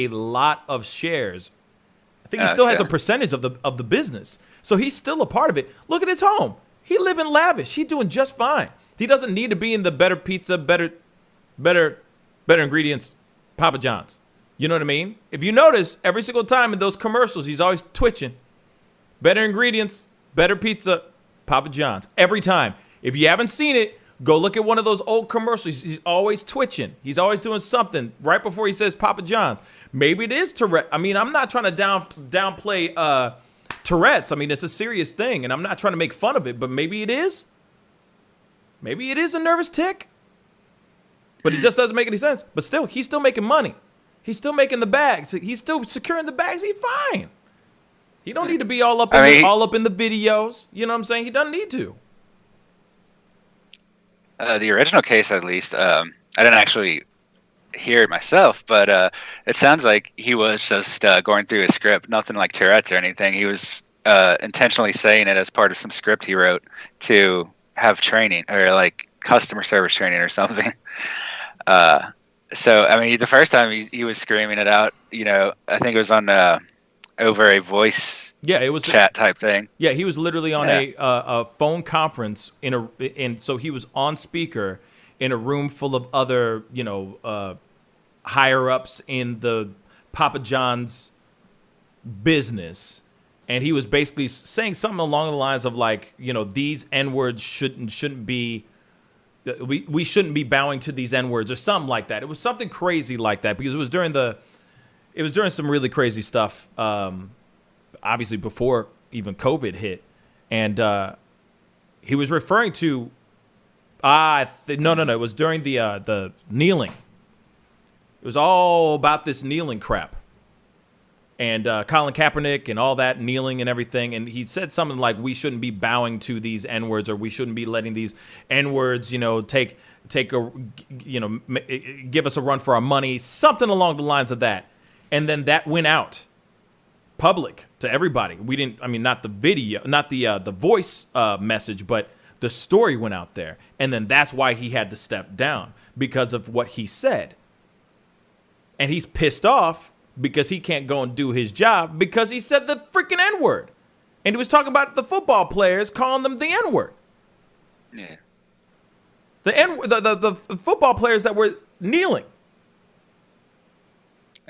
lot of shares. I think he still has a percentage of the business. So he's still a part of it. Look at his home. He living lavish. He's doing just fine. He doesn't need to be in the better pizza, better ingredients, Papa John's. You know what I mean? If you notice, every single time in those commercials, he's always twitching. Better ingredients, better pizza, Papa John's. Every time. If you haven't seen it, Go look at one of those old commercials. He's always twitching. He's always doing something right before he says Papa John's. Maybe it is Tourette. I mean, I'm not trying to downplay Tourette's. I mean, it's a serious thing, and I'm not trying to make fun of it, but maybe it is. Maybe it is a nervous tick. But it just doesn't make any sense. But still, he's still making money. He's still making the bags. He's still securing the bags. He's fine. He don't need to be all up in the videos. You know what I'm saying? He doesn't need to. The original case, at least, I didn't actually hear it myself, but it sounds like he was just going through his script, nothing like Tourette's or anything. He was intentionally saying it as part of some script he wrote to have training or like customer service training or something. So, I mean, the first time he was screaming it out, you know, I think it was on over a voice chat type thing. Yeah, he was literally on a phone conference so he was on speaker in a room full of other, you know, higher ups in the Papa John's business, and he was basically saying something along the lines of like, you know, these N-words shouldn't be. We shouldn't be bowing to these N-words or something like that. It was something crazy like that because it was during some really crazy stuff. Obviously before even COVID hit, and he was referring to. No. It was during the kneeling. It was all about this kneeling crap, and Colin Kaepernick and all that kneeling and everything. And he said something like, "We shouldn't be bowing to these N-words, or we shouldn't be letting these N-words, you know, take a, you know, give us a run for our money." Something along the lines of that. And then that went out public to everybody. We didn't. I mean, not the video, not the voice message, but the story went out there. And then that's why he had to step down, because of what he said. And he's pissed off because he can't go and do his job because he said the freaking N-word. And he was talking about the football players calling them the N-word. Yeah. The football players that were kneeling.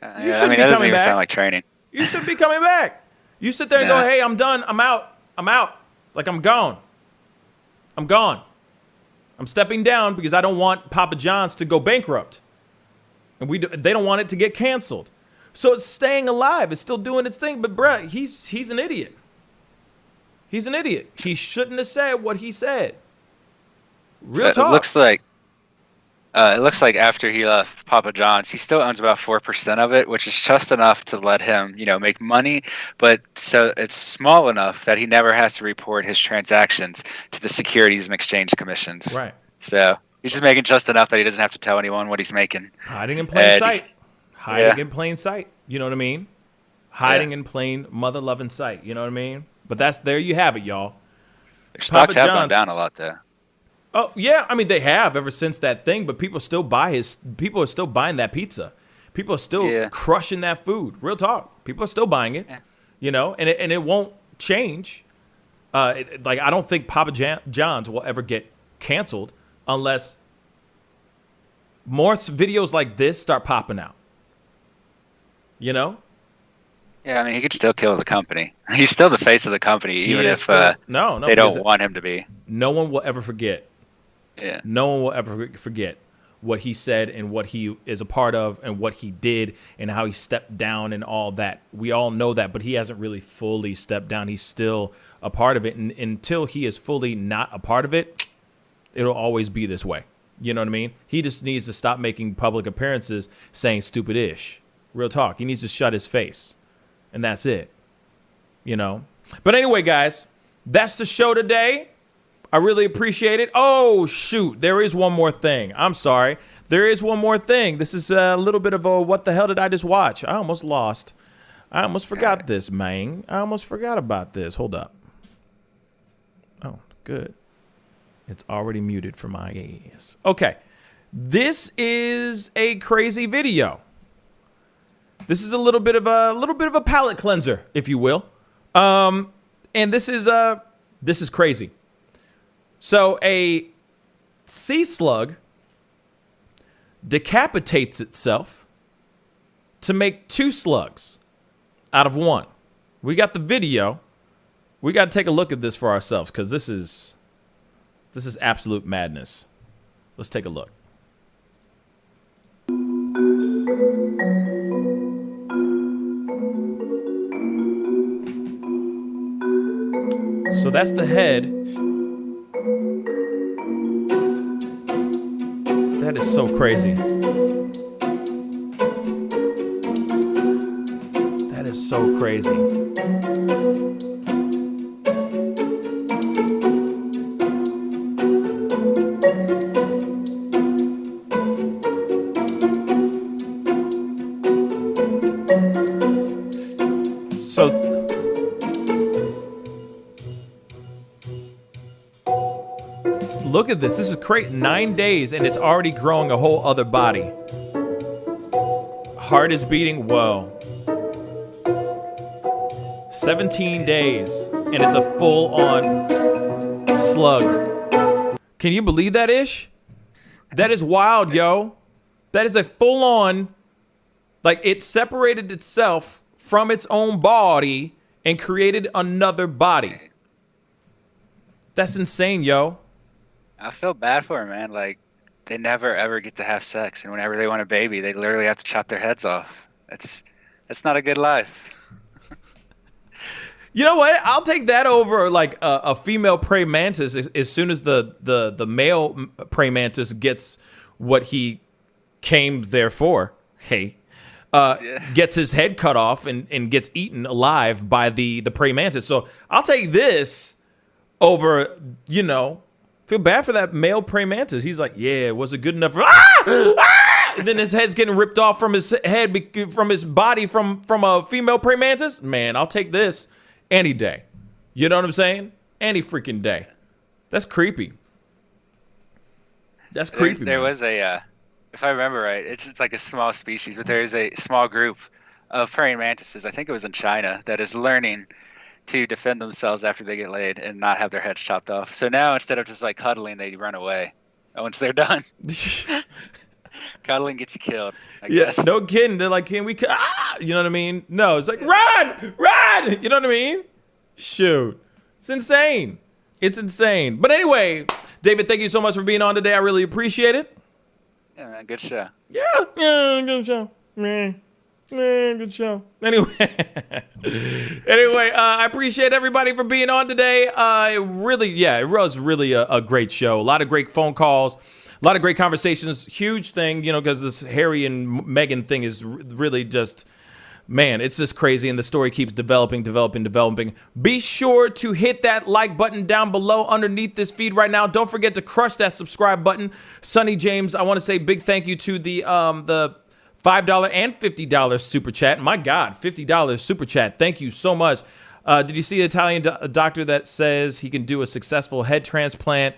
You shouldn't be coming back. Sound like training. You shouldn't be coming back. You sit there and go, "Hey, I'm done. I'm out. I'm out. Like, I'm gone. I'm gone. I'm stepping down because I don't want Papa John's to go bankrupt. And they don't want it to get canceled." So it's staying alive. It's still doing its thing. But, bruh, he's an idiot. He's an idiot. He shouldn't have said what he said. Real talk. It looks like after he left Papa John's, he still owns about 4% of it, which is just enough to let him, you know, make money. But so it's small enough that he never has to report his transactions to the Securities and Exchange Commissions. Right. So he's just making just enough that he doesn't have to tell anyone what he's making. Hiding in plain sight. Hiding in plain sight. You know what I mean? Hiding in plain mother-loving sight. You know what I mean? But there you have it, y'all. Their stocks have gone down a lot, though. Oh yeah, I mean they have ever since that thing, but people still people are still buying that pizza. People are still crushing that food. Real talk. People are still buying it. Yeah. You know, and it won't change. Like I don't think Papa John's will ever get canceled unless more videos like this start popping out. You know? Yeah, I mean he could still kill the company. He's still the face of the company, even if they don't want him to be. No one will ever forget. Yeah. No one will ever forget what he said and what he is a part of and what he did and how he stepped down and all that. We all know that, but he hasn't really fully stepped down. He's still a part of it. And until he is fully not a part of it, it'll always be this way. You know what I mean? He just needs to stop making public appearances saying stupid-ish. Real talk. He needs to shut his face. And that's it. You know? But anyway, guys, that's the show today. I really appreciate it. Oh, shoot. There is one more thing. I'm sorry. There is one more thing. This is a little bit of a what the hell did I just watch? I almost lost. I almost forgot this, man. I almost forgot about this. Hold up. Oh, good. It's already muted for my ears. Okay. This is a crazy video. This is a little bit of a palate cleanser, if you will. And this is crazy. So a sea slug decapitates itself to make 2 slugs out of 1. We got the video. We got to take a look at this for ourselves because this is absolute madness. Let's take a look. So that's the head. That is so crazy. That is so crazy. Look at this. This is great. 9 days and it's already growing a whole other body. Heart is beating. Whoa. 17 days and it's a full-on slug. Can you believe that, Ish? That is wild, yo. That is a full-on, like, it separated itself from its own body and created another body. That's insane, yo. I feel bad for them, man. Like, they never ever get to have sex, and whenever they want a baby, they literally have to chop their heads off. That's not a good life. You know what? I'll take that over like a female praying mantis as soon as the male praying mantis gets what he came there for. Hey, gets his head cut off and gets eaten alive by the praying mantis. So I'll take this over, you know. Feel bad for that male praying mantis. He's like, yeah, was it good enough? And then his head's getting ripped off from his head, from his body, from a female praying mantis. Man, I'll take this any day. You know what I'm saying? Any freaking day. That's creepy. That's creepy. There was a, if I remember right, it's like a small species, but there is a small group of praying mantises. I think it was in China that is learning to defend themselves after they get laid and not have their heads chopped off. So now instead of just like cuddling, they run away once they're done. Cuddling gets you killed. I guess. No kidding. They're like, can we? You know what I mean? No, it's like run. You know what I mean? Shoot, it's insane. It's insane. But anyway, David, thank you so much for being on today. I really appreciate it. Yeah, man, good show. Yeah, good show. Man, good show. Anyway, I appreciate everybody for being on today. It was really a great show. A lot of great phone calls, a lot of great conversations. Huge thing, you know, because this Harry and Meghan thing is really just, man, it's just crazy. And the story keeps developing. Be sure to hit that like button down below underneath this feed right now. Don't forget to crush that subscribe button. Sonny James, I want to say big thank you to the $5 and $50 super chat. My God, $50 super chat. Thank you so much. Did you see the Italian doctor that says he can do a successful head transplant?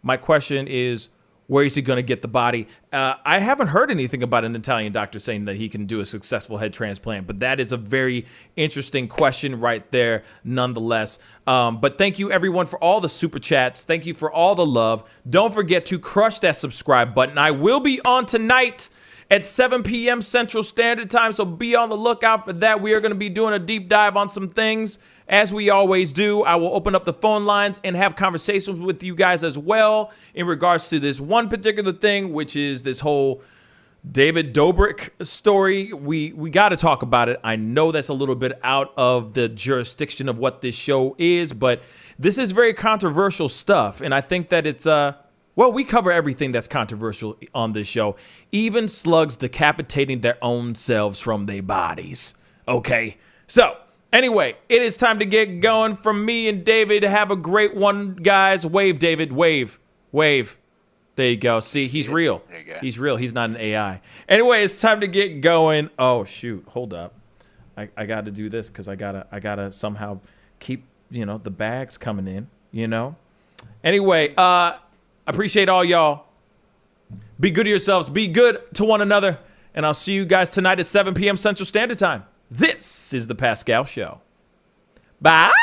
My question is, where is he going to get the body? I haven't heard anything about an Italian doctor saying that he can do a successful head transplant, but that is a very interesting question right there nonetheless. But thank you everyone for all the super chats. Thank you for all the love. Don't forget to crush that subscribe button. I will be on tonight at 7 p.m. Central Standard Time, so be on the lookout for that. We are going to be doing a deep dive on some things, as we always do. I will open up the phone lines and have conversations with you guys as well in regards to this one particular thing, which is this whole David Dobrik story. We got to talk about it. I know that's a little bit out of the jurisdiction of what this show is, but this is very controversial stuff, and I think that it's well, we cover everything that's controversial on this show, even slugs decapitating their own selves from their bodies. Okay, so anyway, it is time to get going. From me and David, have a great one, guys. Wave, David, wave. There you go. See, he's real. There you go. He's real. He's not an AI. Anyway, it's time to get going. Oh shoot, hold up. I got to do this because I gotta somehow keep, you know, the bags coming in. You know. Anyway, appreciate all y'all. Be good to yourselves. Be good to one another. And I'll see you guys tonight at 7 p.m. Central Standard Time. This is the Pascal Show. Bye.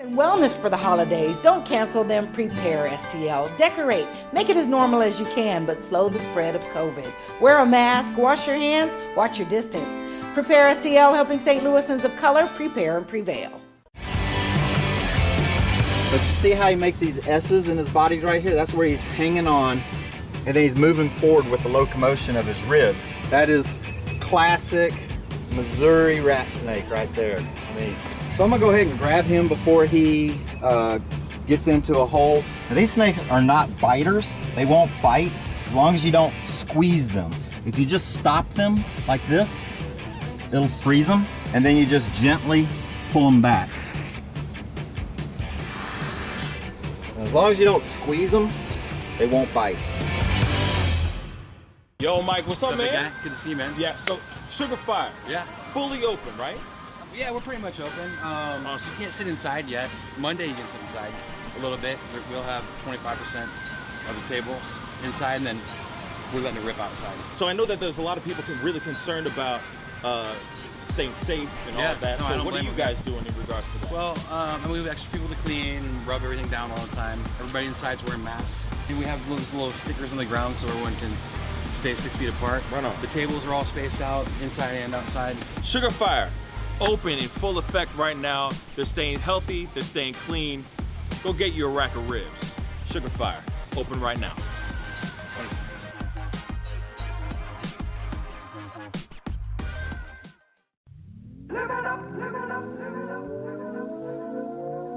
And wellness for the holidays. Don't cancel them. Prepare, STL. Decorate. Make it as normal as you can, but slow the spread of COVID. Wear a mask. Wash your hands. Watch your distance. Prepare, STL, helping St. Louisans of color prepare and prevail. But you see how he makes these S's in his body right here? That's where he's hanging on, and then he's moving forward with the locomotion of his ribs. That is classic Missouri rat snake right there. So I'm gonna go ahead and grab him before he gets into a hole. Now, these snakes are not biters. They won't bite as long as you don't squeeze them. If you just stop them like this, it'll freeze them, and then you just gently pull them back. As long as you don't squeeze them, they won't bite. Yo, Mike, what's up, man? Guy? Good to see you, man. Yeah, so Sugar Fire. Yeah. Fully open, right? Yeah, we're pretty much open. So you can't sit inside yet. Monday you can sit inside a little bit. We'll have 25% of the tables inside, and then we're letting it rip outside. So I know that there's a lot of people really concerned about staying safe and all of that. So what are you guys doing in regards to that? Well, we have extra people to clean and rub everything down all the time. Everybody inside's wearing masks. And we have those little stickers on the ground so everyone can stay 6 feet apart. Right on. The tables are all spaced out, inside and outside. Sugar Fire, open in full effect right now. They're staying healthy, they're staying clean. Go get you a rack of ribs. Sugar Fire, open right now. Thanks.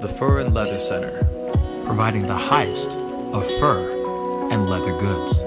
The Fur and Leather Center, providing the highest of fur and leather goods.